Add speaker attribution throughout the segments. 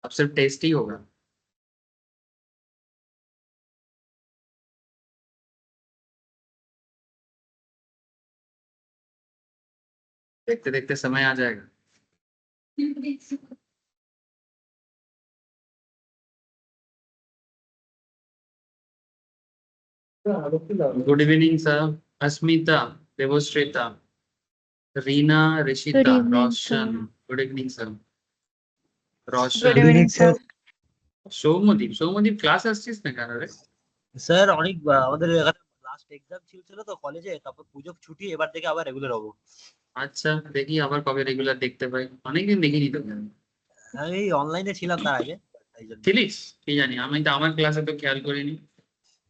Speaker 1: अब सिर्फ टेस्ट ही होगा। देखते देखते समय आ जाएगा। Good evening sir. Asmita, Deboshweta, Rina,
Speaker 2: good
Speaker 1: Rishita,
Speaker 2: evening
Speaker 1: Roshan.
Speaker 2: Sir.
Speaker 1: Good evening sir.
Speaker 2: Good
Speaker 1: Roshan.
Speaker 2: Evening sir.
Speaker 1: Soumyadip, Soumyadip class আসছিস না কেন রে?
Speaker 3: স্যার অনেক আমাদের এখানে লাস্ট এক্সাম ছিল তো কলেজে, তারপর পুজো ছুটি, এবার থেকে আবার রেগুলার হবো।
Speaker 1: আচ্ছা, দেখি আবার কবে রেগুলার দেখতে পাই, অনেকদিন দেখিনি তোকে।
Speaker 3: আমি অনলাইনে ছিলাম তার আগে, তাই জন্য।
Speaker 1: ছিলিস? কি জানি, আমি তো আমার ক্লাসে তো খেয়াল করিনি।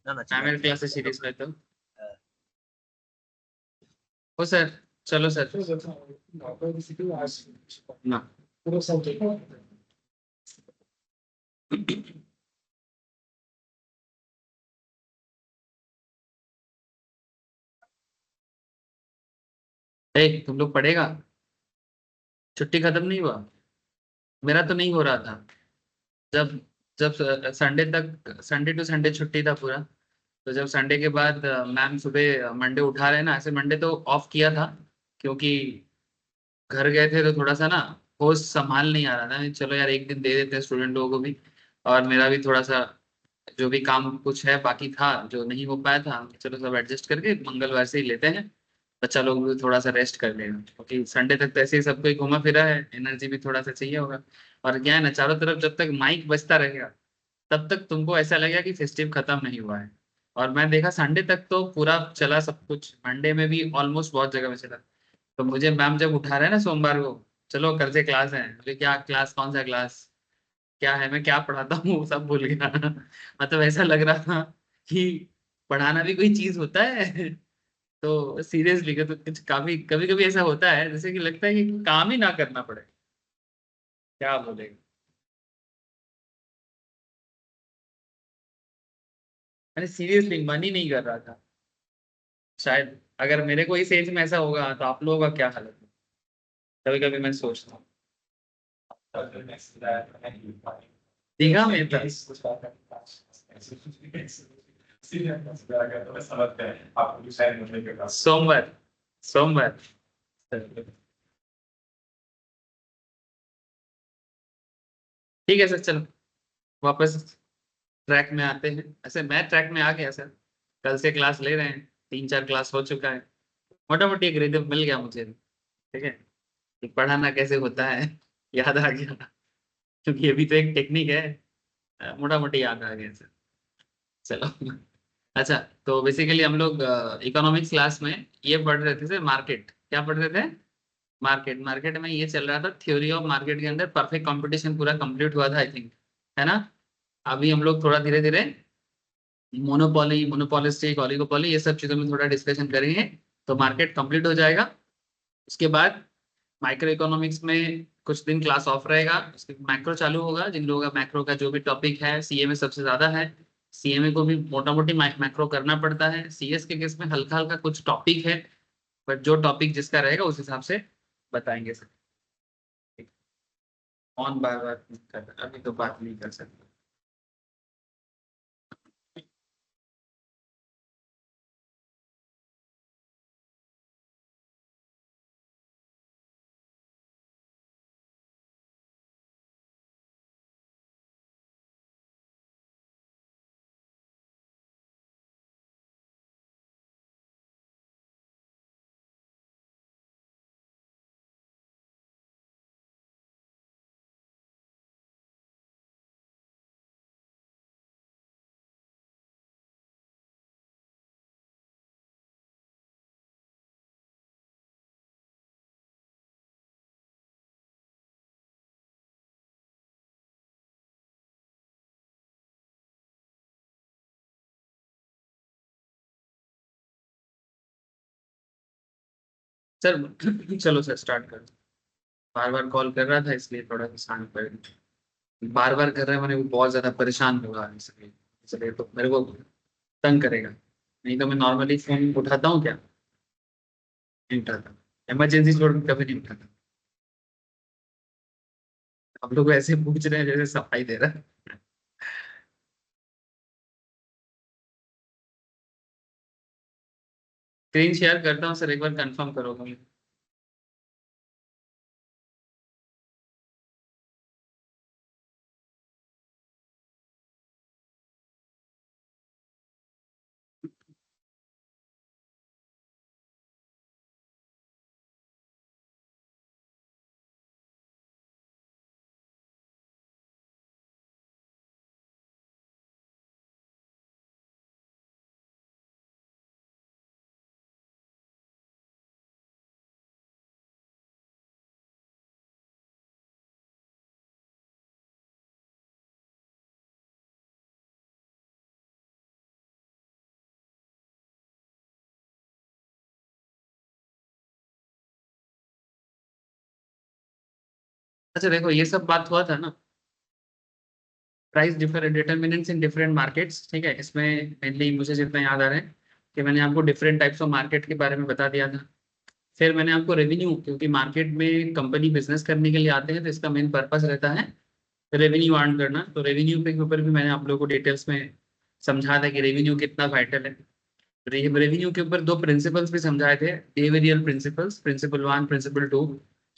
Speaker 3: না না ছিলাম।
Speaker 1: ম্যামের ক্লাসে ছিলিস হয়তো।
Speaker 3: হ্যাঁ।
Speaker 1: ও স্যার, চলো স্যার। না, ए तुम लोग पढ़ेगा? छुट्टी खत्म नहीं हुआ? मेरा तो नहीं हो रहा था। जब जब संडे तक, संडे टू संडे छुट्टी था पूरा। तो जब संडे के बाद मैम सुबह मंडे उठा रहे ना, ऐसे मंडे तो ऑफ किया था क्योंकि घर गए थे तो थोड़ा सा ना होश संभाल नहीं आ रहा था। चलो यार एक दिन दे देते हैं स्टूडेंट लोगों को भी, और मेरा भी थोड़ा सा जो भी काम कुछ है बाकी था जो नहीं हो पाया था, चलो सब एडजस्ट करके मंगलवार से ही लेते हैं। बच्चा लोग भी थोड़ा सा रेस्ट कर लेगा क्योंकि संडे तक तो ऐसे ही सब कोई घूमा फिरा है, एनर्जी भी थोड़ा सा चाहिए होगा। और क्या है ना, चारों तरफ जब तक माइक बजता रहेगा तब तक तुमको ऐसा लगेगा कि फेस्टिव खत्म नहीं हुआ है। और मैं देखा संडे तक तो पूरा चला सब कुछ, मंडे में भी ऑलमोस्ट बहुत जगह में चला। तो मुझे मैम जब उठा रहे हैं ना सोमवार को, चलो कल से क्लास है, बोले क्या क्लास, कौन सा क्लास, क्या है, मैं क्या पढ़ाता हूँ सब भूल गया। मतलब ऐसा लग रहा था कि पढ़ाना भी कोई चीज होता है। तो सीरियसली तो कुछ काफी कभी कभी ऐसा होता है जैसे कि लगता है कि काम ही ना करना पड़े। क्या बोलेगा? मैंने सीरियसली मन ही नहीं कर रहा था। शायद अगर मेरे को इस एज में ऐसा होगा तो आप लोगों का क्या हालत है, कभी कभी मैं सोचता हूँ। दीघा में था। सोमवार, सोमवार। ठीक है सर, चलो वापस ट्रैक में आते हैं। ऐसे मैं ट्रैक में आ गया सर, कल से क्लास ले रहे हैं, 3-4 क्लास हो चुका है, मोटा मोटी एक रिदम मिल गया मुझे। ठीक है, कि पढ़ाना कैसे होता है याद आ गया, क्योंकि ये भी तो एक टेक्निक है। मोटा मोटी याद आ गया सर। चलो। अच्छा, तो बेसिकली हम लोग इकोनॉमिक्स क्लास में ये पढ़ रहे थे सर, मार्केट। क्या पढ़ रहे थे? मार्केट। मार्केट में ये चल रहा था, थ्योरी ऑफ मार्केट के अंदर परफेक्ट कंपटीशन पूरा कंप्लीट हुआ था आई थिंक, है ना? अभी हम लोग थोड़ा धीरे धीरे मोनोपोली, मोनोपोलिस्टिक, ओलिगोपोली, ये सब चीजों में थोड़ा डिस्कशन करेंगे तो मार्केट कंप्लीट हो जाएगा। उसके बाद माइक्रो इकोनॉमिक्स में कुछ दिन क्लास ऑफ रहेगा, उसके मैक्रो चालू होगा। जिन लोगों का मैक्रो का जो भी टॉपिक है, सीए में सबसे ज्यादा है, सीएमए को भी मोटा मोटी मैक्रो करना पड़ता है। सीएस के केस में हल्का हल्का कुछ टॉपिक है, बट जो टॉपिक जिसका रहेगा उस हिसाब से बताएंगे सर। कौन बार बार कर, अभी तो बात नहीं कर सकते। सर चलो सर स्टार्ट कर। बार बार कॉल कर रहा था इसलिए थोड़ा सा शांत पड़ गया। बार बार कर रहे हैं मैंने, वो बहुत ज्यादा परेशान होगा इसलिए, इसलिए तो मेरे को तंग करेगा। नहीं तो मैं नॉर्मली फोन उठाता हूँ क्या? नहीं उठाता, इमरजेंसी छोड़ के कभी नहीं उठाता। हम लोग ऐसे पूछ रहे हैं जैसे सफाई दे रहा है। स्क्रीन शेयर करता हूँ सर, एक बार कंफर्म करोगे? अच्छा देखो, ये सब बात हुआ था ना, price different determinants in different markets, ठीक है। इसमें मेनली मुझे जितना याद आ रहा है कि मैंने आपको डिफरेंट टाइप्स ऑफ मार्केट के बारे में बता दिया था। फिर मैंने आपको रेवेन्यू, क्योंकि मार्केट में कंपनी बिजनेस करने के लिए आते हैं तो इसका मेन पर्पस रहता है रेवेन्यू अर्न करना। तो रेवेन्यू के ऊपर भी मैंने आप लोगों को डिटेल्स में समझा था कि रेवेन्यू कितना वाइटल है। रेवेन्यू के ऊपर दो प्रिंसिपल्स भी समझाए थे, बिहेवियरल प्रिंसिपल्स, प्रिंसिपल 1, प्रिंसिपल 2,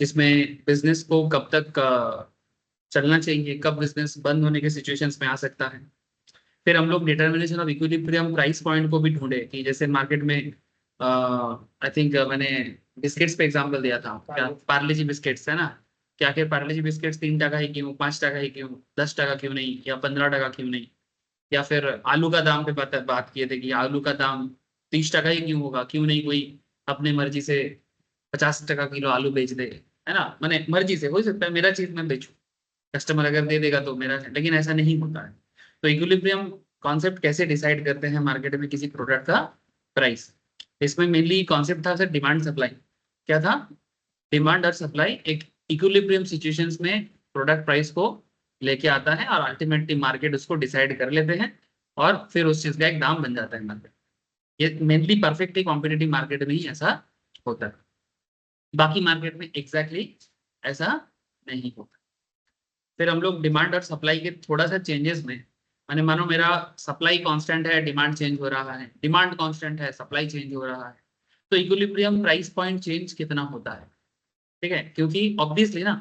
Speaker 1: जिसमें बिजनेस को कब तक चलना चाहिए, कब बिजनेस बंद होने के सिचुएशंस में आ सकता है। फिर हम लोग determination of equilibrium price point को भी ढूंढे कि जैसे मार्केट में आई थिंक मैंने बिस्किट्स पे एग्जांपल दिया था, क्या पार्ले जी बिस्किट्स है ना, कि आखिर पार्ले जी बिस्किट्स 3 टका ही क्यों, 5 टका ही क्यों, 10 टका क्यों नहीं, या 15 टका क्यों नहीं। या फिर आलू का दाम पे बात किए थे कि आलू का दाम 30 टका ही क्यों होगा, क्यों नहीं कोई अपने मर्जी से 50 टका किलो आलू बेच दे, है ना। मैंने मर्जी से हो सकता है मेरा चीज मैं बेचूं, कस्टमर अगर दे देगा तो मेरा, लेकिन ऐसा नहीं होता है। तो इक्विलिब्रियम कॉन्सेप्ट कैसे डिसाइड करते हैं मार्केट में किसी प्रोडक्ट का प्राइस, इसमें मेनली कॉन्सेप्ट था सर डिमांड सप्लाई। क्या था? डिमांड और सप्लाई एक इक्विलिब्रियम सिचुएशंस में प्रोडक्ट प्राइस को लेके आता है और अल्टीमेटली मार्केट उसको डिसाइड कर लेते हैं और फिर उस चीज का एक दाम बन जाता है मार्केट। ये मेनली परफेक्टली कॉम्पिटिटिव मार्केट में ही ऐसा होता है, बाकी मार्केट में एग्जैक्टली ऐसा नहीं होता। फिर हम लोग डिमांड और सप्लाई के थोड़ा सा चेंजेस में, माने मानो मेरा सप्लाई कांस्टेंट है, डिमांड चेंज हो रहा है, डिमांड कांस्टेंट है, सप्लाई चेंज हो रहा है, तो इक्विलिब्रियम प्राइस पॉइंट चेंज कितना होता है, ठीक है। क्योंकि ऑब्वियसली ना,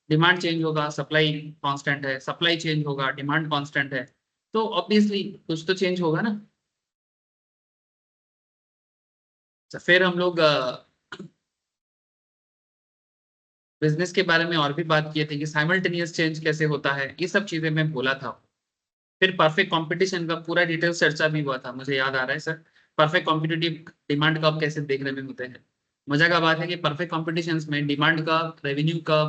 Speaker 1: डिमांड चेंज होगा, सप्लाई कांस्टेंट है, सप्लाई चेंज होगा, डिमांड कांस्टेंट है, तो ऑब्वियसली कुछ तो चेंज होगा ना। तो फिर हम लोग बिजनेस के बारे में और भी बात किए थे कि साइमल्टेनियस चेंज कैसे होता है, ये सब चीजें मैं बोला था। फिर परफेक्ट कंपटीशन का पूरा डिटेल चर्चा भी हुआ था, मुझे याद आ रहा है सर। परफेक्ट कॉम्पिटिटिव डिमांड कब कैसे देखने में होते हैं। मजा का बात है कि परफेक्ट कॉम्पिटिशन में डिमांड का, रेवेन्यू का,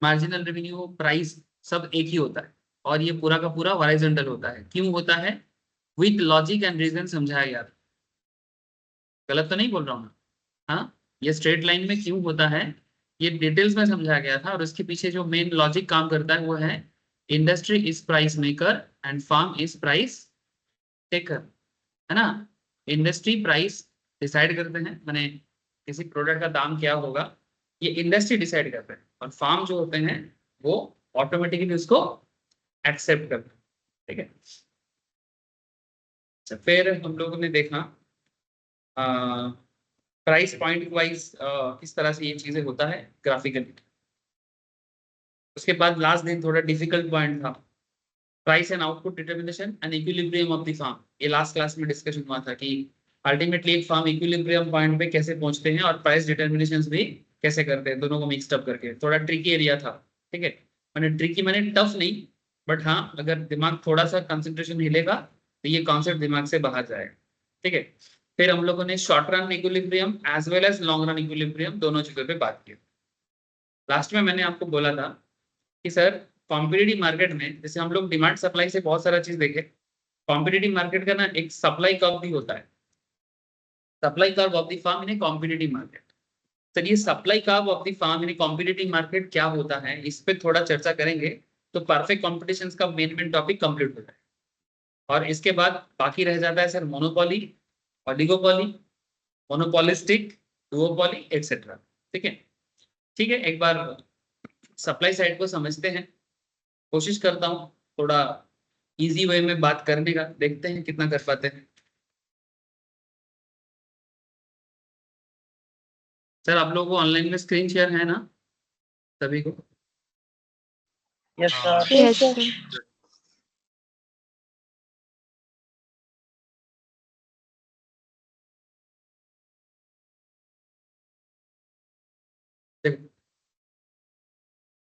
Speaker 1: मार्जिनल रेवेन्यू, प्राइस सब एक ही होता है और ये पूरा का पूरा हॉरिजॉन्टल होता है। क्यों होता है? विथ लॉजिक एंड रीजन समझाया गया था, गलत तो नहीं बोल रहा हूँ ना? हाँ, ये स्ट्रेट लाइन में क्यों होता है ये डिटेल्स में समझाया गया था, और उसके पीछे जो मेन लॉजिक काम करता है वो है industry is price maker and firm is price taker, है ना। इंडस्ट्री प्राइस डिसाइड करते हैं, माने किसी प्रोडक्ट का दाम क्या होगा ये इंडस्ट्री डिसाइड करते हैं, और फार्म जो होते हैं वो ऑटोमेटिकली उसको एक्सेप्ट करते हैं, ठीक है। अच्छा, फिर हम लोगों ने देखा प्राइस पॉइंट वाइज किस तरह से ये चीजें होता है ग्राफिकली। उसके बाद लास्ट दिन थोड़ा डिफिकल्ट पॉइंट था, price and output determination and equilibrium of the firm. ये लास्ट क्लास में डिस्कशन हुआ था कि अल्टीमेटली एक फार्म इक्विलिब्रियम पॉइंट पे कैसे पहुंचते हैं और प्राइस डिटर्मिनेशन भी कैसे करते हैं, दोनों को मिक्सड अप करके। थोड़ा ट्रिकी एरिया था, ठीक है। मैंने ट्रिकी मैंने टफ नहीं, बट हाँ अगर दिमाग थोड़ा सा कंसंट्रेशन हिलेगा तो ये कॉन्सेप्ट दिमाग से बाहर जाएगा, ठीक है। फिर हम लोगों ने short run equilibrium as well as long run equilibrium दोनों चीजों पे बात की। लास्ट में मैंने आपको बोला था कि सर कॉम्पिटिटिव मार्केट में जैसे हम लोग डिमांड सप्लाई से बहुत सारा चीज देखे, कॉम्पिटिटिव मार्केट का ना एक सप्लाई कर्व भी होता है, supply curve of the firm in a competitive market. Sir ये supply curve of the firm in a competitive market क्या होता है, इस पे थोड़ा चर्चा करेंगे तो परफेक्ट कॉम्पिटिशन का मेन टॉपिक कंप्लीट होता है। और इसके बाद बाकी रह जाता है sir monopoly, oligopoly, monopolistic, duopoly, etcetera, ठीक है। ठीक है, एक बार सप्लाई साइड को समझते हैं, कोशिश करता हूँ थोड़ा इजी वे में बात करने का, देखते हैं कितना कर पाते हैं। सर आप लोगों को ऑनलाइन में स्क्रीन शेयर है ना सभी को?
Speaker 3: Yes sir.
Speaker 2: Yes,
Speaker 4: Yes,
Speaker 2: sir.
Speaker 4: sir.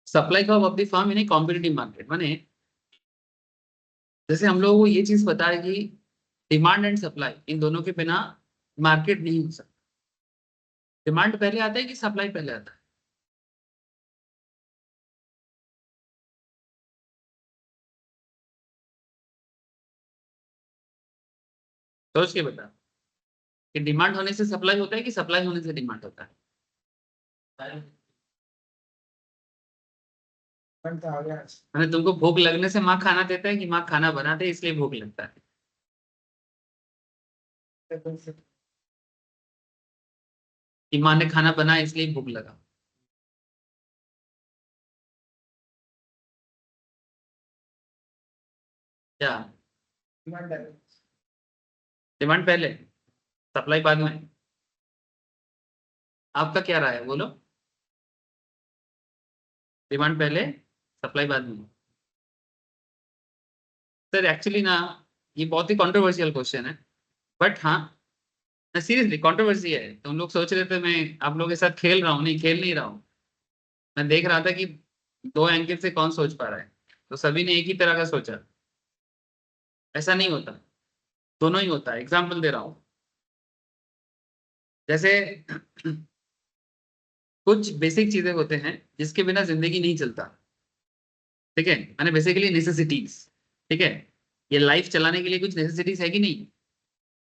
Speaker 1: Supply curve of the firm in a competitive market, माने जैसे हम लोगों को ये चीज पता है कि डिमांड एंड सप्लाई इन दोनों के बिना मार्केट नहीं हो सकता। डिमांड पहले आता है कि सप्लाई पहले आता है? सोच के बता कि डिमांड होने से सप्लाई होता है कि सप्लाई होने से डिमांड होता है? मैंने तुमको भूख लगने से माँ खाना देता है कि माँ खाना बनाते है इसलिए भूख लगता है? कि माँ ने खाना बनाया इसलिए भूख लगा? क्या डिमांड पहले सप्लाई बाद में? आपका क्या राय है बोलो? डिमांड पहले सप्लाई बाद में? सर एक्चुअली ना ये बहुत ही कंट्रोवर्शियल क्वेश्चन है, बट हाँ सीरियसली कंट्रोवर्सी है। तुम लोग सोच रहे थे मैं आप लोगों के साथ खेल रहा हूँ, नहीं खेल नहीं रहा हूँ। मैं देख रहा था कि दो एंगल से कौन सोच पा रहा है, तो सभी ने एक ही तरह का सोचा। ऐसा नहीं होता, दोनों ही होता है। एग्जाम्पल दे रहा हूँ, जैसे कुछ बेसिक चीजें होते हैं जिसके बिना जिंदगी नहीं चलता, ठीक है, मैंने बेसिकली नेसेसिटीज, ठीक है। ये लाइफ चलाने के लिए कुछ नेसेसिटीज है कि नहीं?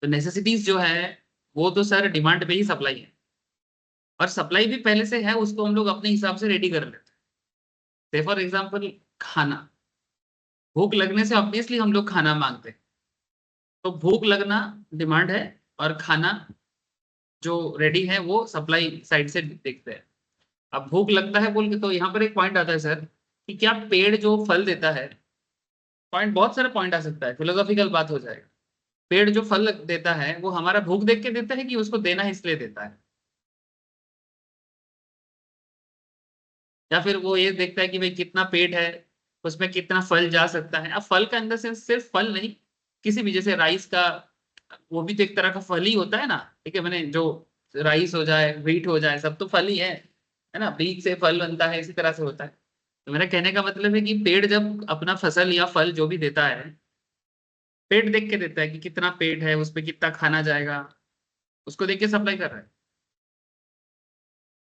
Speaker 1: तो नेसेसिटीज जो है वो तो सर डिमांड पे ही सप्लाई है, और सप्लाई भी पहले से है, उसको हम लोग अपने हिसाब से रेडी कर लेते हैं। फॉर एग्जाम्पल खाना, भूख लगने से ऑब्वियसली हम लोग खाना मांगते हैं, तो भूख लगना डिमांड है, और खाना जो रेडी है वो सप्लाई साइड से देखते हैं। अब भूख लगता है बोल के, तो यहाँ पर एक पॉइंट आता है सर कि क्या पेड़ जो फल देता है, पॉइंट बहुत सारा पॉइंट आ सकता है, फिलोसॉफिकल बात हो जाएगा। पेड़ जो फल देता है वो हमारा भूख देख के देता है कि उसको देना है इसलिए देता है? या फिर वो ये देखता है कि भाई कितना पेट है, उसमें कितना फल जा सकता है? अब फल का अंदर से सिर्फ फल नहीं, किसी भी जैसे राइस का, वो भी तो एक तरह का फल ही होता है ना, ठीक है। मैंने जो राइस हो जाए, व्हीट हो जाए, सब तो फल ही है ना, बीज से फल बनता है, इसी तरह से होता है। तो मेरा कहने का मतलब है कि पेड़ जब अपना फसल या फल जो भी देता है, पेट देख के देता है कि कितना पेट है, उस पर कितना खाना जाएगा, उसको देख के सप्लाई कर रहा है।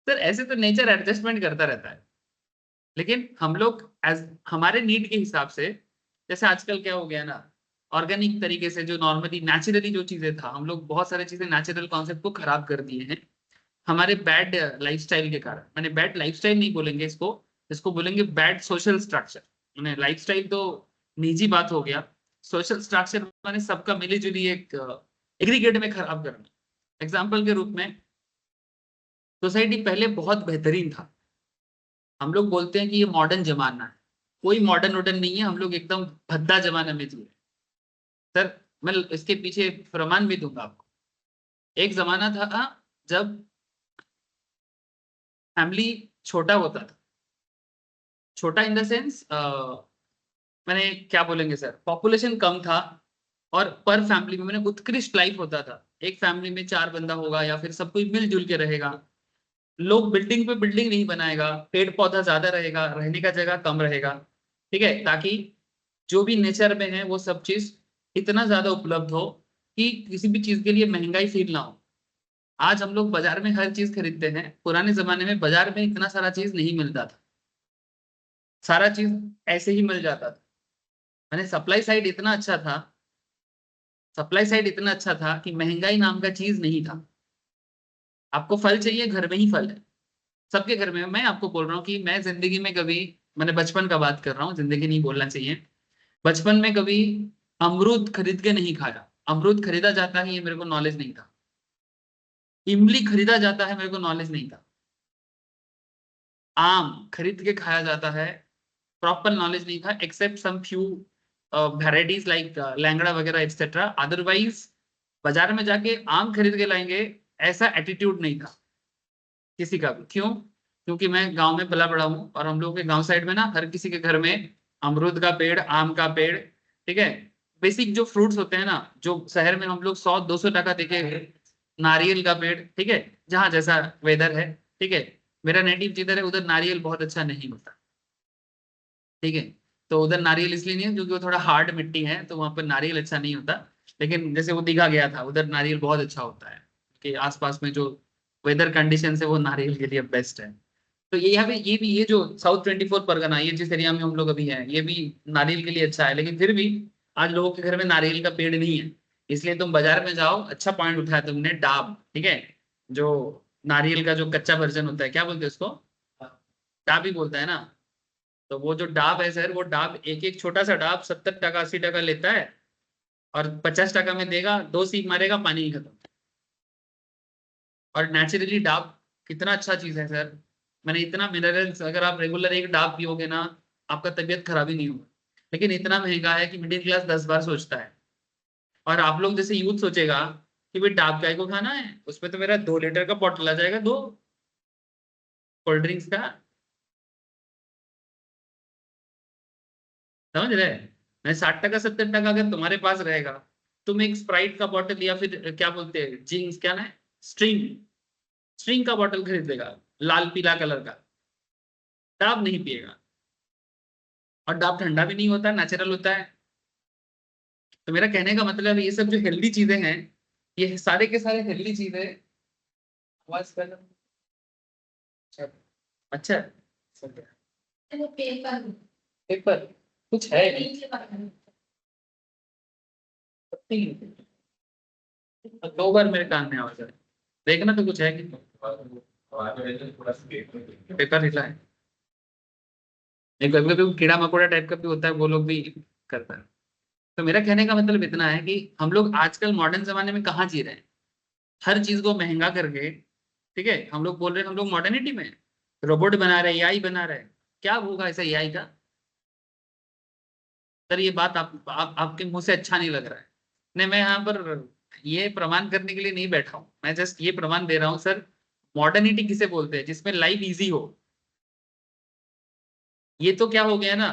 Speaker 1: सर ऐसे तो नेचर एडजस्टमेंट करता रहता है, लेकिन हम लोग एज हमारे नीड के हिसाब से, जैसे आजकल क्या हो गया ना, ऑर्गेनिक तरीके से जो नॉर्मली नेचुरली जो चीजें था, हम लोग बहुत सारी चीजें नेचुरल कॉन्सेप्ट को खराब कर दिए हैं हमारे बैड लाइफस्टाइल के कारण। मैंने बैड लाइफस्टाइल नहीं बोलेंगे इसको, इसको बोलेंगे बैड सोशल स्ट्रक्चर। मैंने लाइफस्टाइल तो निजी बात हो गया, सोशल स्ट्रक्चर मैंने सबका मिली जुली एक एग्रीगेट में खराब करना। एग्जाम्पल के रूप में, सोसाइटी पहले बहुत बेहतरीन था, हम लोग बोलते हैं कि ये मॉडर्न जमाना है, कोई मॉडर्न वॉडर्न नहीं है, हम लोग एकदम भद्दा जमाना में जी रहे हैं। सर मैं इसके पीछे प्रमाण भी दूंगा आपको। एक जमाना था जब फैमिली छोटा होता था, छोटा इन द सेंस मैंने क्या बोलेंगे सर, पॉपुलेशन कम था, और पर फैमिली में मैंने उत्कृष्ट लाइफ होता था। एक फैमिली में 4 बंदा होगा या फिर सब कोई मिलजुल के रहेगा, लोग बिल्डिंग पे बिल्डिंग नहीं बनाएगा, पेड़ पौधा ज्यादा रहेगा, रहने का जगह कम रहेगा, ठीक है, ताकि जो भी नेचर में है वो सब चीज इतना ज्यादा उपलब्ध हो कि किसी भी चीज के लिए महंगाई फील ना हो। आज हम लोग बाजार में हर चीज खरीदते हैं, पुराने जमाने में बाजार में इतना सारा चीज नहीं मिलता था, सारा चीज ऐसे ही मिल जाता था। मैंने सप्लाई साइड इतना अच्छा था, सप्लाई साइड इतना अच्छा था कि महंगाई नाम का चीज नहीं था। आपको फल चाहिए, घर में ही फल है, सबके घर में। मैं आपको बोल रहा हूँ कि मैं जिंदगी में कभी, मैंने बचपन का बात कर रहा हूँ, जिंदगी नहीं बोलना चाहिए, बचपन में कभी अमरूद खरीद के नहीं खाया। अमरूद खरीदा जाता है ये मेरे को नॉलेज नहीं था, इमली खरीदा जाता है मेरे को नॉलेज नहीं था। आम खरीद के खाया जाता है, प्रॉपर नॉलेज नहीं था except some few varieties like Langra वगैरह एक्सेट्रा, अदरवाइज बाजार में जाके आम खरीद के लाएंगे ऐसा एटीट्यूड नहीं था किसी का भी। क्यों? क्योंकि मैं गांव में पला बड़ा हूँ और हम लोगों के गांव साइड में ना हर किसी के घर में अमरूद का पेड़, आम का पेड़, ठीक है, बेसिक जो फ्रूट्स होते हैं ना, जो शहर में हम लोग 100-200 टका देके, नारियल का पेड़, ठीक है, जहाँ जैसा वेदर है, ठीक है, मेरा नेटिव जिधर है उधर नारियल बहुत अच्छा नहीं होता, ठीक है, तो उधर नारियल इसलिए नहीं है क्योंकि वो थोड़ा हार्ड मिट्टी है, तो वहां पर नारियल अच्छा नहीं होता। लेकिन जैसे वो दिखा गया था उधर नारियल बहुत अच्छा होता है, कि आसपास में जो वेदर कंडीशन है वो नारियल के लिए बेस्ट है। तो ये यहाँ पे ये जो साउथ 24 परगना, ये जिस एरिया में हम लोग अभी हैं, ये भी नारियल के लिए अच्छा है, लेकिन फिर भी आज लोगों के घर में नारियल का पेड़ नहीं है। इसलिए तुम बाजार में जाओ, अच्छा पॉइंट उठाया तुमने, डाब, ठीक है, जो नारियल का जो कच्चा वर्जन होता है, क्या बोलते हैं उसको, डाब ही बोलता है ना। तो वो जो डाब है सर, वो डाब एक एक छोटा सा डाब 70 टका 80 टका लेता है, और 50 टका में देगा, 2 सीख मारेगा, पानी ही खत्म। और नेचुरली डाब कितना अच्छा चीज है सर, मैंने इतना मिनरल्स, अगर आप रेगुलर एक डाब पियोगे ना, आपका तबीयत खराब ही नहीं होगा। लेकिन इतना महंगा है कि मिडिल क्लास 10 बार सोचता है। और आप लोग जैसे यूथ सोचेगा कि भाई डाब काय को खाना है, उसमें तो मेरा 2 लीटर का बॉटल आ जाएगा, दो कोल्ड ड्रिंक्स का, समझ रहे। मैं 60 टका 70 टका अगर तुम्हारे पास रहेगा, तुम एक स्प्राइट का बॉटल या फिर क्या बोलते हैं, जिंक्स, क्या ना है, स्ट्रिंग, स्ट्रिंग का बॉटल खरीद लेगा, लाल पीला कलर का। डाब नहीं पिएगा, और डाब ठंडा भी नहीं होता, नेचुरल होता है। तो मेरा कहने का मतलब ये सब जो हेल्दी चीजें हैं, ये सारे के सारे हेल्दी चीजें। आवाज कर, अच्छा, अच्छा, पेपर, पेपर कुछ है नहीं। 2 बार मेरे कान में आवाज है, देखना तो कुछ है कि पेपर हिला है। एक कभी कभी कीड़ा मकोड़ा टाइप का भी होता है, वो लोग भी करता है। तो मेरा कहने का मतलब इतना है कि हम लोग आजकल मॉडर्न जमाने में कहाँ जी रहे हैं, हर चीज को महंगा करके, ठीक है, हम लोग बोल रहे हैं हम लोग मॉडर्निटी में हैं। रोबोट बना रहे हैं, एआई बना रहे हैं, क्या होगा ऐसा एआई का? सर ये बात आपके मुंह से अच्छा नहीं लग रहा है। नहीं, मैं यहाँ पर ये प्रमाण करने के लिए नहीं बैठा हूँ, मैं जस्ट ये प्रमाण दे रहा हूँ सर, मॉडर्निटी किसे बोलते हैं, जिसमें लाइफ इजी हो। ये तो क्या हो गया ना,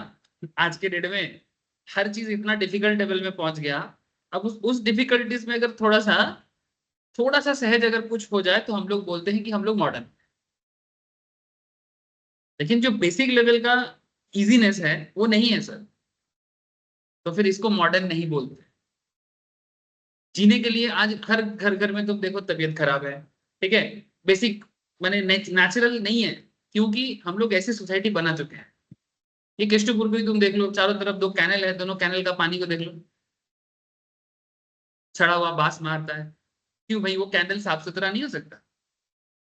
Speaker 1: आज के डेट में हर चीज इतना डिफिकल्ट लेवल में पहुंच गया। अब उस डिफिकल्टीज में अगर थोड़ा सा सहज अगर कुछ हो जाए, तो हम लोग बोलते हैं कि हम लोग मॉडर्न। लेकिन जो बेसिक लेवल का इजीनेस है वो नहीं है सर, तो फिर इसको मॉडर्न नहीं बोलते। जीने के लिए आज हर घर घर में तुम देखो तबीयत खराब है, ठीक है, बेसिक माने नेचुरल नहीं है, क्योंकि हम लोग ऐसी सोसाइटी बना चुके हैं। ये केष्टपुर भी तुम देख लो, चारों तरफ 2 कैनल है, दोनों कैनल का पानी को देख लो, सड़ा हुआ बास मारता है। क्यों भाई, वो कैंडल साफ सुथरा नहीं हो सकता?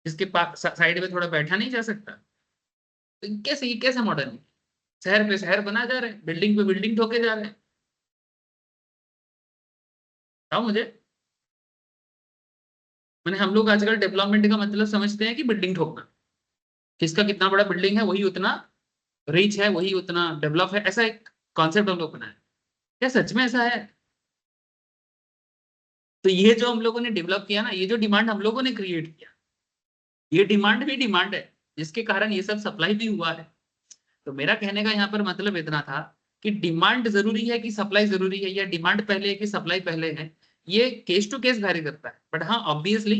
Speaker 1: इसके पास साइड में थोड़ा बैठा नहीं जा सकता? तो कैसे, ये कैसा मॉडर्न है? शहर पे शहर बना जा रहे हैं, बिल्डिंग पे बिल्डिंग ठोके जा रहे हैं। बताओ मुझे। मैंने हम लोग आजकल डेवलपमेंट का मतलब समझते हैं कि बिल्डिंग ठोकना, किसका कितना बड़ा बिल्डिंग है वही उतना रिच है, वही उतना डेवलप है, ऐसा एक कॉन्सेप्ट हम लोग बनाए। क्या सच में ऐसा है? तो ये जो हम लोगों ने डेवलप किया ना, ये जो डिमांड हम लोगों ने क्रिएट किया, ये डिमांड भी डिमांड है, जिसके कारण ये सब सप्लाई भी हुआ है। तो मेरा कहने का यहाँ पर मतलब इतना था कि डिमांड जरूरी है कि सप्लाई जरूरी है, या डिमांड पहले है कि सप्लाई पहले है, ये केस टू केस वैरी करता है। बट हाँ, ऑब्वियसली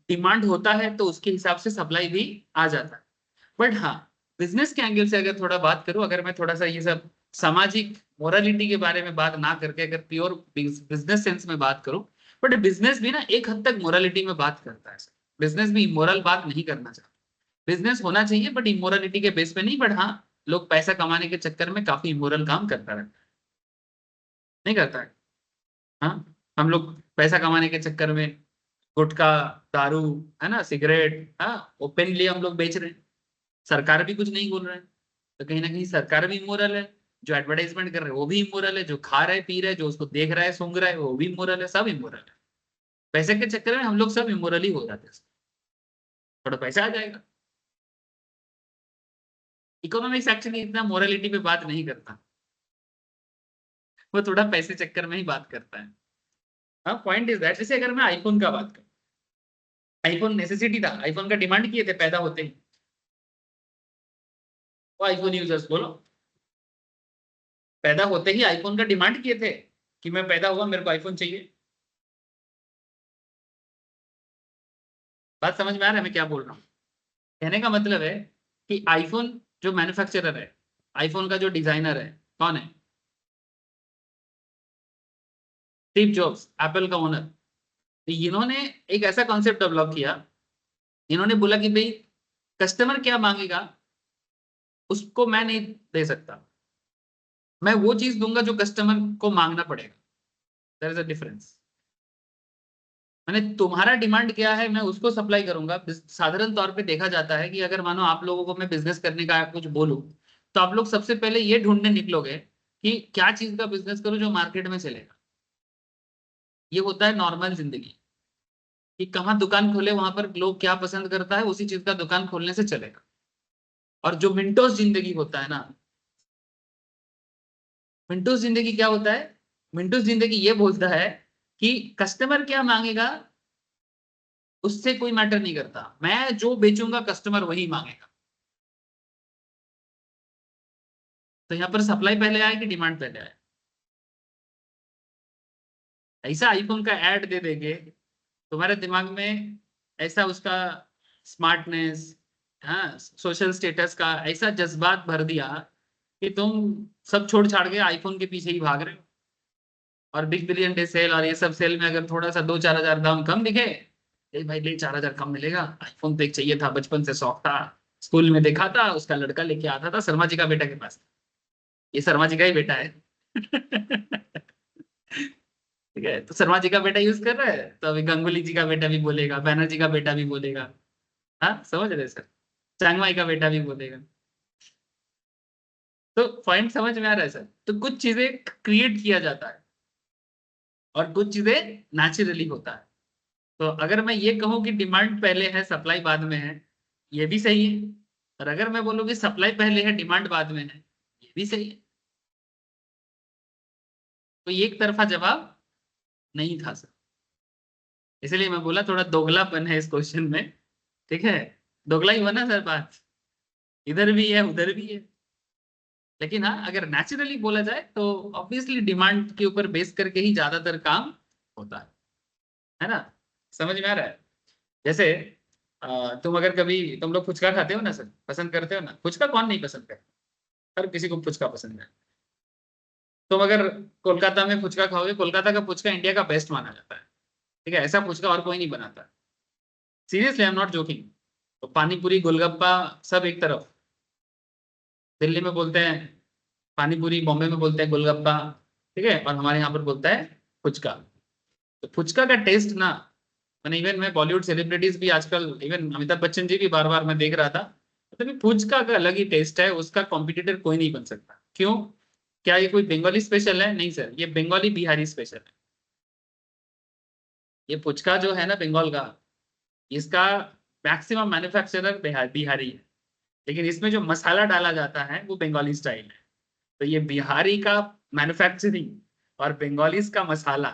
Speaker 1: डिमांड होता है तो उसके हिसाब से सप्लाई भी आ जाता है। बट हाँ, बिजनेस के एंगल से अगर थोड़ा बात करूं, अगर मैं थोड़ा सा ये सब सामाजिक मोरालिटी के बारे में बात ना करके अगर प्योर बिजनेस सेंस में बात करूं, बट बिजनेस भी ना एक हद तक मोरालिटी में बात करता है। बिजनेस भी इमोरल बात नहीं करना चाहता। बिजनेस होना चाहिए बट इमोरलिटी के बेस पे नहीं। बट हाँ, लोग पैसा कमाने के चक्कर में काफी इमोरल काम करता रहता है, नहीं करता है? हाँ, हम लोग पैसा कमाने के चक्कर में गुटखा, दारू, है ना, सिगरेट, हाँ, ओपनली हम लोग बेच रहे हैं। सरकार भी कुछ नहीं बोल रहे हैं, तो कहीं ना कहीं सरकार भी इमोरल है। जो एडवर्टाइजमेंट कर रहे हैं वो भी इमोरल है, जो खा रहे पी रहे, जो उसको देख रहा है सूंघ रहा है, वो भी इमोरल है, सब इमोरल है। पैसे के चक्कर में हम लोग सब इमोरल ही हो जाते हैं। थोड़ा पैसा आ जाएगा, इकोनॉमिक्स एक्चुअली इतना मोरालिटी पे बात नहीं करता, वो थोड़ा पैसे चक्कर में ही बात करता है। हाँ, पॉइंट इज दैट, जैसे अगर मैं आईफोन का बात करूं, आईफोन नेसेसिटी था, आईफोन का डिमांड किए थे पैदा होते ही, वो आईफोन यूजर्स बोलो, पैदा होते ही आईफोन का डिमांड किए थे कि मैं पैदा हुआ मेरे को आईफोन चाहिए। बात समझ में आ रहा है मैं क्या बोल रहा हूँ? कहने का मतलब है कि आईफोन जो मैन्युफैक्चरर है, आईफोन का जो डिजाइनर है, कौन है? स्टीव जॉब्स, एप्पल का ओनर। तो इन्होंने एक ऐसा कॉन्सेप्ट डेवलप किया, इन्होंने बोला कि भाई कस्टमर क्या मांगेगा उसको मैं नहीं दे सकता, मैं वो चीज दूंगा जो कस्टमर को मांगना पड़ेगा। There is a difference. मैंने तुम्हारा डिमांड क्या है मैं उसको सप्लाई करूंगा। साधारण तौर पे देखा जाता है कि अगर मानो आप लोगों को मैं बिजनेस करने का कुछ बोलूं, तो आप लोग सबसे पहले ये ढूंढने निकलोगे कि क्या चीज का बिजनेस करूं जो मार्केट में चलेगा। ये होता है नॉर्मल जिंदगी, कि कहाँ दुकान खोले वहां पर लोग क्या पसंद करता है उसी चीज का दुकान खोलने से चलेगा। और जो मिंटोस जिंदगी होता है ना, मिंटोस जिंदगी क्या होता है? मिंटोस जिंदगी ये बोलता है कि कस्टमर क्या मांगेगा उससे कोई मैटर नहीं करता, मैं जो बेचूंगा कस्टमर वही मांगेगा। तो यहाँ पर सप्लाई पहले आए कि डिमांड पहले आए? ऐसा आईफोन का ऐड दे देंगे तुम्हारे दिमाग में, ऐसा उसका स्मार्टनेस, हाँ, सोशल स्टेटस का ऐसा जज्बात भर दिया कि तुम सब छोड़ छाड़ के आईफोन के पीछे ही भाग रहे हो। और बिग बिलियन डे सेल और ये सब सेल में अगर थोड़ा सा 2-4 हजार दाम कम दिखे, ए भाई ले 4 हजार कम मिलेगा, आईफोन तो एक चाहिए था, बचपन से शौक था, स्कूल में देखा था उसका लड़का लेके आता था शर्मा जी का बेटा के पास, ये शर्मा जी का ही बेटा है। ठीक है, तो शर्मा जी का बेटा यूज कर रहा है तो अभी गंगुली जी का बेटा भी बोलेगा, बैनर्जी का बेटा भी बोलेगा। हाँ, समझ रहे सर? चांगमाई का बेटा भी बोलेगा। तो पॉइंट समझ में आ रहा है सर? तो कुछ चीजें क्रिएट किया जाता है और कुछ चीजें नेचुरली होता है। तो अगर मैं ये कहूं कि डिमांड पहले है सप्लाई बाद में है, ये भी सही है। और अगर मैं बोलूं कि सप्लाई पहले है डिमांड बाद में है, ये भी सही है। तो एक तरफा जवाब नहीं था सर, इसलिए मैं बोला थोड़ा दोगलापन है इस क्वेश्चन में। ठीक है, दोगला ही बना सर बात, इधर भी है उधर भी है। लेकिन हाँ, अगर नेचुरली बोला जाए तो ऑब्वियसली डिमांड के ऊपर बेस करके ही ज्यादातर काम होता है ना? समझ में आ रहा है? जैसे तुम अगर कभी, तुम लोग फुचका खाते हो ना सर, पसंद करते हो ना? फुचका कौन नहीं पसंद करता? हर किसी को फुचका पसंद है। तुम अगर कोलकाता में फुचका खाओगे, कोलकाता का फुचका इंडिया का बेस्ट माना जाता है। ठीक है, ऐसा फुचका और कोई नहीं बनाता। Seriously, I am not joking. तो पानी पूरी गोलगप्पा सब एक तरफ, दिल्ली में बोलते हैं पानी पूरी, बॉम्बे में बोलते हैं गोलगप्पा, ठीक है, और हमारे यहाँ पर बोलता है फुचका। तो फुचका का टेस्ट ना, मैंने इवन मैं बॉलीवुड सेलिब्रिटीज भी आजकल, इवन अमिताभ बच्चन जी भी बार बार मैं देख रहा था, मतलब फुचका का अलग ही टेस्ट है, उसका कॉम्पिटिटर कोई नहीं बन सकता। क्यों? क्या ये कोई बंगाली स्पेशल है? नहीं सर, ये बंगाली बिहारी स्पेशल है। ये फुचका जो है ना बंगाल का, इसका मैक्सिमम मैन्युफैक्चरर बिहारी है, लेकिन इसमें जो मसाला डाला जाता है वो बंगाली स्टाइल है। तो ये बिहारी का मैन्युफैक्चरिंग और बंगालीज का मसाला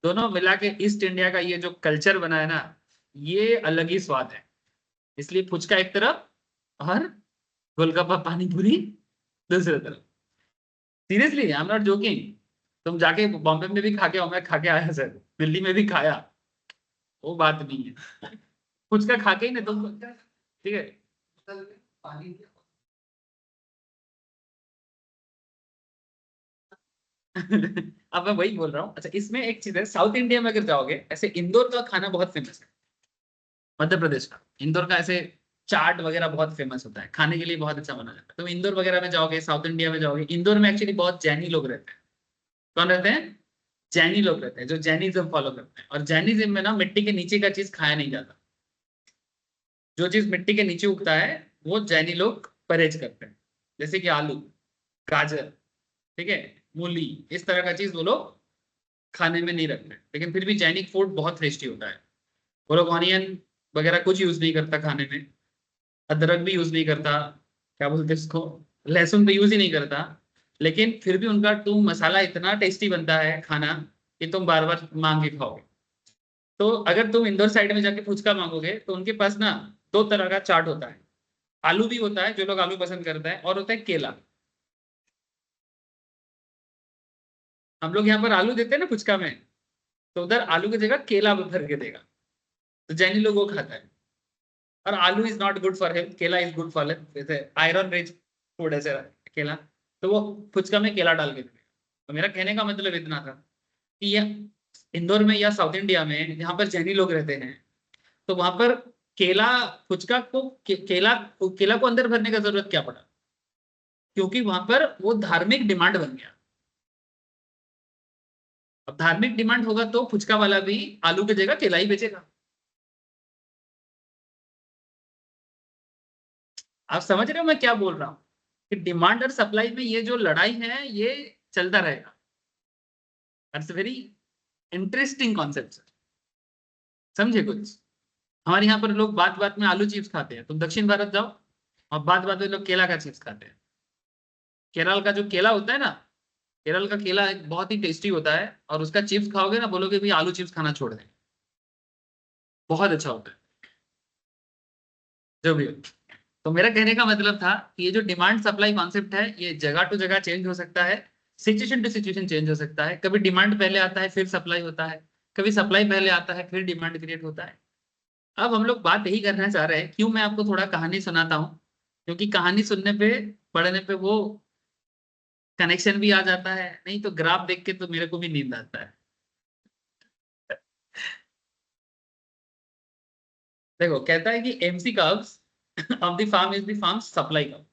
Speaker 1: दोनों मिला के ईस्ट इंडिया का ये जो कल्चर बना है ना, ये अलग ही स्वाद है। इसलिए फुचका एक तरफ और गोलगप्पा पानी पूरी दूसरी तरफ। Seriously, I am not joking. तुम जाके बॉम्बे में भी खा के आओ, मैं खा के आया सर, दिल्ली में भी खाया, वो बात नहीं है। फुचका खा के ही ना तुम, ठीक है। अब मैं वही बोल रहा हूँ। अच्छा, इसमें एक चीज है, साउथ इंडिया में अगर जाओगे, ऐसे इंदौर का खाना बहुत फेमस है, मध्य प्रदेश का इंदौर का, ऐसे चाट वगैरह बहुत फेमस होता है, खाने के लिए बहुत अच्छा बना जाता है। तुम इंदौर वगैरह में जाओगे, साउथ इंडिया में जाओगे, इंदौर में एक्चुअली बहुत जैनी लोग रहते हैं। कौन रहते हैं? जैनी लोग रहते हैं, जो जैनिज्म फॉलो करते हैं। और जैनिज्म में ना मिट्टी के नीचे का चीज खाया नहीं जाता, जो चीज मिट्टी के नीचे उगता है वो जैनी लोग परहेज करते हैं। जैसे कि आलू, गाजर, ठीक है, मूली, इस तरह का चीज वो लोग खाने में नहीं रखते। लेकिन फिर भी जैनिक फूड बहुत टेस्टी होता है। वो लोग ऑनियन वगैरह कुछ यूज नहीं करता खाने में, अदरक भी यूज नहीं करता, क्या बोलते हैं उसको, लहसुन तो यूज ही नहीं करता, लेकिन फिर भी उनका तुम मसाला इतना टेस्टी बनता है खाना कि तुम बार बार मांग के खाओगे। तो अगर तुम इंदौर साइड में जाके फुचका मांगोगे तो उनके पास ना दो तरह का चाट होता है। आलू भी होता है, जो लोग आलू पसंद करते हैं, और होता है केला। हम लोग यहाँ पर आलू देते हैं ना फुचका में, तो उधर आलू की जगह केला भर के देगा, तो जैनी लोग वो खाता है। और आलू is not good for health, केला इज गुड फॉर हेल्थ, जैसे आयरन रिच फूड है सर केला। तो वो फुचका में केला डाल के देगा। तो मेरा कहने का मतलब इतना था कि ये इंदौर में या साउथ इंडिया में जहाँ पर जैनी लोग रहते हैं, तो वहां पर केला, फुचका को केला को अंदर भरने का जरूरत क्या पड़ा, क्योंकि वहां पर वो धार्मिक डिमांड बन गया। अब धार्मिक डिमांड होगा तो फुचका वाला भी आलू की जगह केला ही बेचेगा। आप समझ रहे हो मैं क्या बोल रहा हूँ, कि डिमांड और सप्लाई में ये जो लड़ाई है ये चलता रहेगा। इट्स वेरी इंटरेस्टिंग कॉन्सेप्ट, समझे कुछ। हमारे यहाँ पर लोग बात बात में आलू चिप्स खाते हैं, तुम दक्षिण भारत जाओ और बात बात में लोग केला का चिप्स खाते हैं। केरल का जो केला होता है ना, केरल का केला एक बहुत ही टेस्टी होता है, और उसका चिप्स खाओगे ना बोलोगे भाई आलू चिप्स खाना छोड़ दें, बहुत अच्छा होता है जो भी हो। तो मेरा कहने का मतलब था कि ये जो डिमांड सप्लाई कॉन्सेप्ट है ये जगह टू जगह चेंज हो सकता है, सिचुएशन टू सिचुएशन चेंज हो सकता है। कभी डिमांड पहले आता है फिर सप्लाई होता है, कभी सप्लाई पहले आता है फिर डिमांड क्रिएट होता है। अब हम लोग बात यही करना चाह रहे हैं, क्यों मैं आपको थोड़ा कहानी सुनाता हूँ, क्योंकि कहानी सुनने पे, पढ़ने पे वो कनेक्शन भी आ जाता है, नहीं तो ग्राफ देख के तो मेरे को भी नींद आता है। देखो कहता है कि MC curves of the firm is the firm supply curve,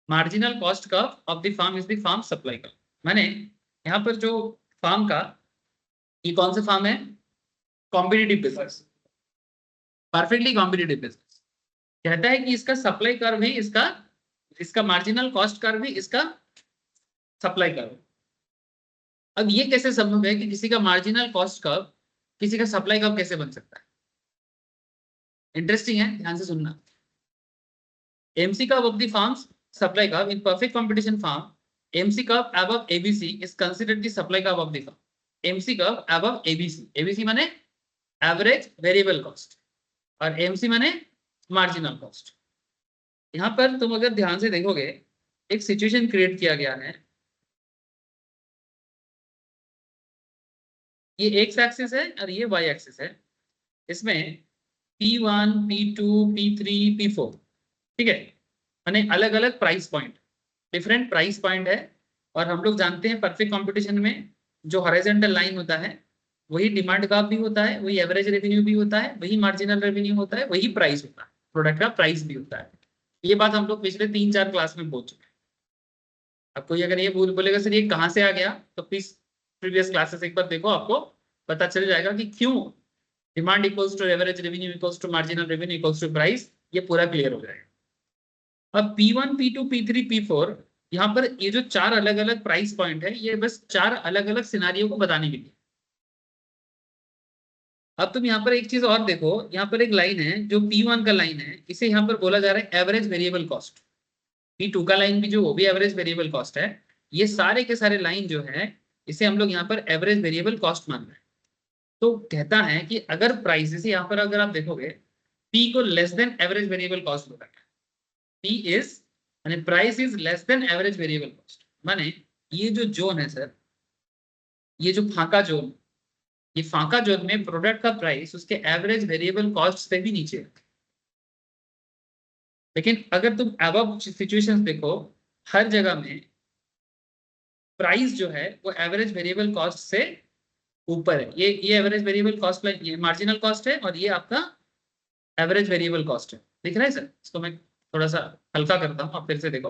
Speaker 1: marginal cost curve of the firm is the firm supply curve. माने यहाँ पर जो फार्म का, ये कौन सा फार्म है, competitive business, perfectly competitive business. कहता है कि इसका सप्लाई कर्व भी इसका, इसका मार्जिनल कॉस्ट कर्व भी इसका सप्लाई कर्व। अब ये कैसे संभव है कि किसी का मार्जिनल कॉस्ट कर्व किसी का सप्लाई कर्व कैसे बन सकता है। इंटरेस्टिंग है, ध्यान से सुनना। MC curve of the farm's supply curve in perfect competition farm, MC curve above ABC is considered the supply curve of the farm. MC curve above ABC, ABC माने average variable cost और MC माने marginal cost। यहाँ पर तुम अगर ध्यान से देखोगे एक सिचुएशन क्रिएट किया गया है, ये एक्स एक्सिस है और ये वाई एक्सिस है। इसमें P1, P2, P3, P4, ठीक है, माने अलग अलग price point, different price point है। और हम लोग जानते हैं परफेक्ट कंपटीशन में जो हॉरिजॉन्टल लाइन होता है वही डिमांड का भी होता है, वही एवरेज रेवेन्यू भी होता है, वही मार्जिनल रेवेन्यू होता है, वही प्राइस होता है, प्रोडक्ट का प्राइस भी होता है। ये बात हम लोग पिछले 3-4 क्लास में बोल चुके हैं। अब कोई अगर ये बोलेगा सर ये कहाँ से आ गया, तो प्लीज प्रीवियस क्लासेस एक बार देखो, आपको पता चल जाएगा कि क्यों demand equals to average revenue equals to marginal revenue equals to price, ये पूरा क्लियर हो जाएगा। अब P1, P2, P3, P4, यहाँ पर ये जो 4 अलग अलग प्राइस पॉइंट है ये बस 4 अलग अलग सिनारियों को बताने के लिए। अब तुम यहाँ पर एक चीज और देखो, यहाँ पर एक लाइन है जो P1 का लाइन है, इसे यहाँ पर बोला जा रहा है एवरेज वेरिएबल कॉस्ट। P2 का लाइन भी जो, वो भी एवरेज वेरिएबल कॉस्ट है। ये सारे के सारे लाइन जो है इसे हम लोग यहाँ पर एवरेज वेरिएबल कॉस्ट मान रहे हैं। तो कहता है कि अगर प्राइस, जैसे यहाँ पर अगर आप देखोगे P को less than average variable cost बोला गया, P इज माने price is less than average variable cost, माने ये जो जोन है सर, ये जो फांका जोन, ये फांका जोन में प्रोडक्ट का प्राइस उसके एवरेज वेरिएबल कॉस्ट से भी नीचे है। लेकिन अगर तुम अबव सिचुएशंस देखो, हर जगह में प्राइस जो है वो एवरेज वेरिएबल कॉस्ट से ऊपर है। ये एवरेज वेरिएबल कॉस्ट, ये मार्जिनल कॉस्ट है और ये आपका एवरेज वेरिएबल कॉस्ट है। दिख रहा है सर, इसको मैं थोड़ा सा हल्का करता हूँ, आप फिर से देखो,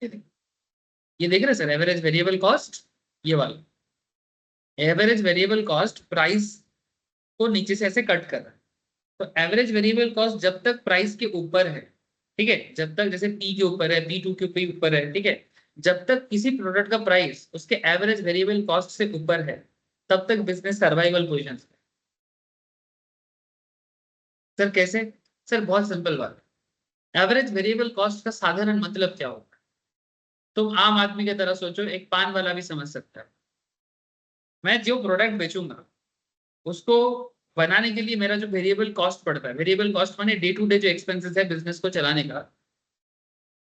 Speaker 1: ये देख रहे हैं सर एवरेज वेरिएबल कॉस्ट, ये वाला एवरेज वेरिएबल कॉस्ट प्राइस को नीचे से ऐसे कट कर रहा है। तो एवरेज वेरिएबल कॉस्ट जब तक प्राइस के ऊपर है, ठीक है, जब तक जैसे P के ऊपर है, P2 के ऊपर है, ठीक है, जब तक किसी प्रोडक्ट का प्राइस उसके एवरेज वेरिएबल कॉस्ट से ऊपर है तब तक बिजनेस सर्वाइवल पोजीशन। सर कैसे, सर बहुत सिंपल बात है। एवरेज वेरिएबल कॉस्ट का साधारण मतलब क्या होता है? तुम आम आदमी की तरह सोचो, एक पान वाला भी समझ सकता है। मैं जो प्रोडक्ट बेचूंगा उसको बनाने के लिए मेरा जो वेरिएबल कॉस्ट पड़ता है, वेरिएबल कॉस्ट माने डे टू डे जो एक्सपेंसेस है बिजनेस को चलाने का,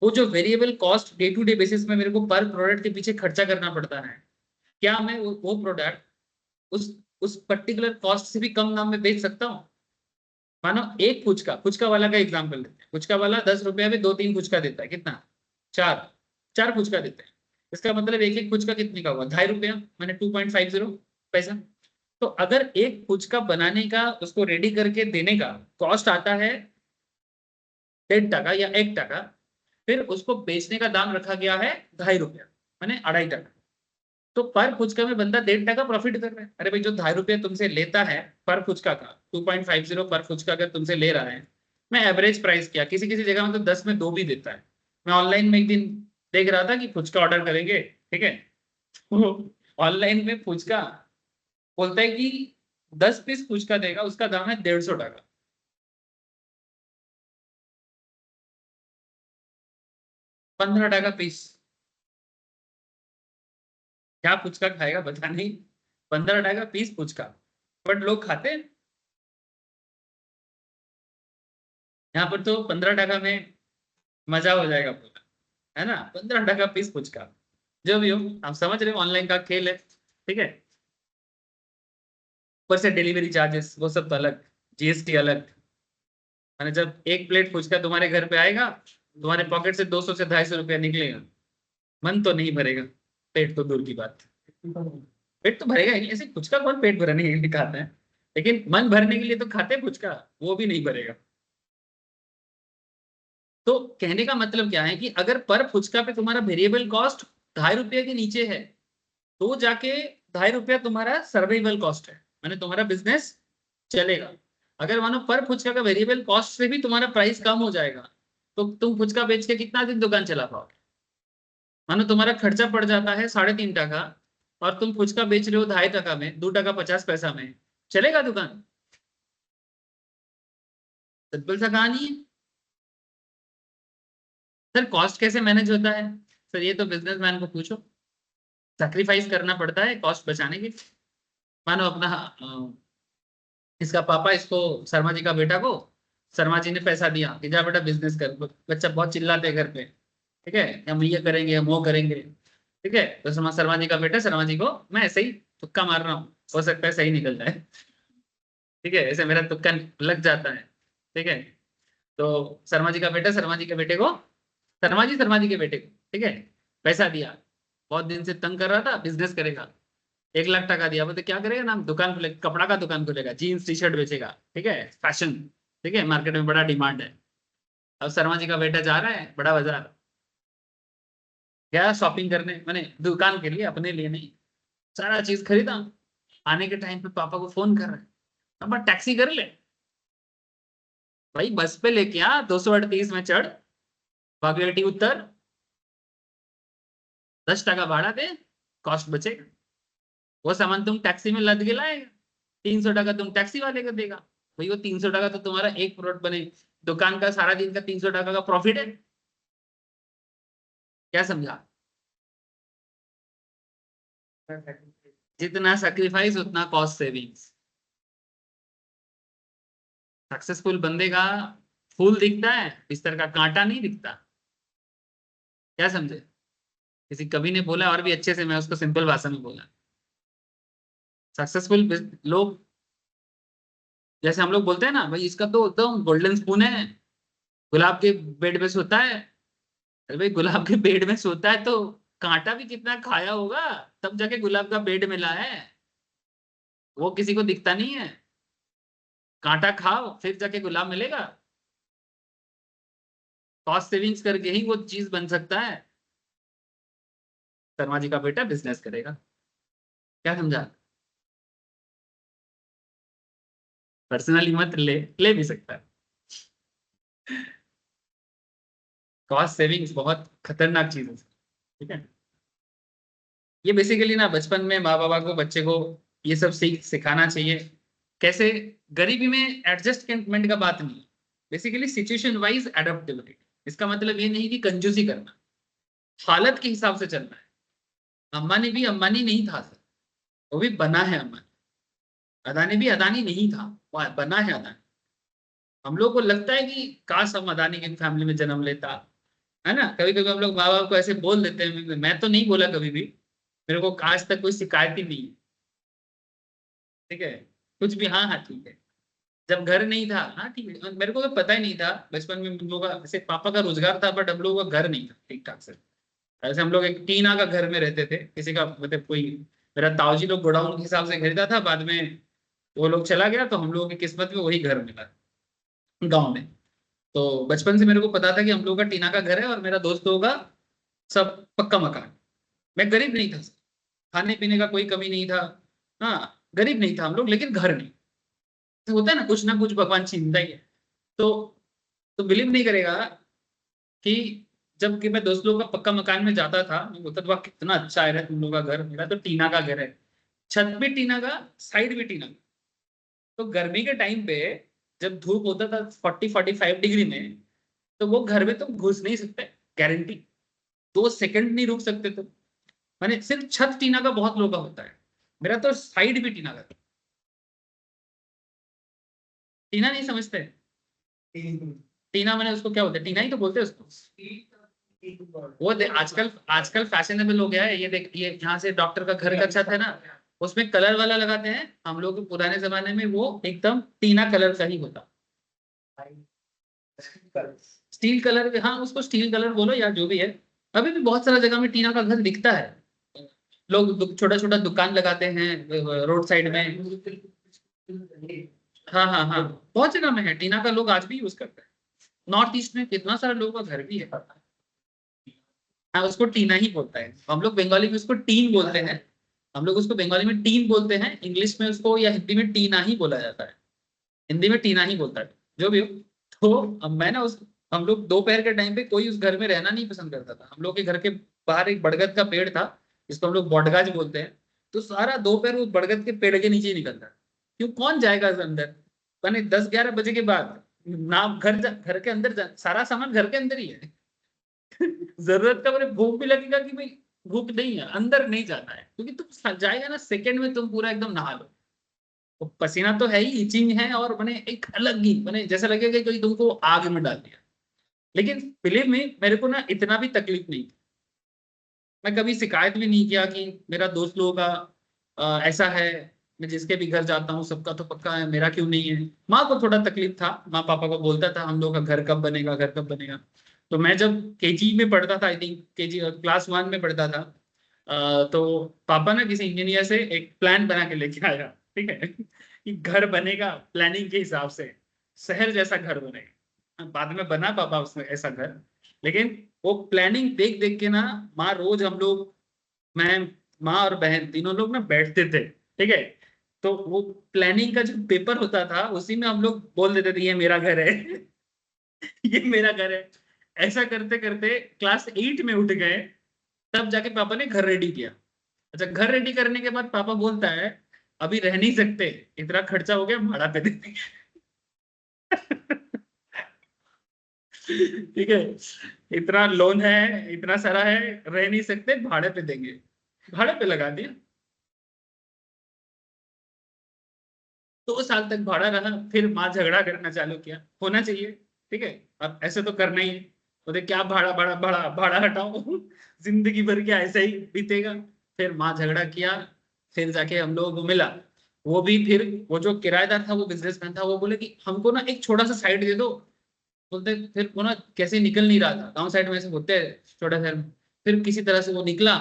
Speaker 1: वो जो variable cost day to day basis में मेरे को पर प्रोडक्ट के पीछे खर्चा करना पड़ता है, क्या मैं वो प्रोडक्ट उस पर्टिकुलर कॉस्ट से भी कम दाम में बेच सकता हूँ? मानो एक फुचका वाला का एग्जांपल लेते हैं। फुचका वाला 10 रुपया में 2-3 फुचका देता है, कितना? चार चार फुचका देते हैं। इसका मतलब एक एक फुचका कितने का हुआ? 2.5 रुपया, मैंने 2.50 पैसा। तो अगर एक फुचका बनाने का, उसको रेडी करके देने का कॉस्ट आता है 1.5 टका या 1 टका, फिर उसको बेचने का दाम रखा गया है 2.5 रुपया, मैंने 2.5 टका। तो पर फुचका में बंदा 1.5 टका प्रॉफिट कर रहा है। अरे भाई, जो 2.5 रुपये तुमसे लेता है पर फुचका का, 2.50 पर फुचका अगर तुमसे ले रहा है, मैं एवरेज प्राइस किया, किसी किसी जगह में तो 10 में 2 भी देता है। मैं ऑनलाइन में एक दिन देख रहा था कि फुचका ऑर्डर करेंगे, ठीक है, ऑनलाइन में फुचका बोलता है कि 10 पीस फुचका देगा, उसका दाम है 150 टका। 15 टका पीस। क्या फुचका खाएगा बता नहीं। 15 टका पीस फुचका, बट लोग खाते हैं। यहाँ पर तो 15 टका में मजा हो जाएगा पूरा, है ना? 15 टका पीस फुचका। जो भी हो, आप समझ रहे हो, ऑनलाइन का खेल है, ठीक है। ऊपर से डिलीवरी चार्जेस वो सब तो अलग, जीएसटी अलग। मैंने जब एक प्लेट फुचका तुम्हारे घर पे आएगा, तुम्हारे पॉकेट से 200 से 250 रुपया निकलेगा, मन तो नहीं भरेगा, पेट तो दूर की बात। पेट तो भरेगा ही नहीं, ऐसे फुचका कौन पेट भरने के लिए खाता है? लेकिन मन भरने के लिए तो खाते हैं फुचका, वो भी नहीं भरेगा। तो कहने का मतलब क्या है कि अगर पर फुचका पे तुम्हारा वेरिएबल कॉस्ट 2.5 रुपये के नीचे है, तो जाके 2.5 रुपया तुम्हारा सर्वाइवल कॉस्ट है, माने तुम्हारा बिजनेस चलेगा। अगर मानो पर फुचका का वेरिएबल कॉस्ट से भी तुम्हारा प्राइस कम हो जाएगा, तो तुम फुचका बेच के कितना दिन दुकान चला पाओगे? मानो तुम्हारा खर्चा पड़ जाता है 3.5 टका, और तुम फुचका बेच रहे हो 2.5 टका में, 2 टका 50 पैसा में, चलेगा दुकान? सिंपल सा कहानी है। सर कॉस्ट कैसे मैनेज होता है? सर ये तो बिजनेसमैन को पूछो। सैक्रिफाइस करना पड़ता है कॉस्ट बचाने के लिए। मानो अपना इसका पापा इसको, शर्मा जी का बेटा को, शर्मा जी ने पैसा दिया कि जा बेटा बिजनेस कर। बच्चा बहुत चिल्लाते घर पे, ठीक है, हम ये करेंगे, हम वो करेंगे, ठीक है। तो शर्मा जी का बेटा शर्मा जी को, मैं ऐसे ही तुक्का मार रहा हूँ, हो सकता है सही निकल जाए, ठीक है, ऐसे मेरा तुक्का लग जाता है, ठीक है। तो शर्मा जी का बेटा शर्मा जी के बेटे को, शर्मा जी के बेटे को, ठीक है, पैसा दिया। बहुत दिन से तंग कर रहा था, बिजनेस करेगा। 1 लाख टका दिया, बोलते क्या करेगा? नाम दुकान खोलेगा, कपड़ा का दुकान खोलेगा, जीन्स टी शर्ट बेचेगा, ठीक है, फैशन, ठीक है, मार्केट में बड़ा डिमांड है। अब शर्मा जी का बेटा जा रहा है बड़ा बाजार, गया शॉपिंग करने, मैंने दुकान के लिए, अपने लिए नहीं, सारा चीज खरीदा। आने के टाइम पे पापा को फोन कर रहे हैं, पापा टैक्सी कर ले। भाई बस पे लेके आ, 238 में चढ़, बागेटी उतर, 10 टका भाड़ा दे, कॉस्ट बचेगा। वो सामान तुम टैक्सी में लद के लाएगा, 300 टका तुम टैक्सी वाले को देगा। भाई वो 300 टका तो तुम्हारा एक प्रोडक्ट बने, दुकान का सारा दिन का 300 टका का प्रॉफिट है। क्या समझा? जितना सेक्रीफाइस उतना कॉस्ट सेविंग्स। सक्सेसफुल बंदे का फूल दिखता है, बिस्तर का कांटा नहीं दिखता। क्या समझे? किसी कवि ने बोला और भी अच्छे से, मैं उसको सिंपल भाषा में बोला। सक्सेसफुल लोग, जैसे हम लोग बोलते हैं ना, भाई इसका तो एकदम गोल्डन स्पून है, गुलाब के बेड में सोता है। अरे भाई गुलाब के पेड़ में सोता है तो कांटा भी कितना खाया होगा, तब जाके गुलाब का पेड़ मिला है। वो किसी को दिखता नहीं है। कांटा खाओ फिर जाके गुलाब मिलेगा। कॉस्ट सेविंग्स करके ही वो चीज बन सकता है। शर्मा जी का बेटा बिजनेस करेगा। क्या समझा? पर्सनली मत ले भी सकता है। कॉस्ट सेविंग्स बहुत खतरनाक चीज है, ठीक है। ये बेसिकली ना बचपन में माँ बाबा को बच्चे को ये सब सीख सिखाना चाहिए। कैसे? गरीबी में एडजस्टमेंट का बात नहीं, बेसिकली सिचुएशन वाइज एडेप्टेबिलिटी। इसका मतलब ये नहीं कि कंजूसी करना, हालत के हिसाब से चलना है। अंबानी भी अंबानी नहीं था सर, वो भी बना है अंबानी। अदानी भी अदानी नहीं था, वो बना है अदानी। हम लोग को लगता है कि काश हम अदानी की फैमिली में जन्म लेता, है ना। कभी कभी हम लोग माँ बाप को ऐसे बोल देते हैं, मैं तो नहीं बोला कभी भी, मेरे को आज तक कोई शिकायत ही नहीं है, ठीक है। कुछ भी, हाँ हाँ ठीक है। जब घर नहीं था, हाँ ठीक है, मेरे को तो पता ही नहीं था बचपन में। हम लोग का ऐसे पापा का रोजगार था, बट हम लोगों का घर नहीं था ठीक ठाक से। ऐसे हम लोग एक टीना का घर में रहते थे, किसी का मतलब कोई, मेरा ताऊजी लोग गोडाउन के हिसाब से खरीदा था, बाद में वो लोग चला गया, तो हम लोगों की किस्मत में वही घर मिला गाँव में। तो बचपन से मेरे को पता था कि हम लोग का टीना का घर है, और मेरा दोस्त लोगों का सब पक्का मकान। मैं गरीब नहीं था, खाने पीने का कोई कमी नहीं था। हाँ गरीब नहीं था हम लोग, लेकिन घर नहीं। तो होता है ना कुछ भगवान छीनता ही है। तो बिलीव नहीं करेगा कि जब कि मैं दोस्त लोगों का पक्का मकान में जाता था, मैं बोलता था वाह कितना अच्छा है तुम लोग का घर, मेरा तो टीना का घर है। छत भी टीना का, साइड भी टीना का। तो गर्मी के टाइम पे जब धूप होता था 40-45 डिग्री में, तो वो घर में तुम घुस नहीं सकते, गारंटी। 2 सेकंड नहीं रुक सकते तुम। मैंने सिर्फ छत टीना का बहुत लोगों का होता है, मेरा तो साइड भी टीना का था। टीना नहीं समझते? टीना मैंने उसको क्या बोलते हैं, टीना ही तो बोलते हैं उसको। वो आजकल आजकल फैशनेबल हो गया है, ये देख, ये यहाँ से डॉक्टर का घर का छत है ना, उसमें कलर वाला लगाते हैं। हम लोग पुराने जमाने में वो एकदम टीना कलर का ही होता, स्टील कलर। हाँ उसको स्टील कलर बोलो या जो भी है। अभी भी बहुत सारा जगह में टीना का घर दिखता है। लोग छोटा छोटा दुकान लगाते हैं रोड साइड में। हाँ हाँ हाँ, बहुत जगह में है टीना का, लोग आज भी यूज करते हैं। नॉर्थ ईस्ट में कितना सारा लोगों का घर भी है। हाँ उसको टीना ही बोलता है, हम लोग बंगाली में उसको टीन बोलते हैं। हम लोग उसको बंगाली में टीन बोलते हैं, इंग्लिश में उसको या हिंदी में टीना ही बोला जाता है। हिंदी में टीना ही बोलता है, जो भी हो। तो अब मैं ना उस, हम लोग दोपहर के टाइम पे कोई उस घर में रहना नहीं पसंद करता था। हम लोग के घर के बाहर एक बड़गद का पेड़ था, जिसको हम लोग बॉडगाज बोलते हैं। तो सारा दोपहर उस बड़गद के पेड़ के नीचे ही निकलता। क्यों, कौन जाएगा उस अंदर, मैंने 10-11 बजे के बाद ना घर के अंदर सारा सामान घर के अंदर ही है। जरूरत का, मेरे भूख भी लगेगा कि भाई भूख नहीं है, अंदर नहीं जाना है, क्योंकि तुम जाएगा ना सेकंड में तुम पूरा एकदम नहा लो। वो पसीना तो है ही, इचिंग है, और मैंने एक अलग ही मैंने जैसा लगेगा कि कोई तुमको आग में डाल दिया। लेकिन बिलीव में मेरे को ना इतना भी तकलीफ नहीं थी। मैं कभी शिकायत भी नहीं किया कि मेरा दोस्त लोगों का ऐसा है। मैं जिसके भी घर जाता हूँ सबका तो पक्का है, मेरा क्यों नहीं है। माँ को थोड़ा तकलीफ था, माँ पापा को बोलता था हम लोग का घर कब बनेगा, घर कब बनेगा। तो मैं जब केजी में पढ़ता था, आई थिंक केजी क्लास 1 में पढ़ता था, तो पापा ना किसी इंजीनियर से एक प्लान बना के लेके आया, ठीक है, कि घर बनेगा प्लानिंग के हिसाब से, शहर जैसा घर बनेगा। बाद में बना पापा उसमें ऐसा घर। लेकिन वो प्लानिंग देख देख के ना, माँ रोज हम लोग, मैं, माँ और बहन तीनों लोग ना बैठते थे, ठीक है। तो वो प्लानिंग का जो पेपर होता था उसी में हम लोग बोल देते थे ये मेरा घर है। ये मेरा घर है। ऐसा करते करते क्लास 8 में उठ गए, तब जाके पापा ने घर रेडी किया। अच्छा, घर रेडी करने के बाद पापा बोलता है अभी रह नहीं सकते, इतना खर्चा हो गया, भाड़ा पे दे देंगे। ठीक है, इतना लोन है, इतना सारा है, रह नहीं सकते, भाड़े पे देंगे। भाड़े पे लगा दिया। 2 साल तक भाड़ा रहा, फिर माँ झगड़ा करना चालू किया, होना चाहिए, ठीक है, अब ऐसे तो करना ही है। बोले क्या भाड़ा भाड़ा भाड़ा भाड़ा हटाओ। जिंदगी भर क्या ऐसा ही बीतेगा। फिर माँ झगड़ा किया, फिर जाके हम लोगों को मिला। वो भी फिर, वो जो किराएदार था वो बिजनेसमैन था, वो बोले कि हमको ना एक छोटा सा साइड दे दो। बोलते फिर वो ना कैसे निकल नहीं रहा था, गांव साइड में ऐसे होते हैं छोटा शहर में। फिर किसी तरह से वो निकला,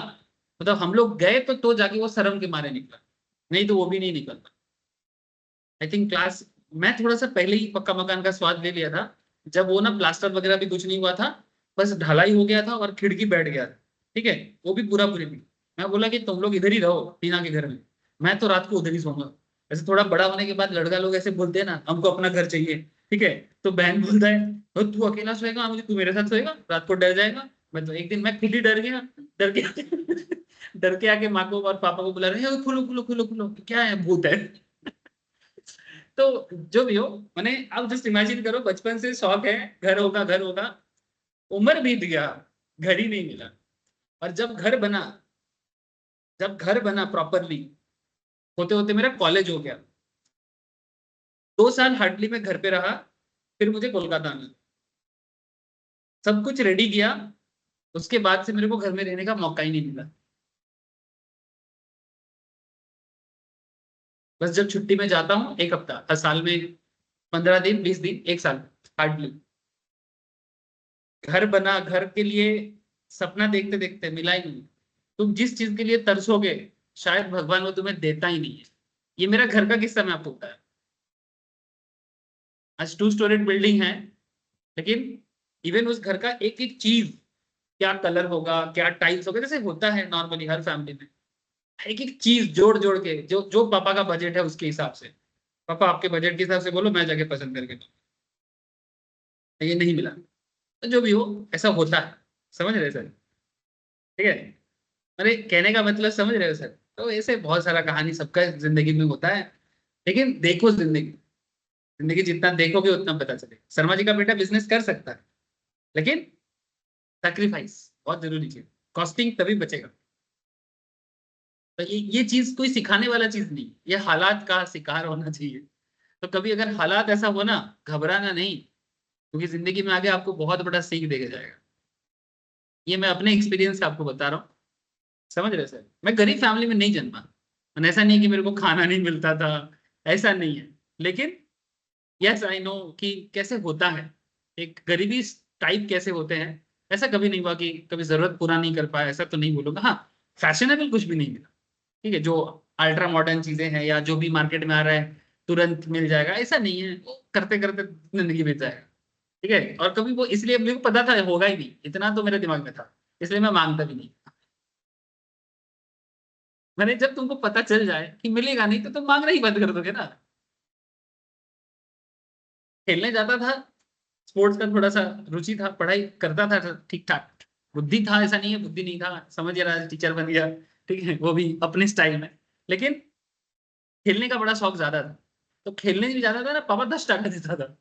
Speaker 1: मतलब हम लोग गए तो जाके वो शर्म के मारे निकला, नहीं तो वो भी नहीं निकलता। आई थिंक मैं थोड़ा सा पहले ही पक्का मकान का स्वाद ले लिया था, जब वो ना प्लास्टर वगैरह भी कुछ नहीं हुआ था, बस ढलाई हो गया था और खिड़की बैठ गया था, ठीक है। वो भी पूरा पूरी भी। मैं बोला कि तुम लोग इधर ही रहो टीना के घर में, मैं तो रात को उधर ही सोऊंगा। ऐसे थोड़ा बड़ा होने के बाद लड़का लोग ऐसे बोलते हैं ना हमको अपना घर चाहिए, ठीक है। तो बहन बोलता है "तो तू अकेला सोएगा, मुझे तू मेरे साथ सोएगा, रात को डर जाएगा"। मैं तो एक दिन मैं खुद ही डर गया, डर के डर के आके माँ को और पापा को बुला रहे हैं, खुलो खुलो खुलो खुलो, क्या है, भूत है। तो जो भी हो, मैंने अब जस्ट इमेजिन करो, बचपन से शौक है घर होगा घर होगा, उम्र बीत गया, घर ही नहीं मिला। और जब घर बना प्रॉपरली, होते होते मेरा कॉलेज हो गया, 2 साल हार्डली मैं घर पे रहा, फिर मुझे कोलकाता आना, सब कुछ रेडी किया, उसके बाद से मेरे को घर में रहने का मौका ही नहीं मिला। बस जब छुट्टी में जाता हूँ 1 हफ्ता, हर साल में 15 दिन 20 दिन 1 साल हार्डली। घर बना, घर के लिए सपना देखते देखते मिला ही नहीं। तुम जिस चीज के लिए तरसोगे, शायद भगवान वो तुम्हें देता ही नहीं है। ये मेरा घर का किस्सा मैं आपको बताया। आज 2 स्टोरेड बिल्डिंग है, लेकिन इवन उस घर का एक एक चीज, क्या कलर होगा, क्या टाइल्स होगा, जैसे होता है नॉर्मली हर फैमिली में, एक एक चीज जोड़ जोड़ के, जो जो पापा का बजट है उसके हिसाब से, पापा आपके बजट के हिसाब से बोलो, मैं जाके पसंद करके दूं। ये नहीं मिला। तो जो भी हो, ऐसा होता है, समझ रहे सर? ठीक है, अरे कहने का मतलब समझ रहे हो सर? तो ऐसे बहुत सारा कहानी सबका जिंदगी में होता है। लेकिन देखो जिंदगी, जिंदगी जितना देखोगे उतना पता चलेगा। शर्मा जी का बेटा बिजनेस कर सकता है, लेकिन सैक्रिफाइस बहुत जरूरी चीज, कॉस्टिंग तभी बचेगा। तो ये चीज कोई सिखाने वाला चीज नहीं, ये हालात का शिकार होना चाहिए। तो कभी अगर हालात ऐसा हो ना, घबराना नहीं, क्योंकि जिंदगी में आगे आपको बहुत बड़ा सीख देके जाएगा। ये मैं अपने एक्सपीरियंस से आपको बता रहा हूँ। समझ रहे सर? मैं गरीब फैमिली में नहीं जन्मा, मैंने ऐसा नहीं कि मेरे को खाना नहीं मिलता था, ऐसा नहीं है। लेकिन यस आई नो कि कैसे होता है, एक गरीबी टाइप कैसे होते हैं। ऐसा कभी नहीं हुआ कि कभी जरूरत पूरा नहीं कर पाया, ऐसा तो नहीं बोलूंगा। हाँ, फैशनेबल कुछ भी नहीं मिला, ठीक है, जो अल्ट्रा मॉडर्न चीजें हैं या जो भी मार्केट में आ रहा है तुरंत मिल जाएगा, ऐसा नहीं है। वो करते करते जिंदगी बीत जाएगा। ठीक है, और कभी वो, इसलिए मेरे को पता था होगा ही नहीं, इतना तो मेरे दिमाग में था, इसलिए मैं मांगता भी नहीं। मैंने, जब तुमको पता चल जाए कि मिलेगा नहीं तो तुम मांगना ही बंद कर दोगे ना। खेलने जाता था, स्पोर्ट्स का थोड़ा सा रुचि था, पढ़ाई करता था ठीक ठाक, बुद्धि था, ऐसा नहीं है बुद्धि नहीं था, समझ रहा है, टीचर बन गया, ठीक है, वो भी अपने स्टाइल में। लेकिन खेलने का बड़ा शौक ज्यादा था। तो खेलने भी जाता था ना, पापा 10 टका देता था,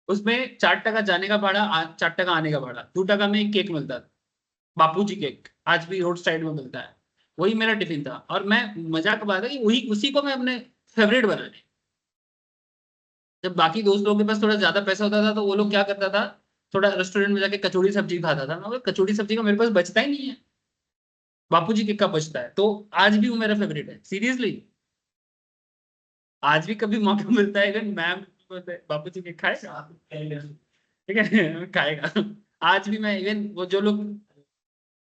Speaker 1: उसमें 4 टका जाने का भाड़ा, 4 टका आने का भाड़ा, 2 टका में एक केक मिलता था, बापूजी केक, आज भी रोड साइड में मिलता है। वही मेरा टिफिन था, और मैं, मजाक बात है कि वही, उसी को मैं अपने फेवरेट बना लिया। जब बाकी दोस्त लोगों के पास थोड़ा ज्यादा पैसा होता था, तो वो लोग क्या करता था, थोड़ा रेस्टोरेंट में जाके कचौड़ी सब्जी खाता था। मैं बोला, कचौड़ी सब्जी का मेरे पास बचता ही नहीं है, बापूजी केक का बचता है। तो आज भी वो मेरा फेवरेट है, सीरियसली। आज भी कभी मौका मिलता है, इवन मैम बापू जी के खाएगा, ठीक है, खाएगा। आज भी मैं, इवन वो जो लोग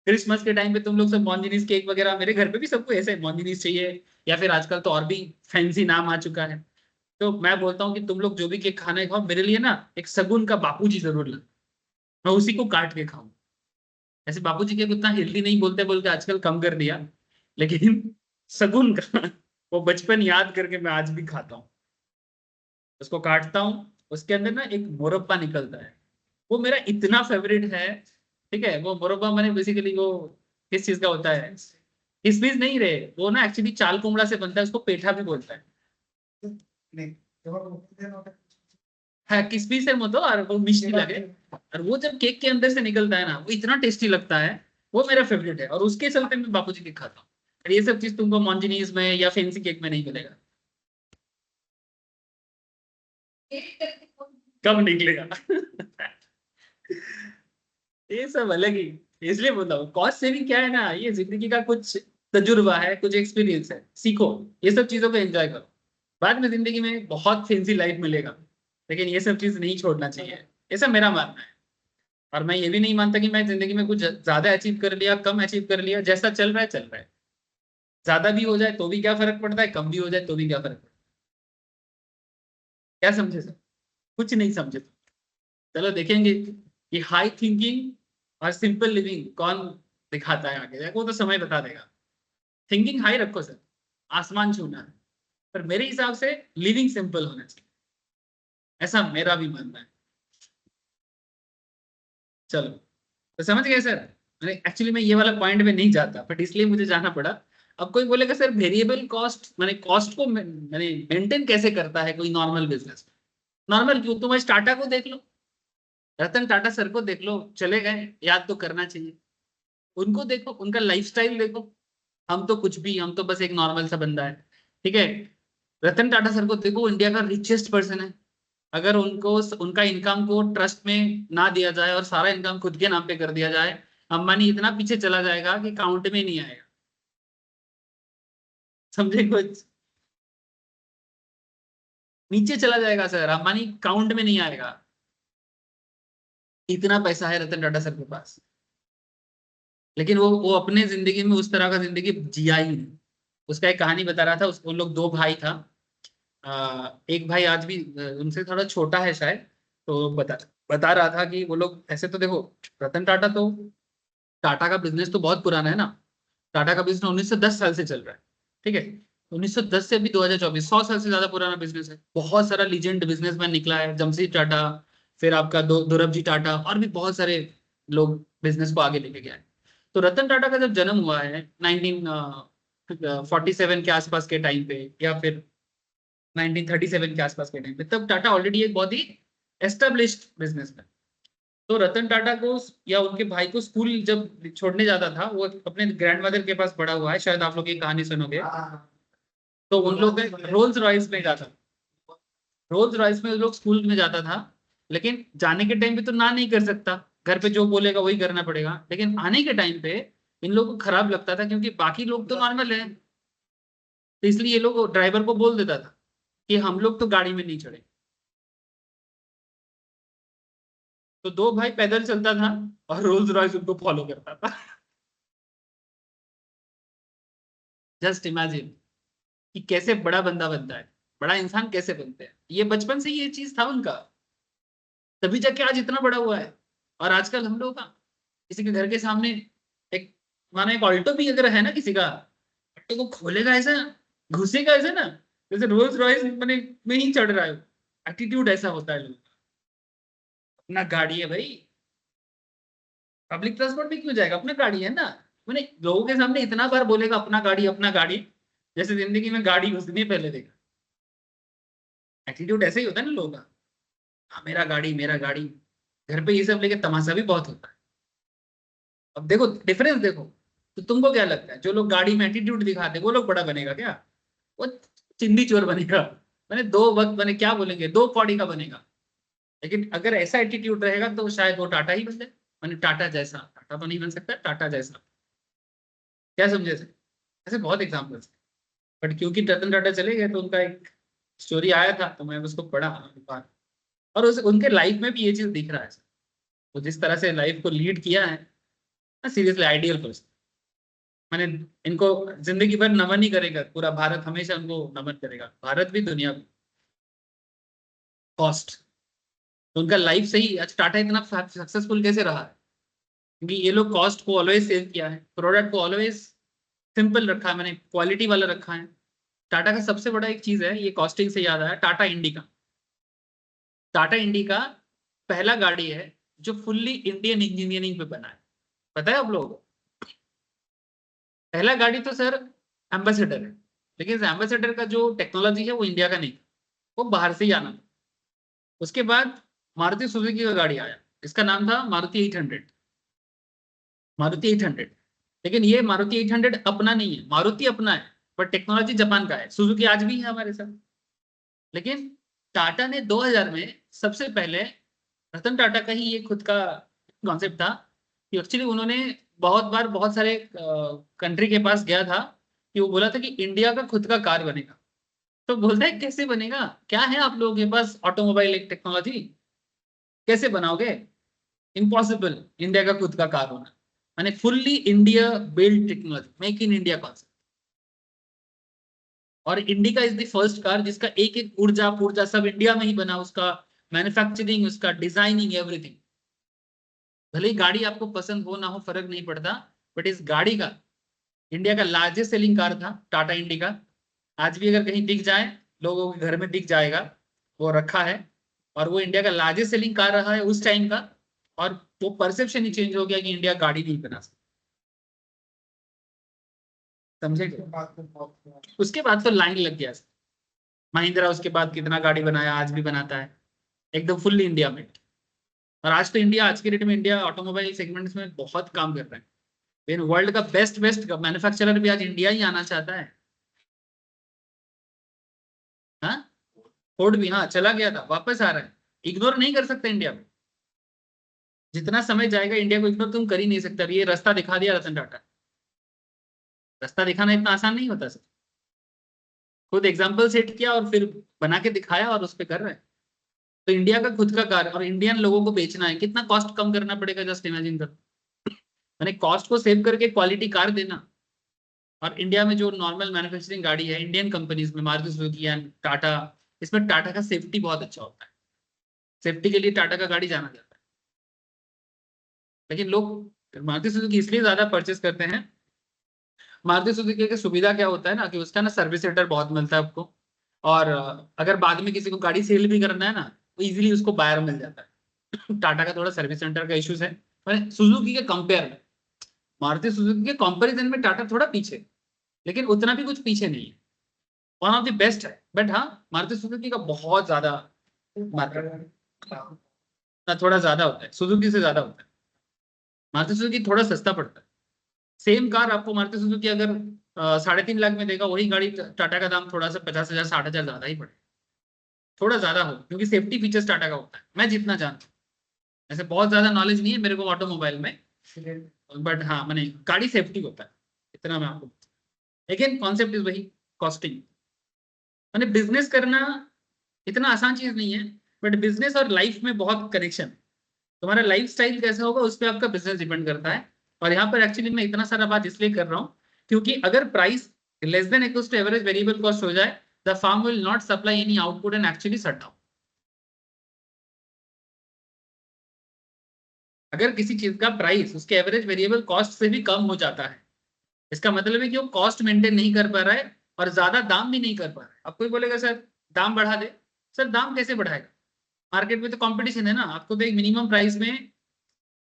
Speaker 1: क्रिसमस के टाइम पे तुम लोग सब मॉन्जिनीस केक वगैरह, मेरे घर पे भी सबको ऐसे मॉन्जिनीस चाहिए, या फिर आजकल तो और भी फैंसी नाम आ चुका है। तो मैं बोलता हूँ कि तुम लोग जो भी केक खाना है खाओ, मेरे लिए ना एक सगुन का बापूजी जरूर ला, मैं उसी को काट के खाऊं। ऐसे बापूजी केक उतना हेल्दी नहीं बोलते बोलते आजकल कम कर दिया, लेकिन सगुन का वो बचपन याद करके मैं आज भी खाता हूँ। उसको काटता हूँ, उसके अंदर ना एक मुरब्बा निकलता है, वो मेरा इतना फेवरेट है। ठीक है, वो मुरब्बा मैंने बेसिकली, वो किस चीज का होता है, किसमिस नहीं रहे, वो ना एक्चुअली चाल कुमड़ा से बनता है, उसको पेठा भी बोलता है। हाँ, किसमिस है वो तो, और वो मिष्टी लगे, और वो जब केक के अंदर से निकलता है ना, वो इतना टेस्टी लगता है। वो मेरा फेवरेट है, और उसके चलते मैं बापूजी केक खाता हूँ। और ये सब चीज तुमको मॉन्जिनीज में या फैंसी केक में नहीं मिलेगा। कब निकलेगा? ये सब अलग ही, इसलिए बोलता हूँ कॉस्ट सेविंग क्या है ना, ये जिंदगी का कुछ तजुर्बा है, कुछ एक्सपीरियंस है, सीखो, ये सब चीजों को एंजॉय करो। बाद में जिंदगी में बहुत फैंसी लाइफ मिलेगा, लेकिन ये सब चीज नहीं छोड़ना चाहिए, ऐसा मेरा मानना है। और मैं ये भी नहीं मानता कि मैं जिंदगी में कुछ ज्यादा अचीव कर लिया, कम अचीव कर लिया, जैसा चल रहा है चल रहा है। ज्यादा भी हो जाए तो भी क्या फर्क पड़ता है, कम भी हो जाए तो भी क्या फर्क पड़ता है। क्या समझे सर? कुछ नहीं समझे तो चलो देखेंगे कि हाई थिंकिंग और सिंपल लिविंग कौन दिखाता है आगे, वो तो समय बता देगा। थिंकिंग हाई रखो सर, आसमान छूना है, पर मेरे हिसाब से लिविंग सिंपल होना चाहिए, ऐसा मेरा भी मानना है। चलो, तो समझ गए सर? एक्चुअली मैं ये वाला पॉइंट में नहीं जाता, बट इसलिए मुझे जाना पड़ा। अब कोई बोलेगा सर वेरिएबल कॉस्ट माने कॉस्ट को माने मेंटेन कैसे करता है कोई नॉर्मल बिजनेस? नॉर्मल क्यों, तुम आज टाटा को देख लो, रतन टाटा सर को देख लो, चले गए, याद तो करना चाहिए। उनको देखो, उनका लाइफस्टाइल देखो। हम तो कुछ भी, हम तो बस एक नॉर्मल सा बंदा है, ठीक है। रतन टाटा सर को देखो, वो इंडिया का रिचेस्ट पर्सन है। अगर उनको उनका इनकम को ट्रस्ट में ना दिया जाए और सारा इनकम खुद के नाम पे कर दिया जाए, अंबानी इतना पीछे चला जाएगा कि काउंट में नहीं आएगा। समझे कुछ? नीचे चला जाएगा सर, अंबानी काउंट में नहीं आएगा। इतना पैसा है रतन टाटा सर के पास, लेकिन वो अपने जिंदगी में उस तरह का जिंदगी जिया ही नहीं। उसका एक कहानी बता रहा था, उन लोग दो भाई था। एक भाई आज भी उनसे थोड़ा छोटा है शायद, तो बता रहा था कि वो लोग ऐसे तो देखो, रतन टाटा तो, टाटा का बिजनेस तो बहुत पुराना है ना। टाटा का बिजनेस 1910 साल से चल रहा है, ठीक है। 1910 से अभी 2024, 100 साल से ज्यादा पुराना बिजनेस है। बहुत सारा लीजेंड बिजनेसमैन निकला है, जमशेद टाटा, फिर आपका दोरबजी टाटा, और भी बहुत सारे लोग बिजनेस को आगे लेके गए हैं। तो रतन टाटा का जब जन्म हुआ है 1947 के आसपास के टाइम पे, या फिर 1937 के आसपास के टाइम पे, तब टाटा ऑलरेडी एक बहुत ही एस्टेब्लिश्ड बिजनेसमैन। तो रतन टाटा को या उनके भाई को स्कूल जब छोड़ने जाता था, वो अपने ग्रैंडमदर के पास बड़ा हुआ है, शायद आप लोग ये कहानी सुनोगे। तो उन लोग रोल्स रॉयस में जाता, रोल्स रॉयस में उन लोग स्कूल में जाता था। लेकिन जाने के टाइम पे तो ना नहीं कर सकता, घर पे जो बोलेगा वही करना पड़ेगा। लेकिन आने के टाइम पे इन लोगों को खराब लगता था, क्योंकि बाकी लोग तो नॉर्मल है। तो इसलिए ये लोग ड्राइवर को बोल देता था कि हम लोग तो गाड़ी में नहीं चढ़े। तो दो भाई पैदल चलता था और रोल्स रॉयस उनको फॉलो करता था। जस्ट इमेजिन कि कैसे बड़ा बंदा बनता है, बड़ा इंसान कैसे बनते हैं। ये बचपन से ये चीज था उनका, तभी जाके आज इतना बड़ा हुआ है। और आजकल हम लोग का किसी के घर के सामने एक, माना एक ऑल्टो भी अगर है ना किसी का, ऑल्टो को खोलेगा ऐसा, घुसेगा ऐसा ना, जैसे रोल्स रॉयस मैंने में ही चढ़ रहा है। एटीट्यूड ऐसा होता है लोगों का। अपना गाड़ी है भाई, पब्लिक ट्रांसपोर्ट में क्यों जाएगा, अपना गाड़ी है ना। मैंने लोगों के सामने इतना बार बोलेगा अपना गाड़ी अपना गाड़ी, जैसे जिंदगी में गाड़ी घुसनी पहले देखा। एटीट्यूड ऐसे ही होता है ना लोगों का। हाँ, मेरा गाड़ी मेरा गाड़ी। घर पे ये सब लेके तमाशा भी बहुत होता है। अब देखो डिफरेंस देखो। तो तुमको क्या लगता है, जो लोग गाड़ी में एटीट्यूड दिखाते वो लोग बड़ा बनेगा क्या? वो चिंदी चोर बनेगा। मैंने दो वक्त मैंने क्या बोलेंगे, दो पौड़ी का बनेगा। लेकिन अगर ऐसा एटीट्यूड रहेगा तो शायद वो टाटा ही बन जाए। मैंने टाटा जैसा, टाटा तो नहीं बन सकता, टाटा जैसा। क्या समझे सर? ऐसे बहुत एग्जाम्पल्स। बट क्योंकि रतन टाटा चले गए तो उनका एक स्टोरी आया था, तो मैं उसको पढ़ा एक बार। और उनके लाइफ में भी ये चीज दिख रहा है सर। वो जिस तरह से लाइफ को लीड किया है, सीरियसली आइडियल पर्सन। मैंने इनको जिंदगी भर नमन ही करेगा, पूरा भारत हमेशा उनको नमन करेगा, भारत भी दुनिया भी। कॉस्ट, तो उनका लाइफ सही, आज टाटा इतना सक्सेसफुल कैसे रहा है? क्योंकि ये लोग कॉस्ट को ऑलवेज सेव किया है, प्रोडक्ट को ऑलवेज सिंपल रखा है, मैंने क्वालिटी वाला रखा है। टाटा का सबसे बड़ा एक चीज है, ये कॉस्टिंग से याद आया, टाटा इंडिका। टाटा इंडिका पहला गाड़ी है जो फुल्ली इंडियन इंजीनियरिंग पे बना है। पता है आप लोगों को? पहला गाड़ी तो सर एम्बेसडर है, लेकिन एम्बेसडर का जो टेक्नोलॉजी है वो इंडिया का नहीं, वो बाहर से ही आना था। उसके बाद मारुति सुजुकी का गाड़ी आया, इसका नाम था मारुति 800। मारुति 800, लेकिन ये मारुति 800 अपना नहीं है, मारुति अपना है, पर टेक्नोलॉजी जापान का है। सुजुकी आज भी है हमारे साथ। लेकिन टाटा ने 2000 में सबसे पहले, रतन टाटा का ही ये खुद का कॉन्सेप्ट था कि एक्चुअली उन्होंने बहुत बार बहुत सारे कंट्री के पास गया था, कि वो बोला था कि इंडिया का खुद का कार बनेगा। तो बोलता है कैसे बनेगा, क्या है आप लोगों के पास ऑटोमोबाइल एक टेक्नोलॉजी, कैसे बनाओगे? इम्पॉसिबल इंडिया का खुद का कार होना। माने fully India build technology, make in India concept. और Indica is the first car जिसका एक एक ऊर्जा पूर्जा सब इंडिया में ही बना, उसका मैन्युफैक्चरिंग, उसका डिजाइनिंग, एवरीथिंग। भले ही गाड़ी आपको पसंद हो ना हो फर्क नहीं पड़ता, बट इस गाड़ी का, इंडिया का लार्जेस्ट सेलिंग कार था टाटा इंडिका। आज भी अगर कहीं दिख जाए, लोगों के घर में दिख जाएगा, वो रखा है। और वो इंडिया का लार्जेस्ट सेलिंग कार रहा है उस टाइम का। और वो परसेप्शन ही चेंज हो गया कि इंडिया गाड़ी नहीं बना सकता। समझे क्या? उसके बाद तो लाइन लग गया। महिंद्रा उसके बाद कितना गाड़ी बनाया, आज भी बनाता है, एकदम फुल्ली इंडिया में। और आज तो इंडिया, आज के डेट में इंडिया ऑटोमोबाइल सेगमेंट्स में बहुत काम कर रहा है। लेकिन वर्ल्ड का बेस्ट बेस्ट मैन्युफैक्चरर भी आज इंडिया ही आना चाहता है। हाँ, फोर्ड भी हाँ चला गया था, वापस आ रहा है। इग्नोर नहीं कर सकते इंडिया में। जितना समय जाएगा इंडिया को इग्नोर तुम कर ही नहीं सकते। अब ये रास्ता दिखा दिया रतन टाटा। रास्ता दिखाना इतना आसान नहीं होता सर। खुद एग्जाम्पल सेट किया और फिर बना के दिखाया और उस पर कर रहे हैं। तो इंडिया का खुद का कार और इंडियन लोगों को बेचना है, कितना कॉस्ट कम करना पड़ेगा, जस्ट इमेजिन कर। मैंने कॉस्ट को सेव करके क्वालिटी कार देना। और इंडिया में जो नॉर्मल मैन्युफैक्चरिंग गाड़ी है इंडियन कंपनीज में, मारुति सुजुकी एंड टाटा, इसमें टाटा का सेफ्टी बहुत अच्छा होता है। सेफ्टी के लिए टाटा का गाड़ी जाना जाता है। लेकिन लोग मारुति सुजुकी इसलिए ज्यादा परचेस करते हैं। मारुति सुजुकी की सुविधा क्या होता है ना, कि उसका ना सर्विस सेंटर बहुत मिलता है आपको। और अगर बाद में किसी को गाड़ी सेल भी करना है ना, तो इजीली उसको बायर मिल जाता है। टाटा का थोड़ा सर्विस सेंटर का इश्यूज है, मैंने सुजुकी के कंपेयर में। मारुति सुजुकी के कंपैरिजन में टाटा थोड़ा पीछे, लेकिन उतना भी कुछ पीछे नहीं है। वन ऑफ द बेस्ट है। बट हाँ, मारुति सुजुकी का बहुत ज्यादा मार्केट ना, थोड़ा ज्यादा होता है, सुजुकी से ज्यादा होता है। मारुति सुजुकी थोड़ा सस्ता पड़ता है। सेम कार आपको मारुति सुजुकी अगर 3.5 लाख में देगा, वही गाड़ी टाटा का दाम थोड़ा सा 50,000 60,000 ज्यादा ही पड़ेगा। थोड़ा ज्यादा हो, क्योंकि सेफ्टी फीचर्स टाटा का होता है, मैं जितना जानता हूँ। ऐसे बहुत ज्यादा नॉलेज नहीं है मेरे को ऑटोमोबाइल में, बट हाँ मैंने गाड़ी सेफ्टी होता है, इतना मैं आपको। लेकिन कॉन्सेप्ट इज वही, कॉस्टिंग। मैंने बिजनेस करना इतना आसान चीज नहीं है, बट बिजनेस और लाइफ में बहुत कनेक्शन। तुम्हारा लाइफ स्टाइल कैसा होगा उस पर आपका बिजनेस डिपेंड करता है। और यहाँ पर एक्चुअली मैं इतना सारा बात इसलिए कर रहा हूँ, क्योंकि अगर price less than equals to average variable cost हो जाए, the firm will not supply any output and actually shut down. अगर किसी चीज का प्राइस उसके एवरेज वेरिएबल कॉस्ट से भी कम हो जाता है, इसका मतलब है कि वो कॉस्ट मेंटेन नहीं कर पा रहा है और ज्यादा दाम भी नहीं कर पा रहा है। अब कोई बोलेगा सर दाम बढ़ा दे। सर दाम कैसे बढ़ाएगा? मार्केट में तो कंपटीशन है ना, आपको तो एक मिनिमम प्राइस में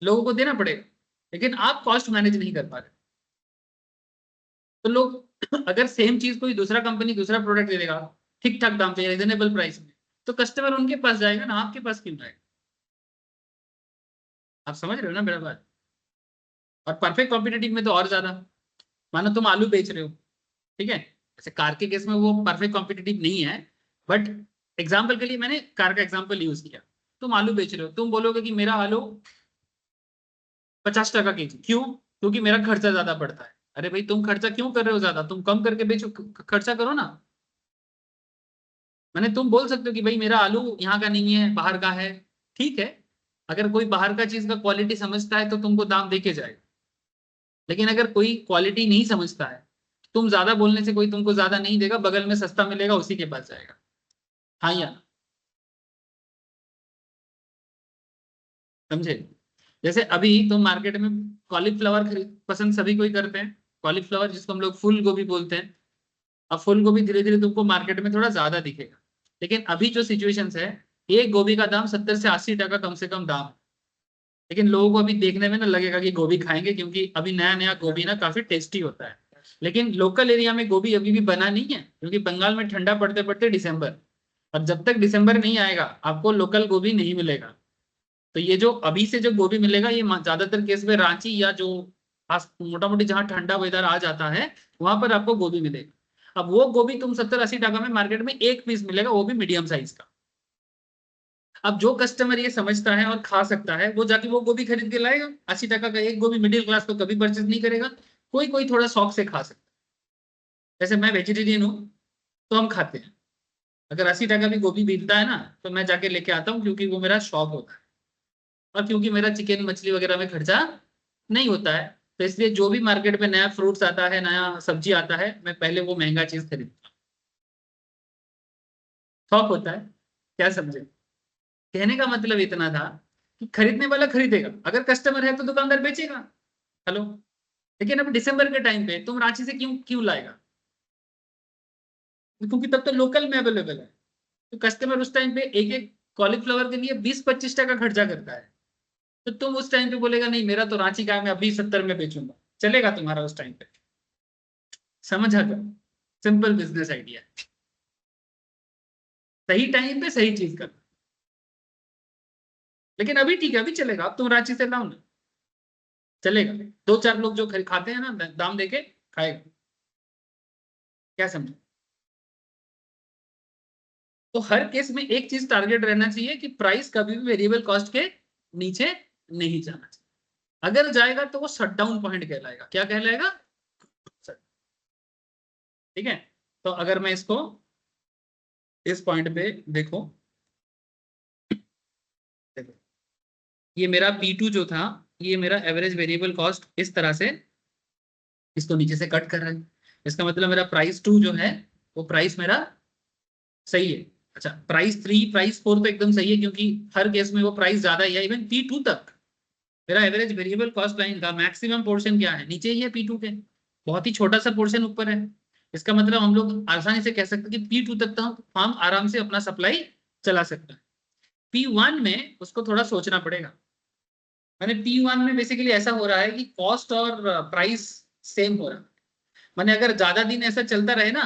Speaker 1: लोगों को देना पड़ेगा, लेकिन आप कॉस्ट मैनेज नहीं कर पा रहे। तो लोग अगर सेम चीज कोई दूसरा कंपनी दूसरा प्रोडक्ट दे देगा ठीक ठाक दाम पे रीजनेबल प्राइस में, तो कस्टमर उनके पास जाएगा ना, आपके पास क्यों जाएगा? आप समझ रहे हो ना मेरा बात? और परफेक्ट कॉम्पिटेटिव में तो और ज्यादा। मानो तुम आलू बेच रहे हो, ठीक है, जैसे कार के केस में वो परफेक्ट कॉम्पिटेटिव नहीं है, बट एग्जाम्पल के लिए मैंने कार का एग्जाम्पल यूज किया। तुम आलू बेच रहे हो, तुम बोलोगे कि मेरा आलू 50 टका केजी, क्यों? क्योंकि मेरा खर्चा ज्यादा पड़ता है। अरे भाई तुम खर्चा क्यों कर रहे हो ज्यादा? तुम कम करके बेचो, खर्चा करो ना। मैंने तुम बोल सकते हो कि भाई मेरा आलू यहाँ का नहीं है, बाहर का है। ठीक है, अगर कोई बाहर का चीज का क्वालिटी समझता है तो तुमको दाम दे के जाएगा। लेकिन अगर कोई क्वालिटी नहीं समझता है, तुम ज्यादा बोलने से कोई तुमको ज्यादा नहीं देगा, बगल में सस्ता मिलेगा उसी के पास जाएगा। हाँ या ना? समझे? जैसे अभी तुम मार्केट में कॉलीफ्लावर खरीद पसंद सभी कोई करते हैं, कॉलीफ्लावर जिसको हम लोग फूल गोभी बोलते हैं। अब फूल गोभी धीरे धीरे तुमको मार्केट में थोड़ा ज्यादा दिखेगा, लेकिन अभी जो सिचुएशन है, एक गोभी का दाम 70 से 80 टका कम से कम दाम। लेकिन लोगों को अभी देखने में ना लगेगा कि गोभी खाएंगे, क्योंकि अभी नया नया गोभी ना काफी टेस्टी होता है। लेकिन लोकल एरिया में गोभी अभी भी बना नहीं है, क्योंकि बंगाल में ठंडा पड़ते पड़ते दिसंबर, और जब तक दिसंबर नहीं आएगा आपको लोकल गोभी नहीं मिलेगा। तो ये जो अभी से जो गोभी मिलेगा, ये ज्यादातर केस में रांची या जो मोटा मोटी जहाँ ठंडा वेदर आ जाता है, वहां पर आपको गोभी मिलेगा। अब वो गोभी तुम 70 80 टका में मार्केट में एक पीस मिलेगा, वो भी मीडियम साइज का। अब जो कस्टमर ये समझता है और खा सकता है, वो जाके वो गोभी खरीद के लाएगा। 80 टका का एक गोभी मिडिल क्लास तो कभी परचेज नहीं करेगा। कोई कोई थोड़ा शौक से खा सकता है। जैसे मैं वेजिटेरियन हूँ, तो हम खाते हैं। अगर 80 टका भी गोभी मिलता है ना, तो मैं जाके लेके आता हूँ, क्योंकि वो मेरा शौक होता है। और क्योंकि मेरा चिकन मछली वगैरह में खर्चा नहीं होता है, तो इसलिए जो भी मार्केट में नया फ्रूट्स आता है, नया सब्जी आता है, मैं पहले वो महंगा चीज खरीदता हूँ। शौक होता है। क्या समझे? कहने का मतलब इतना था कि खरीदने वाला खरीदेगा, अगर कस्टमर है तो दुकानदार बेचेगा। हेलो? लेकिन अब दिसंबर के टाइम पे तुम रांची से क्यों क्यों लाएगा? क्योंकि तब तो लोकल में अवेलेबल है। तो कस्टमर उस टाइम पे एक एक कॉलीफ्लावर के लिए 20 25 टका खर्चा करता है। तो तुम उस टाइम पे बोलेगा नहीं, मेरा तो रांची का है, मैं अभी 70 में बेचूंगा। चलेगा तुम्हारा उस टाइम पे? समझा कर, सिंपल बिजनेस आइडिया, सही टाइम पे सही चीज कर। लेकिन अभी ठीक है, अभी चलेगा, अब तुम रांची से लाओ ना, चलेगा। दो चार लोग जो खाते हैं ना, दाम देके खाएगा, क्या समझे। तो हर केस में एक चीज टारगेट रहना चाहिए कि प्राइस कभी भी वेरिएबल कॉस्ट के नीचे नहीं जाना चाहिए। अगर जाएगा तो वो शट डाउन पॉइंट कहलाएगा। क्या कहलाएगा? ठीक है। तो अगर मैं इसको इस पॉइंट पे देखो, देखो ये मेरा P2 जो था, ये मेरा एवरेज वेरिएबल कॉस्ट इस तरह से इसको नीचे से कट कर रहा है। इसका मतलब मेरा प्राइस 2 जो है वो प्राइस मेरा सही है। अच्छा, प्राइस 3 प्राइस 4 तो एकदम सही है, क्योंकि हर केस में वो प्राइस ज्यादा ही है। इवन P2 तक मेरा एवरेज वेरिएबल कॉस्ट लाइन का मैक्सिमम पोर्शन क्या है? नीचे ही है P2 के, बहुत ही छोटा सा पोर्शन ऊपर है। इसका मतलब हम लोग आसानी से कह सकते हैं कि P2 तक तो हम आराम से अपना सप्लाई चला सकते हैं। P1 में उसको थोड़ा सोचना पड़ेगा। मैंने P1 में बेसिकली ऐसा हो रहा है कि कॉस्ट और प्राइस सेम हो रहा है। मैंने अगर ज्यादा दिन ऐसा चलता रहे ना,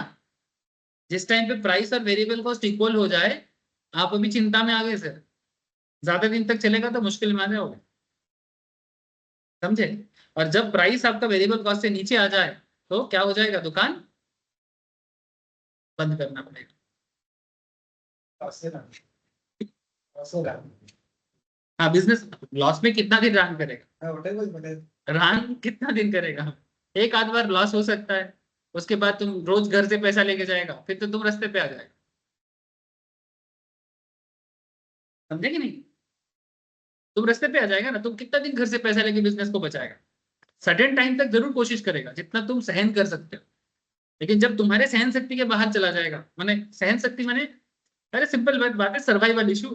Speaker 1: जिस टाइम पे प्राइस और वेरिएबल कॉस्ट इक्वल हो जाए, आप अभी चिंता में आ गए सर, ज्यादा दिन तक चलेगा तो मुश्किल में आ जाओगे, समझे। और जब प्राइस आपका वेरिएबल कॉस्ट से नीचे आ जाए तो क्या हो जाएगा? दुकान बंद करना पड़ेगा। हाँ, बिजनेस लॉस में कितना दिन रन करेगा? रन कितना दिन करेगा? एक आध बार लॉस हो सकता है, उसके बाद तुम रोज घर से पैसा लेके जाएगा, फिर तो तुम रास्ते पे आ जाएगा, समझे कि नहीं। तुम रास्ते पे आ जाएगा ना, तुम कितना दिन घर से पैसा लेके बिजनेस को बचाएगा? सर्टेन टाइम तक जरूर कोशिश करेगा जितना तुम सहन कर सकते हो, लेकिन जब तुम्हारे सहन शक्ति के बाहर चला जाएगा, माने सहन शक्ति माने, अरे सिंपल बात है, सर्वाइवल इशू,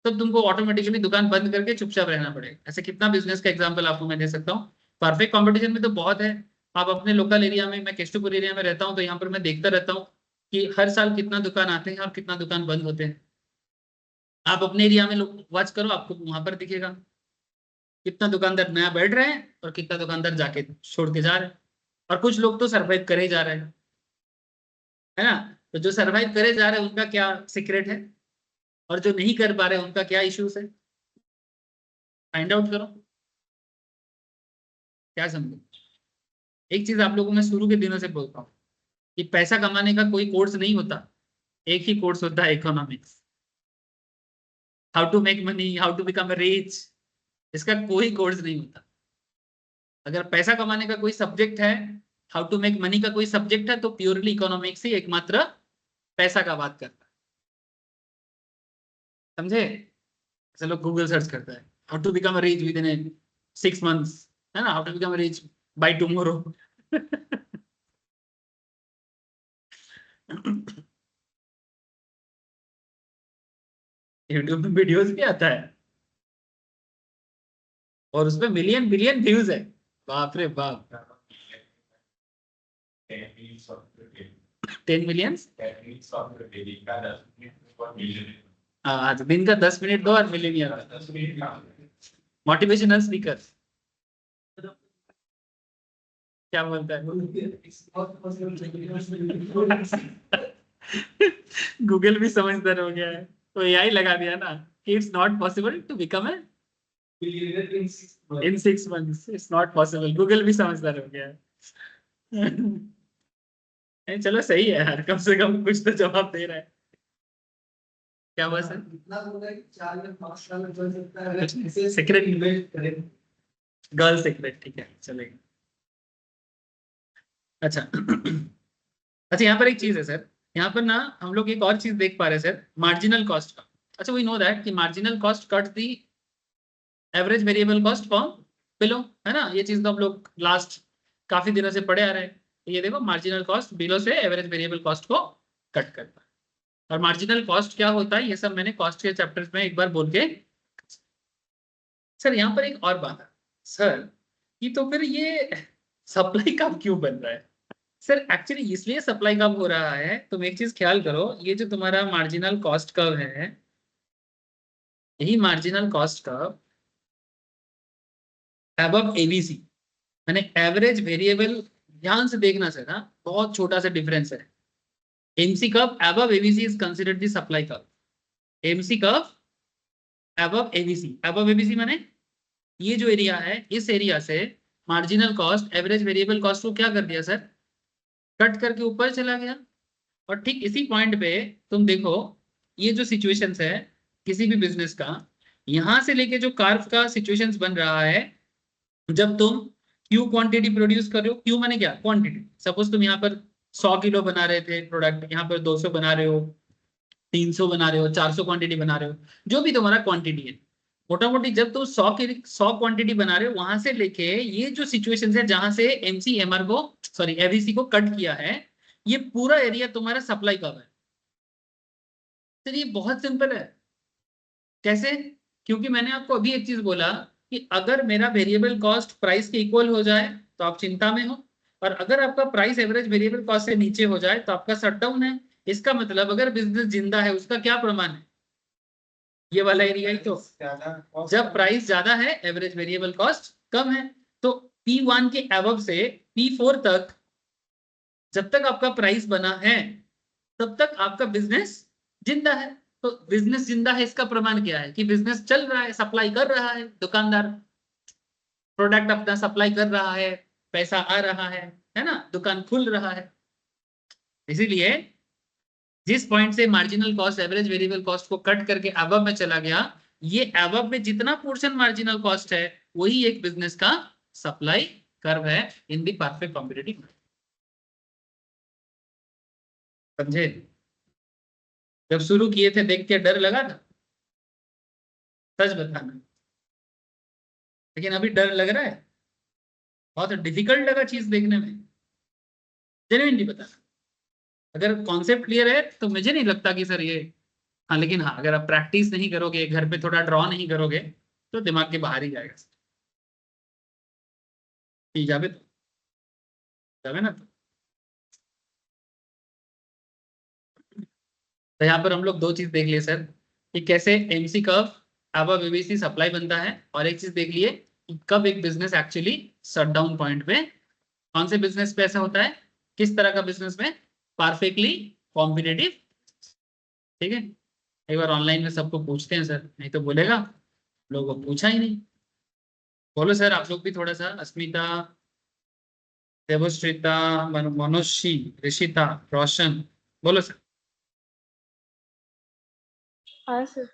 Speaker 1: तब तुमको ऑटोमेटिकली दुकान बंद करके चुपचाप रहना पड़ेगा। ऐसे कितना बिजनेस का एग्जांपल आपको मैं दे सकता हूँ। परफेक्ट कंपटीशन में तो बहुत है। आप अपने लोकल एरिया में, मैं केशवपुर एरिया में रहता हूँ, तो यहाँ पर मैं देखता रहता हूँ कि हर साल कितना दुकान आते हैं और कितना दुकान बंद होते हैं। आप अपने एरिया में वॉच करो, आपको वहां पर दिखेगा कितना दुकानदार नया बैठ रहे हैं और कितना दुकानदार जाके छोड़ के जा रहे हैं। और कुछ लोग तो सरवाइव करे जा रहे हैं, है ना। तो जो सरवाइव करे जा रहे हैं उनका क्या सीक्रेट है, और जो नहीं कर पा रहे उनका क्या इश्यूज है, फाइंड आउट करो। क्या समझो। एक चीज आप लोगों में शुरू के दिनों से बोलता हूँ कि पैसा कमाने का कोई कोर्स नहीं होता, एक ही कोर्स होता है, economics. How to make money, how to become rich, इसका कोई कोर्स नहीं होता। अगर पैसा कमाने का कोई सब्जेक्ट है, हाउ टू मेक मनी का कोई सब्जेक्ट है, तो प्योरली इकोनॉमिक्स ही एकमात्र पैसा का बात करता है, समझे। चलो गूगल सर्च करता है how to become rich within 6 months, है ना, how to become rich by tomorrow. YouTube में वीडियोस भी आता है और उसमें मिलियन बिलियन व्यूज है, बाप रे बाप। 10 मिलियन। हाँ, तो दिन का 10 मिनट दो और मिलियन मोटिवेशनल स्पीकर। क्या बोलता है? गूगल भी समझदार हो गया है, तो एआई लगा दिया ना कि it's not possible to become a in 6 months, it's not possible. Google भी समझदार हो गया है। नहीं, चलो सही है यार, कम से कम कुछ तो जवाब दे रहा है। क्या हुआ सर? सीक्रेट, गर्ल सीक्रेट, ठीक है चलेगा। अच्छा। अच्छा, यहाँ पर एक चीज है सर, यहाँ पर ना हम लोग एक और चीज देख पा रहे हैं सर, मार्जिनल कॉस्ट का। अच्छा, वी नो दैट कि marginal cost cut the average variable cost from below, है ना। ये चीज तो हम लोग लास्ट काफी दिनों से पढ़े आ रहे हैं। तो ये देखो, मार्जिनल कॉस्ट बिलो से एवरेज वेरिएबल कॉस्ट को कट करता है। और मार्जिनल कॉस्ट क्या होता है, ये सब मैंने कॉस्ट के चैप्टर्स में एक बार बोल के। सर यहाँ पर एक और बात है सर, कि तो फिर ये सप्लाई कब क्यों बन रहा है? सर एक्चुअली इसलिए सप्लाई कब हो रहा है, तुम एक चीज ख्याल करो, ये जो तुम्हारा मार्जिनल कॉस्ट कर्व है, यही marginal cost curve above ABC, मैंने एवरेज वेरिएबल, ध्यान से देखना सर, हाँ बहुत छोटा सा डिफरेंस है। MC curve above ABC is considered the supply curve. MC curve above ABC, above ABC माने ये जो एरिया है, इस एरिया से marginal cost average variable cost को क्या कर दिया सर, कट करके ऊपर चला गया। और ठीक इसी पॉइंट पे तुम देखो, ये जो सिचुएशंस है किसी भी बिजनेस का, यहां से लेके जो कार्व का सिचुएशंस बन रहा है, जब तुम क्यू क्वांटिटी प्रोड्यूस कर रहे हो, क्यू माने क्या, क्वांटिटी। सपोज तुम यहाँ पर 100 किलो बना रहे थे प्रोडक्ट, यहाँ पर 200 बना रहे हो, 300 बना रहे हो, 400 क्वांटिटी बना रहे हो, जो भी तुम्हारा क्वांटिटी है, मोटा मोटी जब तुम 100 क्वांटिटी बना रहे हो, वहां से लेके ये जो सिचुएशन है जहां से एमसी एमआर को, सॉरी एबीसी को कट किया है, ये पूरा एरिया तुम्हारा सप्लाई का है। तो ये बहुत सिंपल है। कैसे? क्योंकि मैंने आपको अभी एक चीज बोला कि अगर मेरा वेरिएबल कॉस्ट प्राइस के इक्वल हो जाए तो आप चिंता में हो, और अगर आपका प्राइस एवरेज वेरिएबल कॉस्ट से नीचे हो जाए तो आपका शटडाउन है। इसका मतलब अगर बिजनेस जिंदा है, उसका क्या प्रमाण है, ये वाला एरिया ही तो। जब प्राइस ज्यादा है, एवरेज वेरिएबल कॉस्ट कम है, तो P1 के एबव से P4 तक जब तक आपका प्राइस बना है, तब तक आपका बिजनेस जिंदा है। तो बिजनेस जिंदा है, इसका प्रमाण क्या है कि बिजनेस चल रहा है, सप्लाई कर रहा है, दुकानदार प्रोडक्ट अपना सप्लाई कर रहा है, पैसा आ रहा है ना, दुकान खुल रहा है। इसीलिए जिस पॉइंट से marginal cost average variable cost को कट करके एबव में चला गया, ये एबव में जितना पोर्शन मार्जिनल कॉस्ट है, वही एक बिजनेस का सप्लाई कर्व है इन दी परफेक्ट कॉम्पिटिटिव। समझे? जब शुरू किए थे देख के डर लगा था, सच बताना, लेकिन अभी डर लग रहा है, बहुत डिफिकल्ट लगा चीज देखने में, जेन्युइनली बताना। अगर कॉन्सेप्ट क्लियर है तो मुझे नहीं लगता कि सर ये, हाँ लेकिन हाँ अगर आप प्रैक्टिस नहीं करोगे, घर पे थोड़ा ड्रॉ नहीं करोगे, तो दिमाग के बाहर ही जाएगा। ठीक जावे तो, जावे ना। तो यहाँ पर हम लोग दो चीज देख लिए सर, कि कैसे एमसी कर्व अब एबीसी सप्लाई बनता है, और एक चीज देख लिए कि कब एक बिजनेस एक्चुअली शटडाउन पॉइंट पे, कौन से बिजनेस पे ऐसा होता है, किस तरह का बिजनेस में, परफेक्टली कॉम्पिटिटिव। ठीक है, एक बार ऑनलाइन में सबको पूछते हैं सर, नहीं तो बोलेगा लोगों को पूछा ही नहीं। बोलो सर आप लोग भी थोड़ा सा, अस्मिता, देवश्रीता, मनोषी, ऋषिता, रोशन, बोलो सर।
Speaker 4: हाँ sir.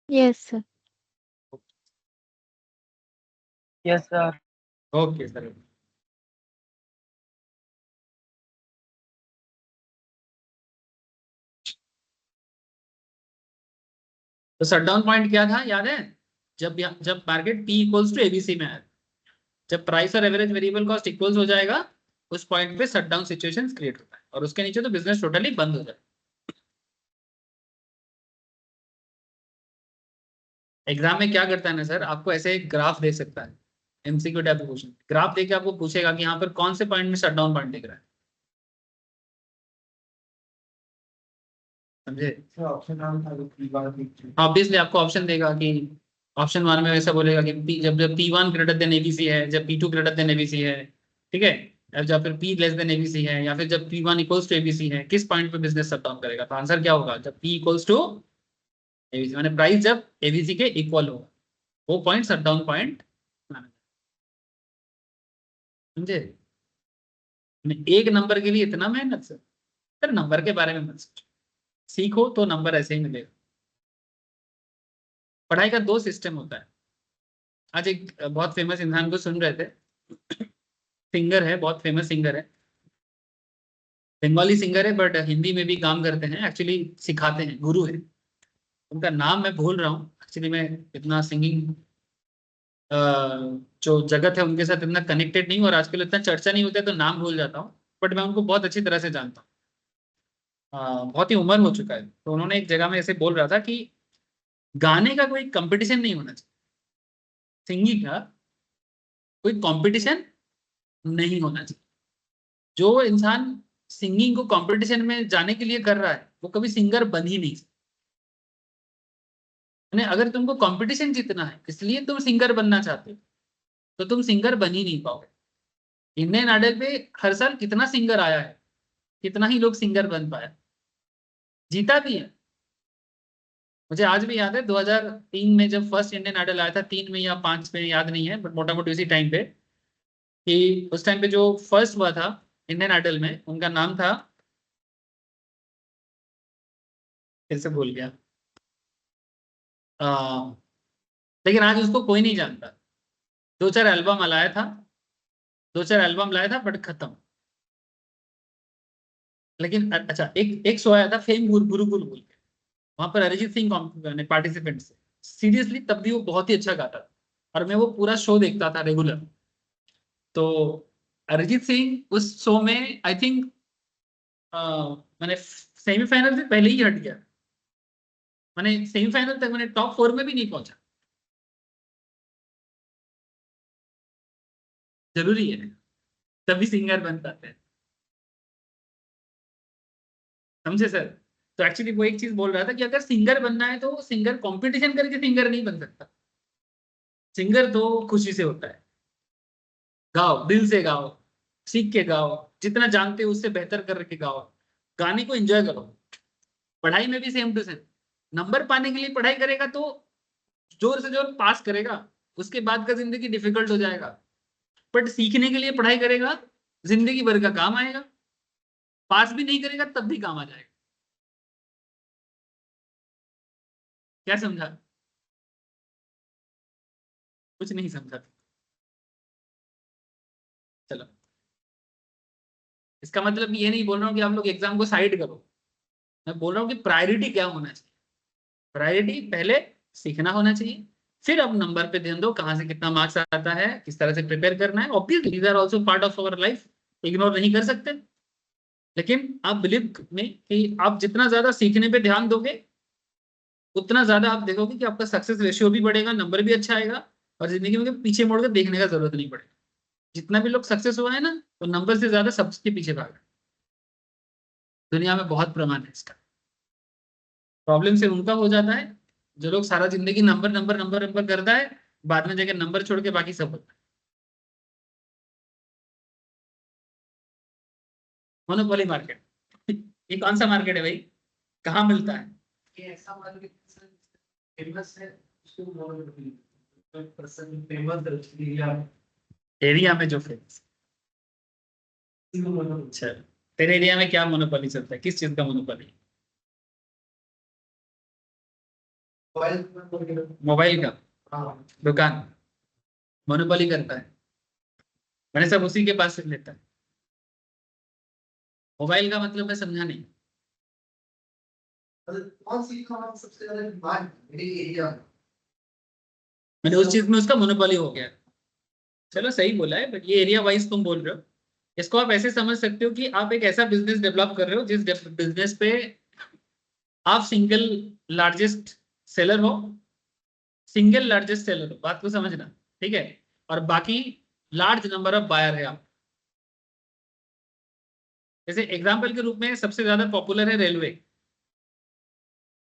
Speaker 4: Yes sir.
Speaker 3: Yes sir.
Speaker 1: Okay sir. तो शटडाउन पॉइंट क्या था याद है, जब market P equals to ABC में है, जब प्राइस और एवरेज वेरिएबल कॉस्ट इक्वल्स हो जाएगा, उस पॉइंट पे शटडाउन सिचुएशन क्रिएट होता है, और उसके नीचे तो बिजनेस टोटली बंद हो जाए। एग्जाम में क्या करता है ना सर, आपको ऐसे एक ग्राफ दे सकता है, एमसीक्यू टाइप क्वेश्चन, ग्राफ देके आपको पूछेगा कि यहाँ पर कौन से पॉइंट में शटडाउन पॉइंट दिख रहा है। समझे? ऑब्वियसली आपको ऑप्शन देगा कि, ऑप्शन 1 में वैसा बोलेगा कि जब जब P1 ग्रेटर देन एबीसी है, जब P2 ग्रेटर देन एबीसी है, ठीक है, अब जब फिर P लेस देन एबीसी है, या फिर जब P1 इक्वल्स टू एबीसी है, किस पॉइंट पे बिजनेस शट डाउन करेगा। तो आंसर क्या होगा, जब P इक्वल्स टू एबीसी, माने प्राइस जब एबीसी के इक्वल होगा, वो पॉइंट शट डाउन पॉइंट माना जाएगा। समझे? एक नंबर के लिए इतना मेहनत सर नंबर के बारे में मत सोचो, सीखो तो नंबर ऐसे ही मिलेगा। पढ़ाई का दो सिस्टम होता है। आज एक बहुत फेमस इंसान को सुन रहे थे, सिंगर है, बहुत फेमस सिंगर है, बंगाली सिंगर है, बट हिंदी में भी काम करते हैं, एक्चुअली सिखाते हैं, गुरु है। उनका नाम मैं भूल रहा हूँ, एक्चुअली मैं इतना सिंगिंग जो जगत है उनके साथ इतना कनेक्टेड नहीं हूँ, और आजकल इतना चर्चा नहीं होता है तो नाम भूल जाता हूँ, बट मैं उनको बहुत अच्छी तरह से जानता हूँ। बहुत ही उम्र हो चुका है, तो उन्होंने एक जगह में ऐसे बोल रहा था कि गाने का कोई कंपटीशन नहीं होना चाहिए, सिंगिंग का कोई कंपटीशन नहीं होना चाहिए। जो इंसान सिंगिंग को कंपटीशन में जाने के लिए कर रहा है, वो कभी सिंगर बन ही नहीं सकता। अगर तुमको कंपटीशन जीतना है, इसलिए तुम सिंगर बनना चाहते हो, तो तुम सिंगर बन ही नहीं पाओगे। इंडियन आइडल पे हर साल कितना सिंगर आया है, कितना ही लोग सिंगर बन पाया, जीता भी है। मुझे आज भी याद है 2003 में जब फर्स्ट इंडियन आइडल आया था, 3 में या 5 में याद नहीं है, बट मोटा मोटी उसी टाइम पे, कि उस टाइम पे जो फर्स्ट हुआ था इंडियन आइडल में, उनका नाम था, फिर से भूल गया, लेकिन आज उसको कोई नहीं जानता। 2-4 एल्बम लाया था, 2-4 एल्बम लाया था, बट खत्म। लेकिन अच्छा, एक एक शो आया था फेम गुरुकुल बोल के, वहां पर अरिजीत सिंह ने पार्टिसिपेंट से, सीरियसली तब भी वो बहुत ही अच्छा गाता था, और मैं वो पूरा शो देखता था रेगुलर। तो अरिजीत सिंह उस शो में आई थिंक मैंने सेमीफाइनल से पहले ही हट गया, मैंने सेमीफाइनल तक, मैंने टॉप 4 में भी नहीं पहुंचा। जरूरी है, तभी सिंगर बन पाते हैं, समझे सर? तो एक्चुअली वो एक चीज बोल रहा था कि अगर सिंगर बनना है तो सिंगर कंपटीशन करके सिंगर नहीं बन सकता। सिंगर तो खुशी से होता है, गाओ, दिल से गाओ, सीख के गाओ, जितना जानते हो उससे बेहतर करके गाओ, गाने को एंजॉय करो। पढ़ाई में भी सेम टू सेम, नंबर पाने के लिए पढ़ाई करेगा तो जोर से जोर पास करेगा, उसके बाद का जिंदगी डिफिकल्ट हो जाएगा। बट सीखने के लिए पढ़ाई करेगा, जिंदगी भर का काम आएगा। पास भी नहीं करेगा तब भी काम आ जाएगा। क्या समझा? कुछ नहीं समझा। चलो, इसका मतलब ये नहीं बोल रहा हूँ कि आप लोग एग्जाम को साइड करो, मैं बोल रहा हूँ कि प्रायोरिटी क्या होना चाहिए। प्रायोरिटी पहले सीखना होना चाहिए, फिर अब नंबर पे ध्यान दो, कहाँ से कितना मार्क्स आता है, किस तरह से प्रिपेयर करना है। Obviously these are also part of our life, ignore नहीं कर सकते। लेकिन आप बिलीव में कि आप जितना ज्यादा सीखने पे ध्यान दोगे, उतना ज्यादा आप देखोगे कि आपका सक्सेस रेशियो भी बढ़ेगा, नंबर भी अच्छा आएगा, और जिंदगी में पीछे मुड़ कर देखने का जरूरत नहीं पड़ेगा। जितना भी लोग सक्सेस हुआ है ना, तो नंबर से ज्यादा सबके पीछे भागा। दुनिया में बहुत प्रमाण है इसका। प्रॉब्लम से उनका हो जाता है जो लोग सारा जिंदगी नंबर नंबर नंबर नंबर करता है, बाद में जगह नंबर छोड़ के बाकी सब होता है। मोनोपोली मार्केट ये कौन सा मार्केट है भाई, कहाँ मिलता है?
Speaker 2: ये ऐसा मार्केट फेमस है, उसको फेमस
Speaker 1: एरिया में जो फेमस। अच्छा, तेरे एरिया में क्या मोनोपोली चलता है, किस चीज का मोनोपोली? मोबाइल का दुकान मोनोपोली करता है, मैंने सब उसी के पास से लेता है। मोबाइल का मतलब मैं समझा नहीं।
Speaker 2: कौन सी खाना सबसे ज्यादा डिमांड मेरे एरिया में?
Speaker 1: मैंने उस चीज में उसका मोनोपोली हो गया। चलो सही बोला है, बट ये एरिया वाइज तुम बोल रहे हो। इसको आप ऐसे समझ सकते हो कि आप एक ऐसा बिजनेस डेवलप कर रहे हो जिस बिजनेस पे आप सिंगल लार्जेस्ट सेलर हो, सिंगल लार्जेस्ट सेलर हो, बात को समझना, ठीक है? और बाकी लार्ज नंबर ऑफ बायर है आप। जैसे एग्जांपल के रूप में सबसे ज्यादा पॉपुलर है रेलवे,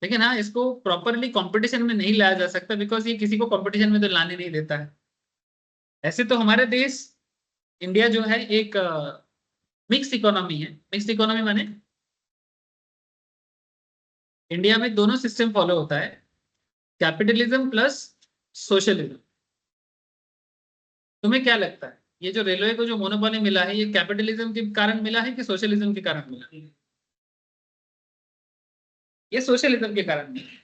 Speaker 1: लेकिन हाँ, इसको प्रॉपरली कंपटीशन में नहीं लाया जा सकता, बिकॉज ये किसी को कंपटीशन में तो लाने नहीं देता है। ऐसे तो हमारे देश इंडिया जो है एक मिक्स इकोनॉमी है। मिक्स इकोनॉमी माने इंडिया में दोनों सिस्टम फॉलो होता है, कैपिटलिज्म प्लस सोशलिज्म। तुम्हें क्या लगता है, ये जो रेलवे को जो मोनोपोली मिला है, ये कैपिटलिज्म के कारण मिला है कि सोशलिज्म के कारण मिला है? ये सोशलिज्म के कारण मिला है।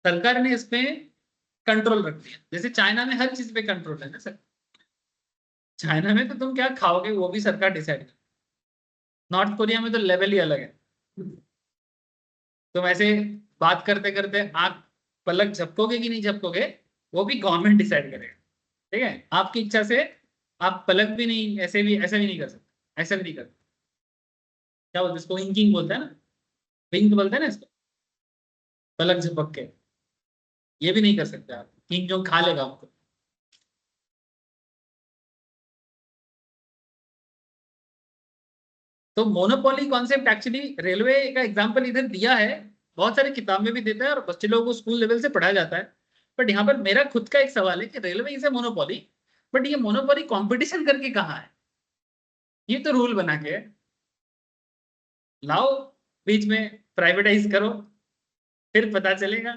Speaker 1: सरकार ने इसमें कंट्रोल रख दिया। जैसे चाइना में हर चीज पे कंट्रोल है ना सर, चाइना में तो तुम क्या खाओगे वो भी सरकार डिसाइड कर। नॉर्थ कोरिया में तो लेवल ही अलग है। तुम ऐसे बात करते करते आंख पलक झपकोगे कि नहीं झपकोगे, वो भी गवर्नमेंट डिसाइड करेगा। ठीक है, आपकी इच्छा से आप पलक भी नहीं, ऐसे भी नहीं कर सकते, ऐसा भी नहीं कर सकते। क्या बोलते हैं इसको, विंकिंग बोलते हैं ना, विंक बोलते हैं ना इसको, पलक झपक के। ये भी नहीं कर सकते आप, किंग जो खा लेगा आपको। तो मोनोपोली कॉन्सेप्ट एक्चुअली रेलवे का एग्जांपल इधर दिया है, बहुत सारी किताब में भी देता है और बच्चे लोगों को स्कूल लेवल से पढ़ाया जाता है। बट यहाँ पर मेरा खुद का एक सवाल है कि railway is a monopoly, but ये मोनोपोली कंपटीशन करके कहाँ है? ये तो रूल बना के लाओ, बीच में प्राइवेटाइज करो, फिर पता चलेगा।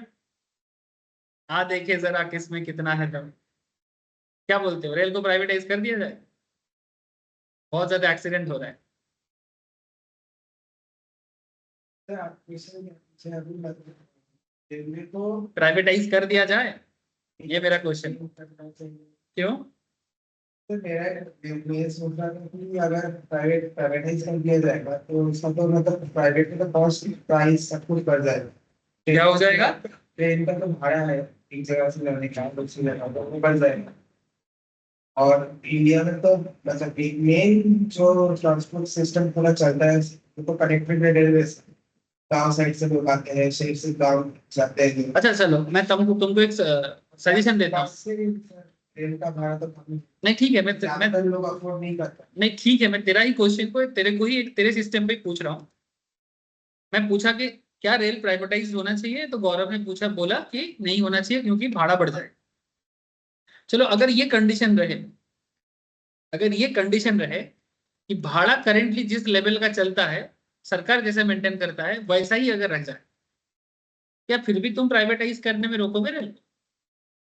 Speaker 1: देखे जरा किसमें कितना है दम। क्या बोलते हो, रेल को प्राइवेटाइज कर दिया जाए? बहुत ज्यादा एक्सीडेंट हो रहा है।
Speaker 2: सर, आप क्वेश्चन क्या पूछे अभी रेलवे को
Speaker 1: प्राइवेटाइज कर दिया जाए, ये मेरा क्वेश्चन।
Speaker 2: करना चाहिए।
Speaker 1: क्यों?
Speaker 2: तो मैं सोच रहा था कि अगर प्राइवेटाइज कर दिया जाएगा तो उसका तो मतलब प्राइवेट में तो कॉस्ट प्राइस सब कुछ बढ़ जाएगा।
Speaker 1: क्या हो जाएगा?
Speaker 2: ट्रेन का तो भाड़ा है एक जगह से जाने का दूसरी जगह तो वो बढ़ जाएगा। और इंडिया में तो मतलब मेन जो ट्रांसपोर्ट सिस्टम पूरा चलता है वो तो कनेक्टेड है रेलवे से। गाँव साइड से लोग आते हैं, शहर से गाँव जाते हैं।
Speaker 1: अच्छा चलो, मैं तुमको एक सजेशन देता हूँ।
Speaker 2: बस से ट्रेन का भाड़ा तो कम
Speaker 1: नहीं ठीक है, मैं
Speaker 2: ज्यादातर लोग अफोर्ड नहीं करते।
Speaker 1: नहीं ठीक है, मैं तेरा ही क्वेश्चन को तेरे को ही तेरे सिस्टम पे पूछ रहा हूँ। मैं पूछा कि क्या रेल प्राइवेटाइज होना चाहिए, तो गौरव ने पूछा, बोला कि नहीं होना चाहिए क्योंकि भाड़ा बढ़ जाएगा। चलो, अगर ये कंडीशन रहे, अगर ये कंडीशन रहे कि भाड़ा करेंटली जिस लेवल का चलता है, सरकार जैसे मेंटेन करता है वैसा ही अगर रह जाए, क्या फिर भी तुम प्राइवेटाइज करने में रोकोगे रेल?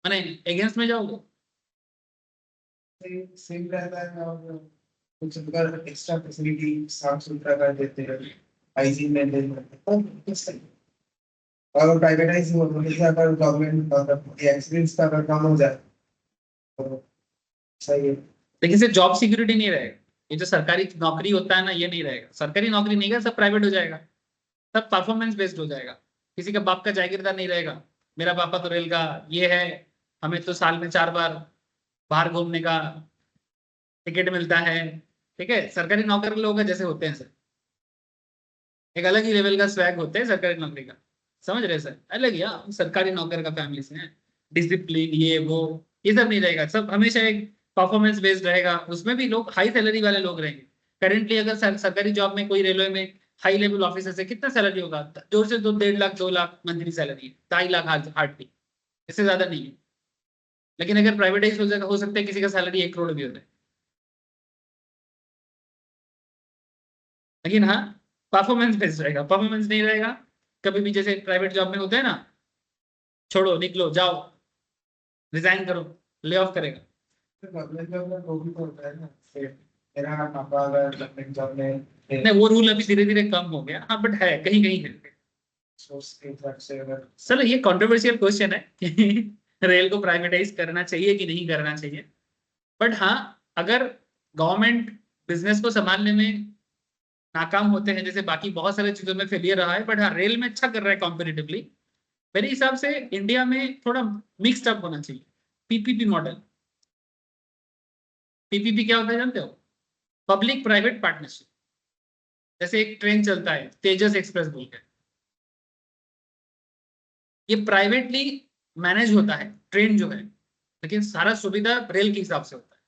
Speaker 1: माने अगेंस्ट में जाओगे?
Speaker 2: सेम रहता है। और कुछ अगर एक्स्ट्रा फैसिलिटी साफ सुथरा कर देते हैं, हाइजीन मेंटेन करते हैं तो सही। और प्राइवेटाइज होने से अगर गवर्नमेंट एक्सीडेंट्स का अगर कम हो जाए तो सही है।
Speaker 1: लेकिन से जॉब सिक्योरिटी नहीं रहेगा। ये जो सरकारी नौकरी होता है ना, ये नहीं रहेगा। सरकारी नौकरी नहीं है, सब प्राइवेट हो जाएगा, सब परफॉर्मेंस बेस्ड हो जाएगा। किसी का बाप का जागीरदार नहीं रहेगा, मेरा पापा तो रेल का ये है, हमें तो साल में 4 बार बाहर घूमने का टिकट मिलता है। ठीक है, सरकारी नौकरी लोग हैं जैसे होते हैं सर, एक अलग ही लेवल का स्वैग होते हैं सरकारी नौकरी का। समझ रहे सर? अलग ही, हम सरकारी नौकर का फैमिली से हैं। डिसिप्लिन ये वो ये सब नहीं रहेगा, सब हमेशा एक परफॉर्मेंस बेस्ड रहेगा। उसमें भी लोग हाई सैलरी वाले लोग रहेंगे। करेंटली अगर सरकारी जॉब में कोई रेलवे में हाई लेवल ऑफिसर से कितना सैलरी होगा? जोर से 1.5 लाख 2 लाख मंथली सैलरी है, 2.5 लाख हार्डली, इससे ज्यादा नहीं है। लेकिन अगर प्राइवेटाइज हो जाएगा, हो सकता है किसी का सैलरी 1 करोड़ भी हो जाए। लेकिन हाँ, परफॉर्मेंस बेस्ड रहेगा। परफॉर्मेंस नहीं रहेगा, कभी भी जैसे प्राइवेट जॉब में होता है ना, छोड़ो, निकलो, जाओ, रिजाइन करो, ले ऑफ करेगा।
Speaker 2: तो गवर्नमेंट जॉब में वो भी तो होता है ना। मेरा पापा अगर गवर्नमेंट जॉब में
Speaker 1: नहीं, वो रूल अभी धीरे धीरे कम हो गया, हाँ, बट है, कहीं कहीं है।
Speaker 2: सोर्स के हिसाब से अगर
Speaker 1: चलो, ये कंट्रोवर्शियल क्वेश्चन है कि रेल को प्राइवेटाइज करना चाहिए कि नहीं करना चाहिए। बट हाँ, अगर गवर्नमेंट बिजनेस को संभालने में नाकाम होते हैं, जैसे बाकी बहुत सारे चीजों में फेलियर रहा है, बट हाँ रेल में अच्छा कर रहा है कॉम्पिटिटिवली, मेरे हिसाब से इंडिया में थोड़ा मिक्सड अप होना चाहिए। PPP model. पीपीपी क्या होता है जानते हो? Public private partnership. जैसे एक ट्रेन चलता है तेजस एक्सप्रेस बोल के, ये प्राइवेटली मैनेज होता है ट्रेन जो है, लेकिन सारा सुविधा रेल के हिसाब से होता है।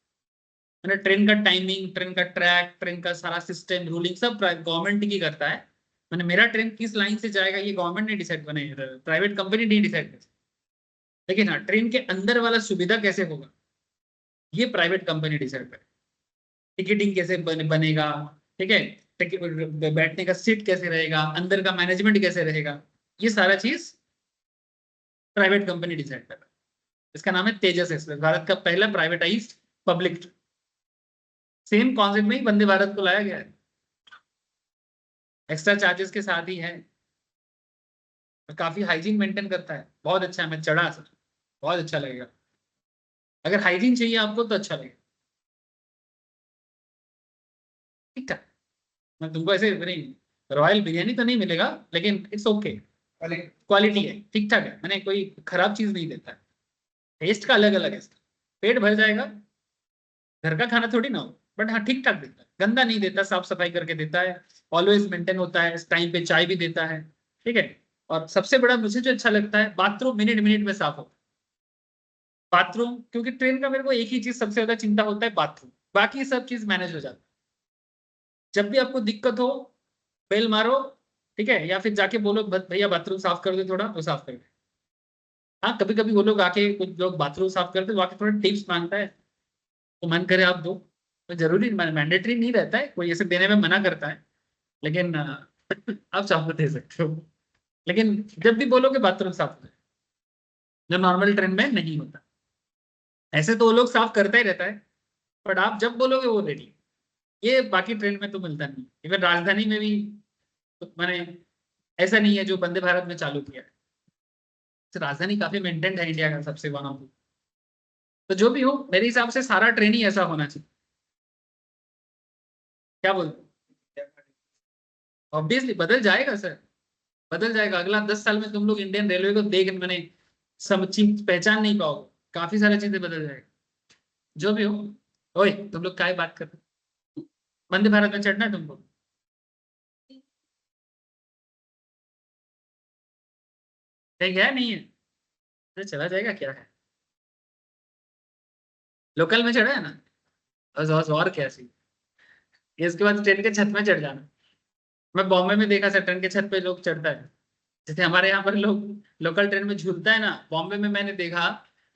Speaker 1: मैंने ट्रेन का टाइमिंग, ट्रेन का ट्रैक, ट्रेन का सारा सिस्टम, रूलिंग सब गवर्नमेंट ही करता है। मैंने मेरा ट्रेन किस लाइन से जाएगा ये गवर्नमेंट ने डिसाइड, बने प्राइवेट कंपनी नहीं डिसाइड करती। लेकिन हाँ, ट्रेन के अंदर वाला सुविधा कैसे होगा ये प्राइवेट कंपनी डिसाइड करे। टिकटिंग कैसे बनेगा, ठीक है, बैठने का सीट कैसे रहेगा, अंदर का मैनेजमेंट कैसे रहेगा, ये सारा चीज प्राइवेट कंपनी डिसाइड कर रहा है। इसका नाम है तेजस एक्सप्रेस, भारत का पहला प्राइवेटाइज्ड पब्लिक। सेम कॉन्सेप्ट में ही वंदे भारत को लाया गया है, एक्स्ट्रा चार्जेस के साथ ही है, और काफी हाइजीन मेंटेन करता है। बहुत अच्छा है, मैं चढ़ा सर, बहुत अच्छा लगेगा। अगर हाइजीन चाहिए आपको तो अच्छा लगेगा। ठीक है, मैं तुमको ऐसे नहीं, रॉयल बिरयानी तो नहीं मिलेगा, लेकिन इट्स ओके, क्वालिटी है, ठीक ठाक है। मैंने कोई खराब चीज नहीं देता है, टेस्ट का अलग अलग है। पेट भर जाएगा, घर का खाना थोड़ी ना हो, बट हाँ ठीक ठाक देता है, गंदा नहीं देता, साफ सफाई करके देता है, ऑलवेज मेंटेन होता है, टाइम पे चाय भी देता है। ठीक है, और सबसे बड़ा मुझे जो अच्छा लगता है, बाथरूम मिनट मिनट में साफ हो। बाथरूम, क्योंकि ट्रेन का मेरे को एक ही चीज सबसे ज्यादा चिंता होता है, बाथरूम, बाकी सब चीज मैनेज हो जाता है। जब भी आपको दिक्कत हो, बेल मारो, ठीक है, या फिर जाके बोलो भैया बाथरूम साफ कर दे थोड़ा, तो साफ कर दे। हाँ, कभी कभी वो लोग आके, कुछ लोग बाथरूम साफ करते तो आके थोड़ा टिप्स मांगता है, तो मन करे आप दो, तो जरूरी मैंडेटरी नहीं रहता है, कोई ऐसे देने में मना करता है, लेकिन आप चाहो तो दे सकते हो, लेकिन जब भी बोलोगे बाथरूम साफ हो जाए, जो नॉर्मल ट्रेन में नहीं होता। ऐसे तो वो लोग साफ करता ही रहता है, बट आप जब बोलोगे वो रेडी। ये बाकी ट्रेन में तो मिलता नहीं, इवन राजधानी में भी तो मैंने ऐसा नहीं है जो वंदे भारत में चालू किया है। तो राजधानी काफी मेंटेन्ड है इंडिया का सबसे वन ऑफ। तो जो भी हो, मेरे हिसाब से सारा ट्रेन ही ऐसा होना चाहिए। क्या बोलते हो? ऑब्वियसली बदल जाएगा सर, बदल जाएगा। अगला 10 साल में तुम लोग इंडियन रेलवे को देख मैंने सब चीज पहचान नहीं पाओगे, काफी सारी चीजें बदल जाएगा। जो भी हो, ओए तुम लोग क्या बात कर रहे हो? वंदे भारत में चढ़ना है तुमको? ठीक है नहीं है तो चला जाएगा, क्या है। लोकल में चढ़ा है ना, बस और क्या सी। इसके बाद ट्रेन के छत में चढ़ जाना। मैं बॉम्बे में देखा सर, ट्रेन के छत पे लोग चढ़ता है, जैसे हमारे यहाँ पर लोग लोकल ट्रेन में झूलता है ना, बॉम्बे में मैंने देखा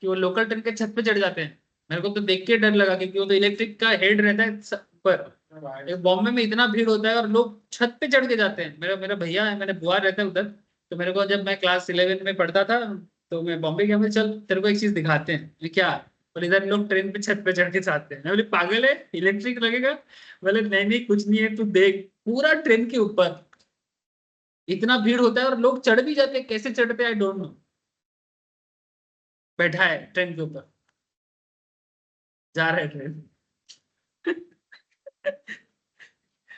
Speaker 1: कि वो लोकल ट्रेन के छत पे चढ़ जाते हैं। मेरे को तो देख के डर लगा, क्योंकि वो तो इलेक्ट्रिक का हेड रहता है ऊपर। बॉम्बे में इतना भीड़ होता है और लोग छत पे चढ़ के जाते हैं। मेरा मेरा भैया है, मैंने बुआ रहता है उधर, तो मेरे को जब मैं क्लास 11 में पढ़ता था, तो मैं बॉम्बे गया, मैं चल तेरे को एक चीज दिखाते हैं। मैं क्या? और इधर लोग ट्रेन पे छत पे चढ़ के जाते हैं। मैं बोले पागल है, इलेक्ट्रिक लगेगा? बोले नहीं नहीं कुछ नहीं है, तू देख पूरा ट्रेन के ऊपर इतना भीड़ होता है और लोग चढ़ भी जाते हैं। कैसे चढ़ते हैं आई डोंट नो। बैठा है ट्रेन के ऊपर, जा रहा है ट्रेन।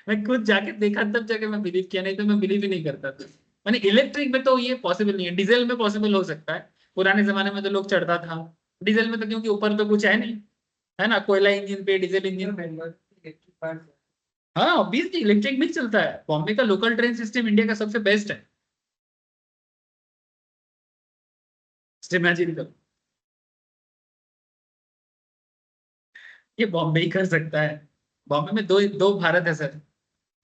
Speaker 1: मैं खुद जाके देखा तब जाके मैं बिलीव किया, नहीं तो मैं बिलीव ही नहीं करता था। मैंने इलेक्ट्रिक में तो ये पॉसिबल नहीं है, डीजल में पॉसिबल हो सकता है। पुराने जमाने में तो लोग चढ़ता था डीजल में, तो क्योंकि ऊपर तो कुछ है नहीं, है ना, कोयला इंजन पे, डीजल इंजन पे। हाँ ऑब्वियसली इलेक्ट्रिक भी चलता है। बॉम्बे का लोकल ट्रेन सिस्टम इंडिया का सबसे बेस्ट है। इमेजिन करो, ये बॉम्बे ही कर सकता है। बॉम्बे में दो दो भारत है सर,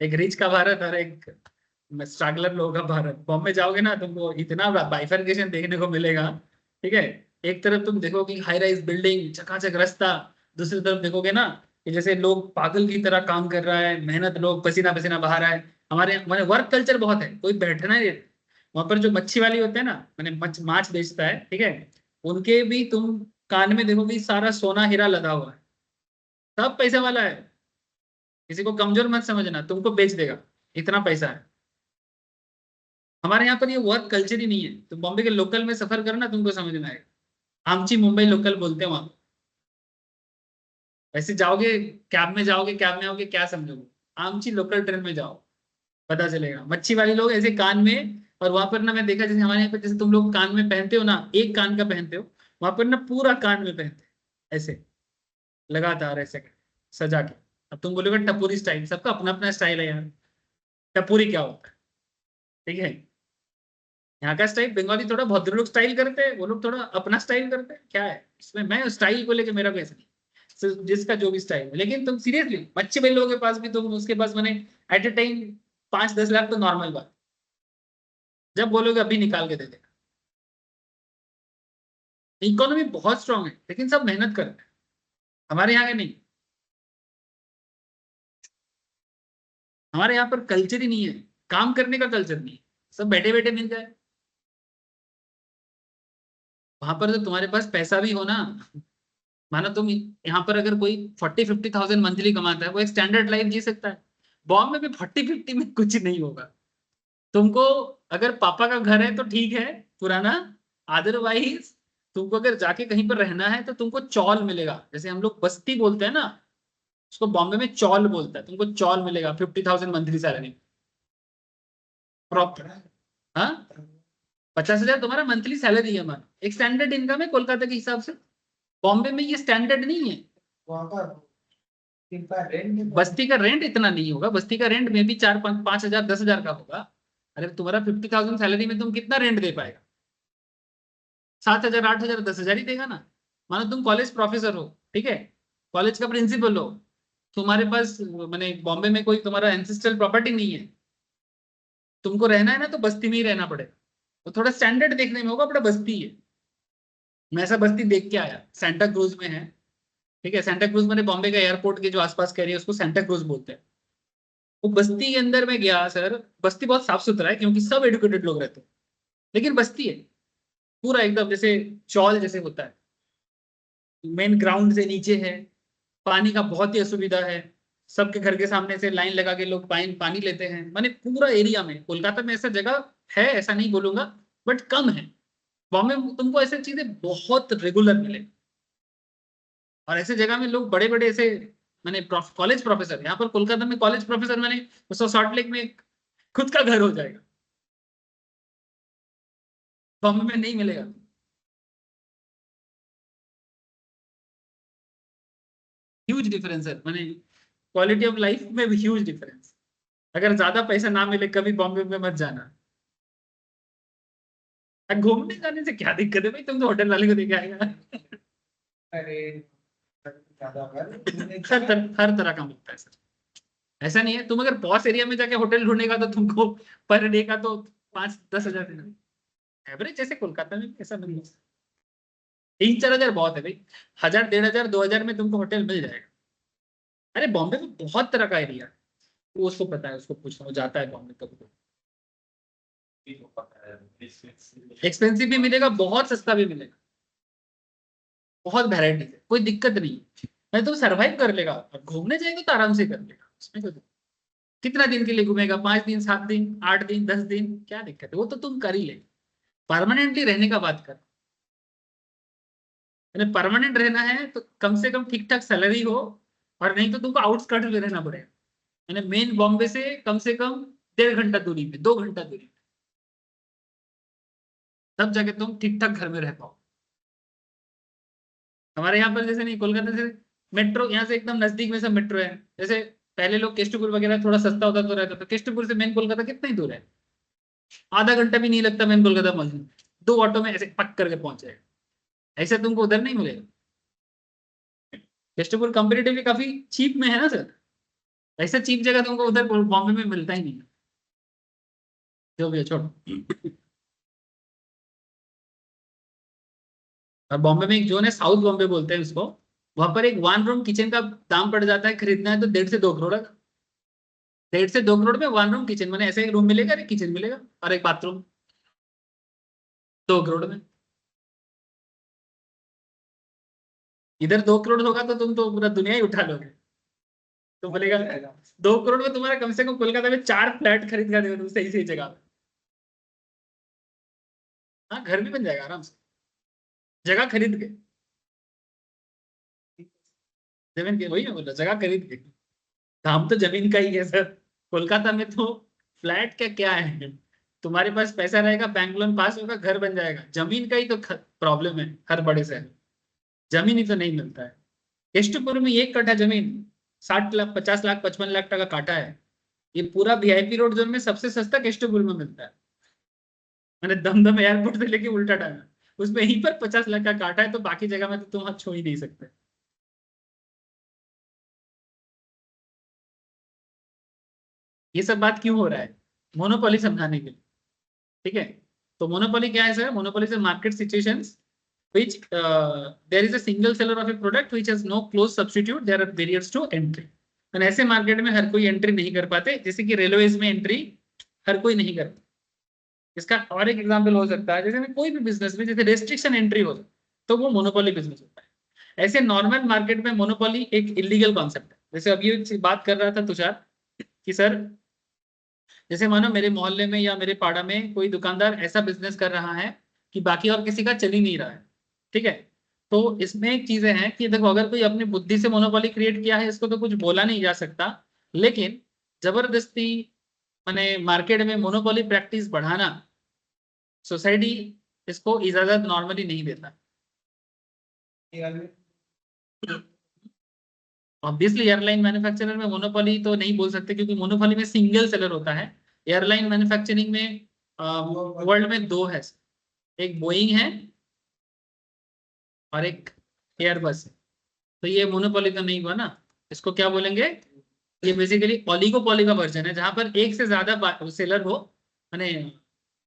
Speaker 1: एक रिच का भारत और एक स्ट्रगलर लोगों का भारत। बॉम्बे जाओगे ना, तुमको इतना बाइफरकेशन देखने को मिलेगा। ठीक है, एक तरफ तुम देखोगे हाई राइज बिल्डिंग, चकाचक रास्ता, दूसरी तरफ देखोगे ना कि जैसे लोग पागल की तरह काम कर रहा है, मेहनत, लोग पसीना पसीना बहा रहा है। हमारे मैंने वर्क कल्चर बहुत है, कोई बैठना ही नहीं। वहां पर जो मच्छी वाली होते हैं ना, मैंने माछ बेचता है, ठीक है, उनके भी तुम कान में देखोगे सारा सोना हीरा लगा हुआ है। सब पैसे वाला है, किसी को कमजोर मत समझना, तुमको बेच देगा, इतना पैसा है। हमारे यहाँ पर ये वर्क कल्चर ही नहीं है। तो बॉम्बे के लोकल में सफर करना, तुमको समझ में आएगा। आमची मुंबई लोकल बोलते हैं वहां। ऐसे जाओगे, कैब में जाओगे, कैब में आओगे, क्या समझोगे? आमची लोकल ट्रेन में जाओ, पता चलेगा। मच्छी वाली लोग ऐसे कान में, और वहां पर ना मैं देखा, जैसे हमारे यहाँ पर जैसे तुम लोग कान में पहनते हो ना, एक कान का पहनते हो, वहां पर ना पूरा कान में पहनते हैं ऐसे, लगातार ऐसे सजा के। अब तुम बोलोगे टपूरी स्टाइल, सबका अपना अपना स्टाइल है यार। टपूरी क्या होता है? ठीक है, यहाँ का स्टाइल बंगाली थोड़ा भद्र लोग स्टाइल करते हैं, वो लोग थोड़ा अपना स्टाइल करते हैं, क्या है इसमें। मैं स्टाइल को लेके मेरा कैसे नहीं, जिसका जो भी स्टाइल है। लेकिन तुम सीरियसली बच्चे भाई लोगों के पास भी, तुम उसके पास मैंने एट ए टाइम 5-10 लाख तो नॉर्मल बात, जब बोलोगे अभी निकाल के दे देगा। इकोनॉमी बहुत स्ट्रांग है, लेकिन सब मेहनत करते हैं, हमारे यहाँ के नहीं। हमारे यहाँ पर कल्चर ही नहीं है, काम करने का कल्चर नहीं है, सब बैठे बैठे मिल जाए। वहां पर तो तुम्हारे पास पैसा भी हो ना, मानो तुम यहाँ पर अगर कोई 40-50 थाउजेंड मंथली कमाता है, वो एक स्टैंडर्ड लाइफ जी सकता है। बॉम्बे में 40-50 में कुछ नहीं होगा तुमको। अगर पापा का घर है तो ठीक है, पुराना, अदरवाइज तुमको अगर जाके कहीं पर रहना है तो तुमको चौल मिलेगा। जैसे हम लोग बस्ती बोलते हैं ना, उसको बॉम्बे में चौल बोलता है। तुमको चौल मिलेगा 50,000 मंथली सैलरी प्रॉपर। हाँ, 50,000 तुम्हारा मंथली सैलरी है, हमारा एक स्टैंडर्ड इनकम है कोलकाता के हिसाब से। बॉम्बे में ये स्टैंडर्ड नहीं है।
Speaker 2: वहाँ का इनका रेंट
Speaker 1: बस्ती का रेंट इतना नहीं होगा, बस्ती का रेंट में भी 4-5 5 हजार 10 हजार का होगा। अरे तुम्हारा 50,000 सैलरी में तुम कितना रेंट दे पाएगा? 7 हजार 8 हजार 10 हजार ही देगा ना। मानो तुम कॉलेज प्रोफेसर हो, ठीक है, कॉलेज का प्रिंसिपल हो, तुम्हारे पास मैंने बॉम्बे में कोई तुम्हारा एंसेस्ट्रल प्रॉपर्टी नहीं है, तुमको रहना है ना तो बस्ती में ही रहना पड़ेगा। तो थोड़ा स्टैंडर्ड देखने में होगा, बड़ा बस्ती है। मैं ऐसा बस्ती देख के आया, सेंटा क्रूज में है, ठीक है, सेंटा क्रूज मैंने बॉम्बे का एयरपोर्ट के जो आसपास का एरिया उसको सेंटा क्रूज बोलते हैं। वो बस्ती के अंदर में गया सर, बस्ती बहुत साफ सुथरा है क्योंकि सब एडुकेटेड लोग रहते हैं, लेकिन बस्ती है पूरा एकदम जैसे चौल जैसे होता है, मेन ग्राउंड से नीचे है, पानी का बहुत ही असुविधा है, सबके घर के सामने से लाइन लगा के लोग पानी पानी लेते हैं, माने पूरा एरिया में। कोलकाता में ऐसा जगह है ऐसा नहीं बोलूंगा, बट कम है। बॉम्बे में तुमको ऐसी चीजें बहुत रेगुलर मिले, और ऐसे जगह में लोग बड़े बड़े ऐसे मैंने कॉलेज प्रोफेसर, यहाँ पर कोलकाता में कॉलेज प्रोफेसर मैंने सॉल्ट लेक में खुद का घर हो जाएगा, बॉम्बे में नहीं मिलेगा। ह्यूज डिफरेंस है, मैंने क्वालिटी ऑफ लाइफ में भी ह्यूज डिफरेंस। अगर ज्यादा पैसा ना मिले कभी बॉम्बे में मत जाना। घूमने जाने से क्या दिक्कत है भाई, तुम तो होटल वाले को देके आएगा।
Speaker 2: अरे ज्यादा
Speaker 1: हर तरह का मिलता है सर, ऐसा नहीं है। तुम अगर पॉस एरिया में जाके होटल ढूंढेगा तो तुमको पर डे का तो 5-10 हजार देना, एवरेज जैसे कोलकाता में भी ऐसा नहीं है। 3-4 हजार बहुत है भाई, 1000-1500-2000 में तुमको होटल मिल जाएगा। अरे बॉम्बे में बहुत तरह का एरिया है, वो उसको पता है, उसको पूछना, वो जाता है बॉम्बे कभी। एक्सपेंसिव भी मिलेगा, बहुत सस्ता भी मिलेगा, बहुत वैरायटी है, कोई दिक्कत नहीं है। मैं तो सरवाइव कर लेगा, और घूमने जाएगा तो आराम से कर लेगा, उसमें कोई कितना दिन के लिए घूमेगा, 5 दिन 7 दिन 8 दिन 10 दिन, क्या दिक्कत है, वो तो तुम कर ही ले। परमानेंटली रहने का बात कर, परमानेंट रहना है तो कम से कम ठीक ठाक सैलरी हो, और नहीं तो तुमको आउटस्कर्ट में रहना पड़ेगा, मैंने मेन बॉम्बे से कम 1.5 घंटा दूरी पे, 2 घंटा दूरी पे, तब जाके तुम ठीक ठाक घर में रह पाओ। हमारे यहाँ पर जैसे नहीं, कोलकाता से मेट्रो यहाँ से एकदम नजदीक में सब मेट्रो है। जैसे पहले लोग केस्टपुर वगैरह थोड़ा सस्ता होता तो रहता था, केस्टपुर से मेन कोलकाता कितना ही दूर है, आधा घंटा भी नहीं लगता मेन कोलकाता पहुंचने, 2 ऑटो में ऐसे पक करके पहुंच जाएगा। ऐसा तुमको उधर नहीं मिलेगा। केस्टपुर कंपेरेटिवली काफी चीप में है ना सर, ऐसा चीप जगह तुमको उधर बॉम्बे में मिलता ही नहीं। जो भी है छोड़ो। और बॉम्बे में एक जोन है, साउथ बॉम्बे बोलते हैं उसको, वहां पर एक 1 रूम किचन का दाम पड़ जाता है, खरीदना है तो 1.5 से 2 करोड़ का। 1.5 से 2 करोड़ में 1 रूम किचन, मैंने ऐसे एक रूम मिलेगा, एक किचन मिलेगा और एक बाथरूम, 2 करोड़ में। इधर 2 करोड़ होगा तो तुम तो पूरा दुनिया ही उठा लोगे। तो बोलेगा 2 करोड़ में तुम्हारा कम से कम कोलकाता में 4 फ्लैट खरीद कर देगा तुम, सही सही जगह पे। हाँ, घर भी बन जाएगा आराम से, जगह खरीद के। जमीन के, वही मैं बोल रहा, जगह खरीद के। काम तो जमीन का ही है सर, कोलकाता में तो फ्लैट क्या क्या है, तुम्हारे पास पैसा रहेगा, बैंक लोन पास होगा, घर बन जाएगा। जमीन का ही तो प्रॉब्लम है हर बड़े शहर, जमीन ही तो नहीं मिलता है। केस्टपुर में 1 कट्ठा जमीन 60 लाख 50 लाख 55 लाख टका काटा है। ये पूरा वीआईपी रोड जोन में सबसे सस्ता केस्टपुर में मिलता है, मैंने दमदम एयरपोर्ट से लेके उल्टा टांगा, उसमें यहीं पर 50 लाख का काटा है, तो बाकी जगह में तो तुम हाथ छोड़ ही नहीं सकते। ये सब बात क्यों हो रहा है, मोनोपोली समझाने के लिए, ठीक है। तो मोनोपोली क्या है sir, monopoly is market situations which there is a single seller of a product which has no close substitute, there are barriers to entry। तो ऐसे मार्केट में हर कोई एंट्री नहीं कर पाते, जैसे कि रेलवेज में एंट्री हर कोई नहीं करता। इसका और एक एग्जांपल हो सकता है, जैसे कोई भी बिजनेस में जैसे रेस्ट्रिक्शन एंट्री हो तो वो मोनोपोली बिजनेस होता है। ऐसे नॉर्मल मार्केट में मोनोपोली एक इलीगल कॉन्सेप्ट है। जैसे अभी ये बात कर रहा था तुषार कि सर जैसे मानो मेरे मोहल्ले में या मेरे पाड़ा में कोई दुकानदार ऐसा बिजनेस कर रहा है कि बाकी और किसी का चल ही नहीं रहा है, ठीक है। तो इसमें एक चीजें हैं कि देखो, अगर कोई अपनी बुद्धि से मोनोपोली क्रिएट किया है, इसको तो कुछ बोला नहीं जा सकता, लेकिन जबरदस्ती माने मार्केट में मोनोपोली प्रैक्टिस बढ़ाना सोसाइटी इसको इजाजत नॉर्मली नहीं देता। ऑब्वियसली एयरलाइन मैन्युफैक्चरर में मोनोपोली तो नहीं बोल सकते, क्योंकि मोनोपोली में सिंगल सेलर होता है। एयरलाइन मैन्युफैक्चरिंग में वर्ल्ड में 2 है, एक बोइंग है और एक एयरबस है। तो ये मोनोपोली तो नहीं हुआ ना, इसको क्या बोलेंगे, ये बेसिकली ओलिगोपोली का वर्जन है, जहां पर एक से ज्यादा सेलर हो, माने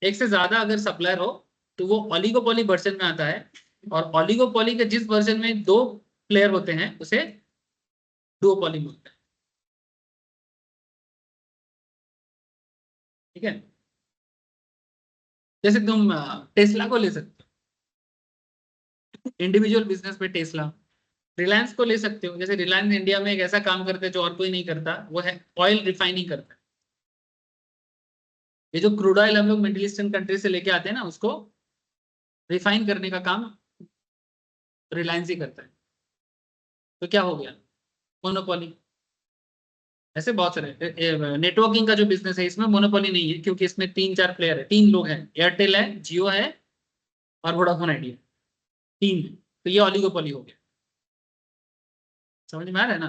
Speaker 1: एक से ज्यादा अगर सप्लायर हो तो वो ओलिगोपोली वर्जन में आता है। और ओलिगोपोली के जिस वर्जन में 2 प्लेयर होते हैं उसे डुओपोली बोलते हैं। ठीक है, जैसे तुम टेस्ला को ले सकते हो, इंडिविजुअल बिजनेस पे टेस्ला। रिलायंस को ले सकते हो, जैसे रिलायंस इंडिया में एक ऐसा काम करते हैं जो और कोई नहीं करता, वो है ऑयल रिफाइनिंग करता है। ये जो क्रूड ऑयल हम लोग मिडिल ईस्टर्न कंट्री से लेके आते हैं ना, उसको रिफाइन करने का काम रिलायंस ही करता है। तो क्या हो गया, मोनोपोली। ऐसे बहुत सारे नेटवर्किंग का जो बिजनेस है इसमें मोनोपोली नहीं है, क्योंकि इसमें 3-4 प्लेयर है, 3 लोग हैं, एयरटेल है, जियो है और वोडाफोन आइडिया, 3 है। तो ये ऑलिगोपोली हो गया। समझ में आ रहा है ना?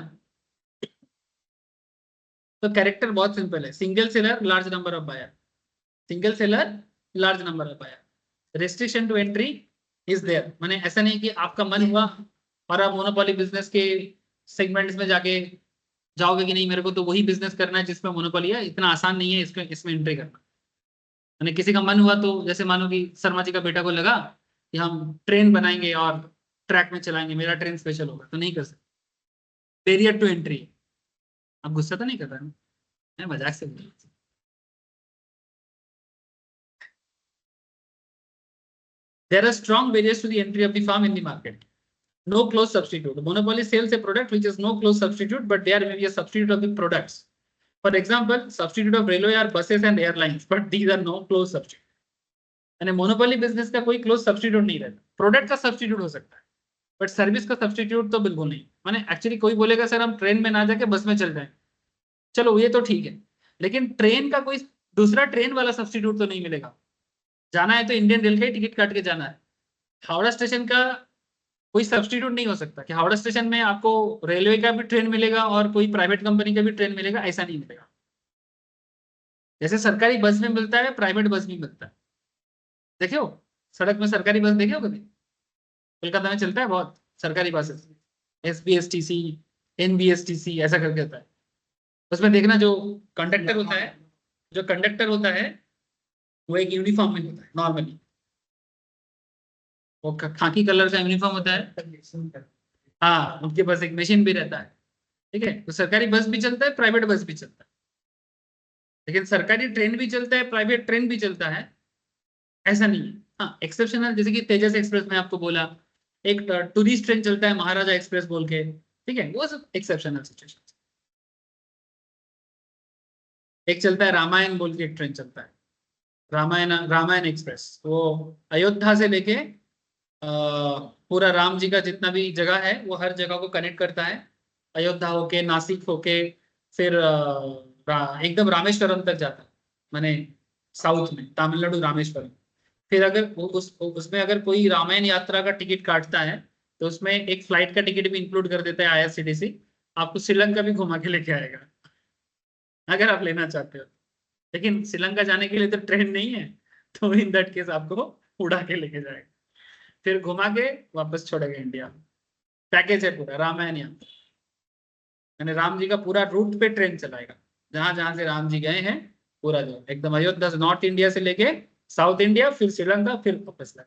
Speaker 1: तो कैरेक्टर बहुत सिंपल है, single seller, large number of buyer, single seller, large number of buyer, restriction to entry is there. माने ऐसा नहीं कि आपका मन हुआ और आप मोनोपोली बिजनेस के सेगमेंट्स में जाके जाओगे कि नहीं मेरे को तो वही बिजनेस करना है जिसमें मोनोपोली है, इतना आसान नहीं है इसमें एंट्री करना। यानी किसी का मन हुआ तो, जैसे मानो कि शर्मा जी का बेटा को लगा कि हम ट्रेन बनाएंगे और ट्रैक में चलाएंगे, मेरा ट्रेन स्पेशल होगा, तो नहीं कर सकते। Barrier to entry. आप गुस्सा तो नहीं कर रहा ना, मैं मजाक से बोल रहा हूं। There are strong barriers to the entry of the firm in the market. No close substitute. Monopoly sells a product which is no close substitute, but there may be a substitute of the products. For example, substitute of railway are buses and airlines, but these are no close substitute. यानी monopoly business का कोई close substitute नहीं रहता। Product का substitute हो सकता है, but service का सब्स्टिट्यूट तो बिल्कुल नहीं। माने एक्चुअली कोई बोलेगा सर हम ट्रेन में ना जाके बस में चल जाए, चलो ये तो ठीक है, लेकिन ट्रेन का कोई दूसरा ट्रेन वाला सब्स्टिट्यूट तो नहीं मिलेगा। जाना है तो इंडियन रेल का ही टिकट काट के जाना है। हावड़ा स्टेशन का कोई सब्स्टिट्यूट नहीं हो सकता कि हावड़ा स्टेशन में आपको रेलवे का भी ट्रेन मिलेगा और कोई प्राइवेट कंपनी का भी ट्रेन मिलेगा, ऐसा नहीं मिलेगा। जैसे सरकारी बस में मिलता है, प्राइवेट बस भी मिलता है। देखे हो सड़क में सरकारी बस, देखे हो कभी? कोलकाता में चलता है बहुत सरकारी बसेस, SBSTC, NBSTC ऐसा करके होता है। उसमें देखना जो कंडक्टर होता है, जो कंडक्टर होता है वो एक यूनिफॉर्म में होता है नॉर्मली, वो खाकी कलर का यूनिफॉर्म होता है। हाँ, उनके पास एक मशीन भी रहता है। ठीक है, तो सरकारी बस भी चलता है, प्राइवेट बस भी चलता है, लेकिन सरकारी ट्रेन भी चलता है, प्राइवेट ट्रेन भी चलता है, ऐसा नहीं है। हाँ, एक्सेप्शनल, जैसे कि तेजस एक्सप्रेस में आपको बोला, एक टूरिस्ट ट्रेन चलता है महाराजा एक्सप्रेस बोल के, ठीक है, वो सब एक्सेप्शनल सिचुएशन। एक चलता है रामायण बोल के, एक ट्रेन चलता है रामायण एक्सप्रेस, वो अयोध्या से लेके पूरा राम जी का जितना भी जगह है वो हर जगह को कनेक्ट करता है, अयोध्या होके, नासिक होके, फिर एकदम रामेश्वरम तक जाता है, माने साउथ में तमिलनाडु रामेश्वरम। फिर अगर उसमें अगर कोई रामायण यात्रा का टिकट काटता है तो उसमें एक फ्लाइट का टिकट भी इंक्लूड कर देता है IRCTC, आपको श्रीलंका भी घुमा के लेके आएगा अगर आप लेना चाहते हो। लेकिन श्रीलंका जाने के लिए तो ट्रेन नहीं है, तो इन दैट केस आपको उड़ा के लेके जाएगा, फिर घुमा के वापस छोड़ेगा इंडिया। पैकेज है पूरा रामायण यात्रा, यानी राम जी का पूरा रूट पे ट्रेन चलाएगा, जहां जहां से राम जी गए हैं पूरा जो एकदम अयोध्या से नॉर्थ इंडिया से लेके साउथ इंडिया, फिर श्रीलंका, फिर वापस लाए।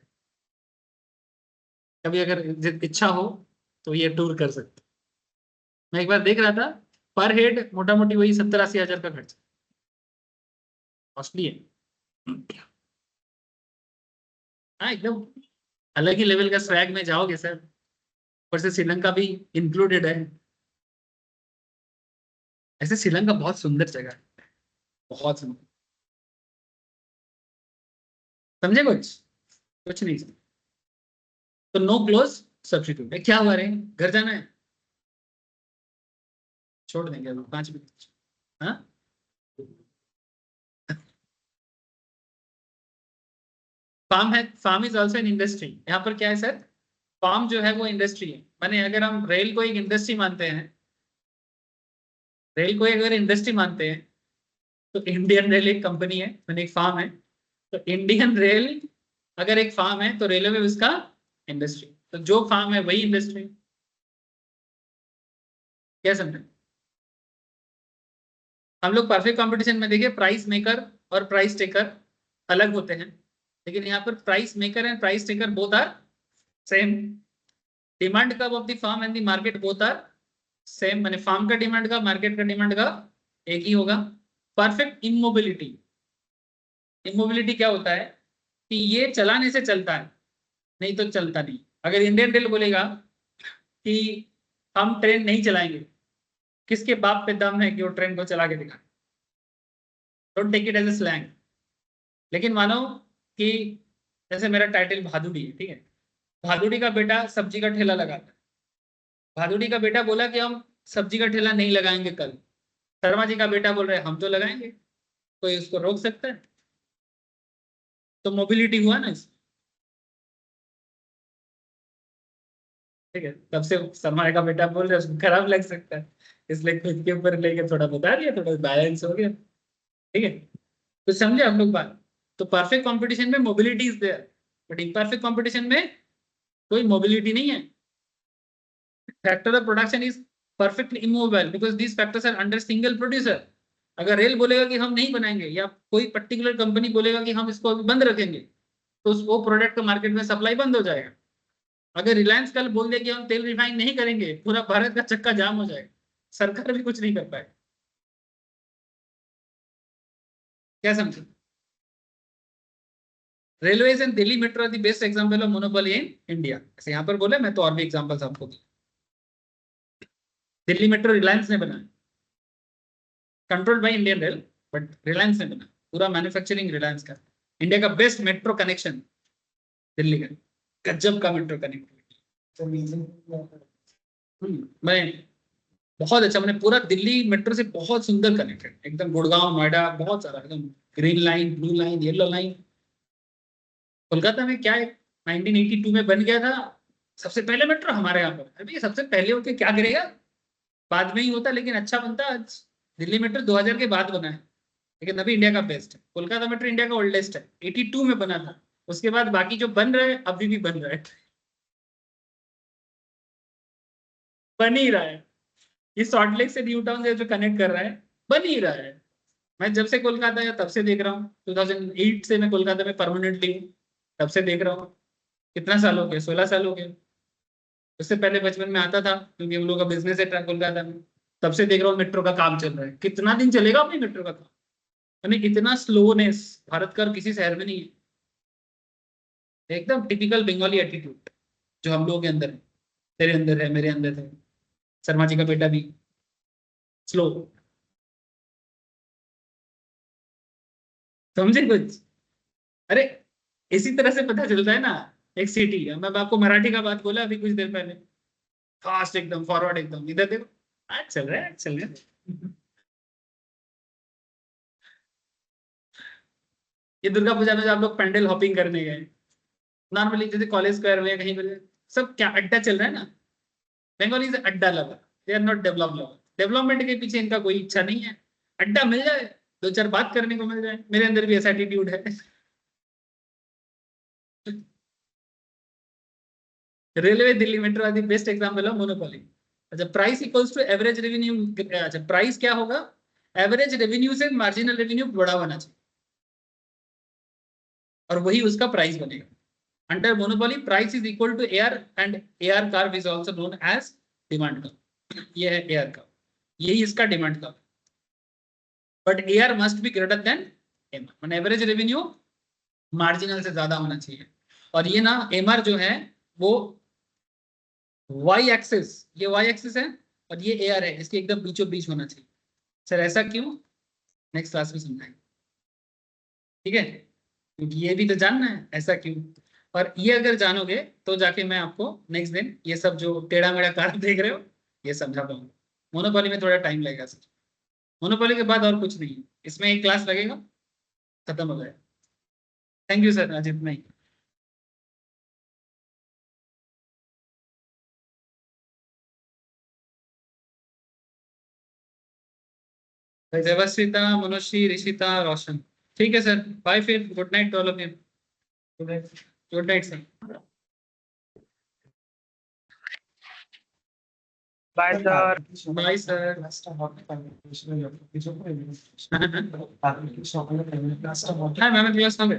Speaker 1: कभी अगर इच्छा हो तो ये टूर कर सकते। मैं एक बार देख रहा था, पर हेड मोटा मोटी वही 70-80 हजार का खर्चा, कॉस्टली है। हाँ, एकदम अलग ही लेवल का स्वैग में जाओगे सर, ऊपर से श्रीलंका भी इंक्लूडेड है। ऐसे श्रीलंका बहुत सुंदर जगह है, बहुत सुंदर। समझे कुछ? कुछ नहीं समझे तो नो क्लोज सब्स्टिट्यूट है। क्या हुआ रे, घर जाना है? छोड़ देंगे अभी 5 मिनट। हाँ, फार्म है, firm is also an industry. यहाँ पर क्या है सर, फार्म जो है वो इंडस्ट्री है। माने अगर हम रेल को एक इंडस्ट्री मानते हैं, रेल को अगर इंडस्ट्री मानते हैं, तो इंडियन रेल एक कंपनी है, मैंने एक फार्म है। तो इंडियन रेल अगर एक फार्म है तो रेलवे उसका इंडस्ट्री, तो जो फार्म है वही इंडस्ट्री। क्या समझे? हम लोग परफेक्ट कंपटीशन में देखिए, प्राइस मेकर और प्राइस टेकर अलग होते हैं, लेकिन यहाँ पर price maker and price taker both are same. Demand curve of the firm and the market both are same, माने फार्म का डिमांड का मार्केट का डिमांड का एक ही होगा। परफेक्ट इमोबिलिटी, इमोबिलिटी क्या होता है कि ये चलाने से चलता है, नहीं तो चलता नहीं। अगर इंडियन रेल बोलेगा कि हम ट्रेन नहीं चलाएंगे, किसके बाप पे दम है कि वो ट्रेन को चला के दिखाए? Don't take it as a slang. लेकिन मानो कि जैसे मेरा टाइटल भादुड़ी है, ठीक है, भादुड़ी का बेटा सब्जी का ठेला लगाता है। भादुड़ी का बेटा बोला कि हम सब्जी का ठेला नहीं लगाएंगे कल। शर्मा जी का बेटा बोल रहे हैं हम तो लगाएंगे, कोई उसको रोक सकता है? तो मोबिलिटी हुआ ना इसमें, ठीक है। तब से शर्मा का बेटा बोल रहे हैं उसको खराब लग सकता है, इसलिए खुद के ऊपर लेके थोड़ा बता दिया, थोड़ा बैलेंस हो गया, ठीक है। तो समझे आप लोग बात? तो परफेक्ट कंपटीशन में mobility is there, but imperfect competition में कोई मोबिलिटी नहीं है। Factor of production is perfectly immobile because these factors are under single producer. अगर रेल बोलेगा कि हम नहीं बनाएंगे, या कोई पर्टिकुलर कंपनी बोलेगा कि हम इसको अभी बंद रखेंगे, तो वो प्रोडक्ट का मार्केट में सप्लाई बंद हो जाएगा। अगर रिलायंस कल बोल दे कि हम तेल रिफाइन नहीं करेंगे, पूरा भारत का चक्का जाम हो जाएगा, सरकार भी कुछ नहीं कर पाएगी। क्या समझे? Railways and Delhi metro the best example of monopoly in India. ऐसे यहाँ पर बोले, मैं तो और भी एग्जांपल्स आपको दूं। दिल्ली मेट्रो रिलायंस ने बनाया, controlled by Indian rail, but Reliance ने बनाया, पूरा मैन्युफैक्चरिंग रिलायंस का। इंडिया का बेस्ट मेट्रो कनेक्शन दिल्ली का, गजब का मेट्रो कनेक्टिविटी। मैं बहुत अच्छा, मैंने पूरा दिल्ली मेट्रो से बहुत सुंदर कनेक्टेड, एकदम गुड़गांव नोएडा बहुत सारा, एकदम green line, blue line, yellow line. Kolkata में क्या है, 1982 में बन गया था सबसे पहले मेट्रो हमारे यहाँ पर। अभी सबसे पहले होके क्या करेगा, बाद में ही होता, लेकिन अच्छा बनता। आज दिल्ली मेट्रो 2000 के बाद बना है, लेकिन अभी इंडिया का बेस्ट है। कोलकाता मेट्रो इंडिया का ओल्डेस्ट है, 82 में बना था। उसके बाद बाकी जो बन रहे हैं अभी भी बन रहा है, बन ही रहा है। ये सॉल्ट लेक से न्यू टाउन जो कनेक्ट कर रहा है, बन ही रहा है। मैं जब से कोलकाता आया तब से देख रहा हूँ, 2008 से मैं कोलकाता में परमानेंटली हूँ, तब से देख रहा हूँ। कितना साल हो गए? 16 साल हो गए। उससे पहले बचपन में आता था, क्योंकि हम लोग का बिजनेस है कोलकाता में। तब से देख रहा हूँ मेट्रो का काम चल रहा है। कितना दिन चलेगा अपनी मेट्रो का काम? यानी इतना स्लोनेस भारत का और किसी शहर में नहीं है। एकदम टिपिकल बंगाली एटीट्यूड जो हम लोगों के अंदर है, तेरे अंदर है, मेरे अंदर है, शर्मा जी का बेटा भी स्लो। समझे कुछ? अरे इसी तरह से पता चलता है ना। एक सिटी, मैं आपको मराठी का बात बोला अभी कुछ देर पहले, फास्ट एकदम, फॉरवर्ड एकदम, इधर देखो आज चल रहा है, आज चल रहा है। ये दुर्गा पूजा में जब आप लोग पैंडल हॉपिंग करने गए, नॉर्मली जैसे कॉलेज स्क्वायर में कहीं पर, सब क्या अड्डा चल रहा है ना। बंगाली से अड्डा लगा, they are not develop lover. Development के पीछे इनका कोई इच्छा नहीं है। अड्डा मिल जाए, दो चार बात करने को मिल जाए। मेरे अंदर भी ऐसा एटीट्यूड है। रेलवे दिल्ली मेट्रो आदि बेस्ट एग्जांपल ऑफ मोनोपोली। अच्छा, price equals to average revenue. अच्छा, प्राइस क्या होगा? एवरेज रेवेन्यू से मार्जिनल रेवेन्यू बड़ा होना चाहिए, और वही उसका प्राइस बनेगा। Under monopoly price is equal to AR, and AR curve is also known as demand curve. ये है एआर कर्व, यही इसका demand curve. But AR must be greater than M, average revenue marginal से ज्यादा होना चाहिए। और ये ना एमआर जो है वो वाई एक्सिस, ये वाई एक्सिस है, और ये एआर है, इसके एकदम बीचों बीच होना चाहिए। सर ऐसा क्यों? नेक्स्ट क्लास में समझाएंगे, ठीक है। क्योंकि ये भी तो जानना है ऐसा क्यों। और ये अगर जानोगे तो जाके मैं आपको नेक्स्ट दिन ये सब जो टेढ़ा मेढ़ा कारण देख रहे हो ये समझा पाऊंगा। मोनोपोली में थोड़ा टाइम लगेगा सर। मोनोपोली के बाद और कुछ नहीं है, इसमें एक क्लास लगेगा, खत्म हो जाएगा। थैंक यू सर, आज इतना ही। देवस्विता, मनुश्री, ऋषिता, रोशन। ठीक है सर, बाय फिर, good night to all of you. Good night sir.
Speaker 3: Bye sir.
Speaker 1: Bye sir.
Speaker 2: Application of
Speaker 1: হ্যাঁ ম্যামের ক্লাস হবে।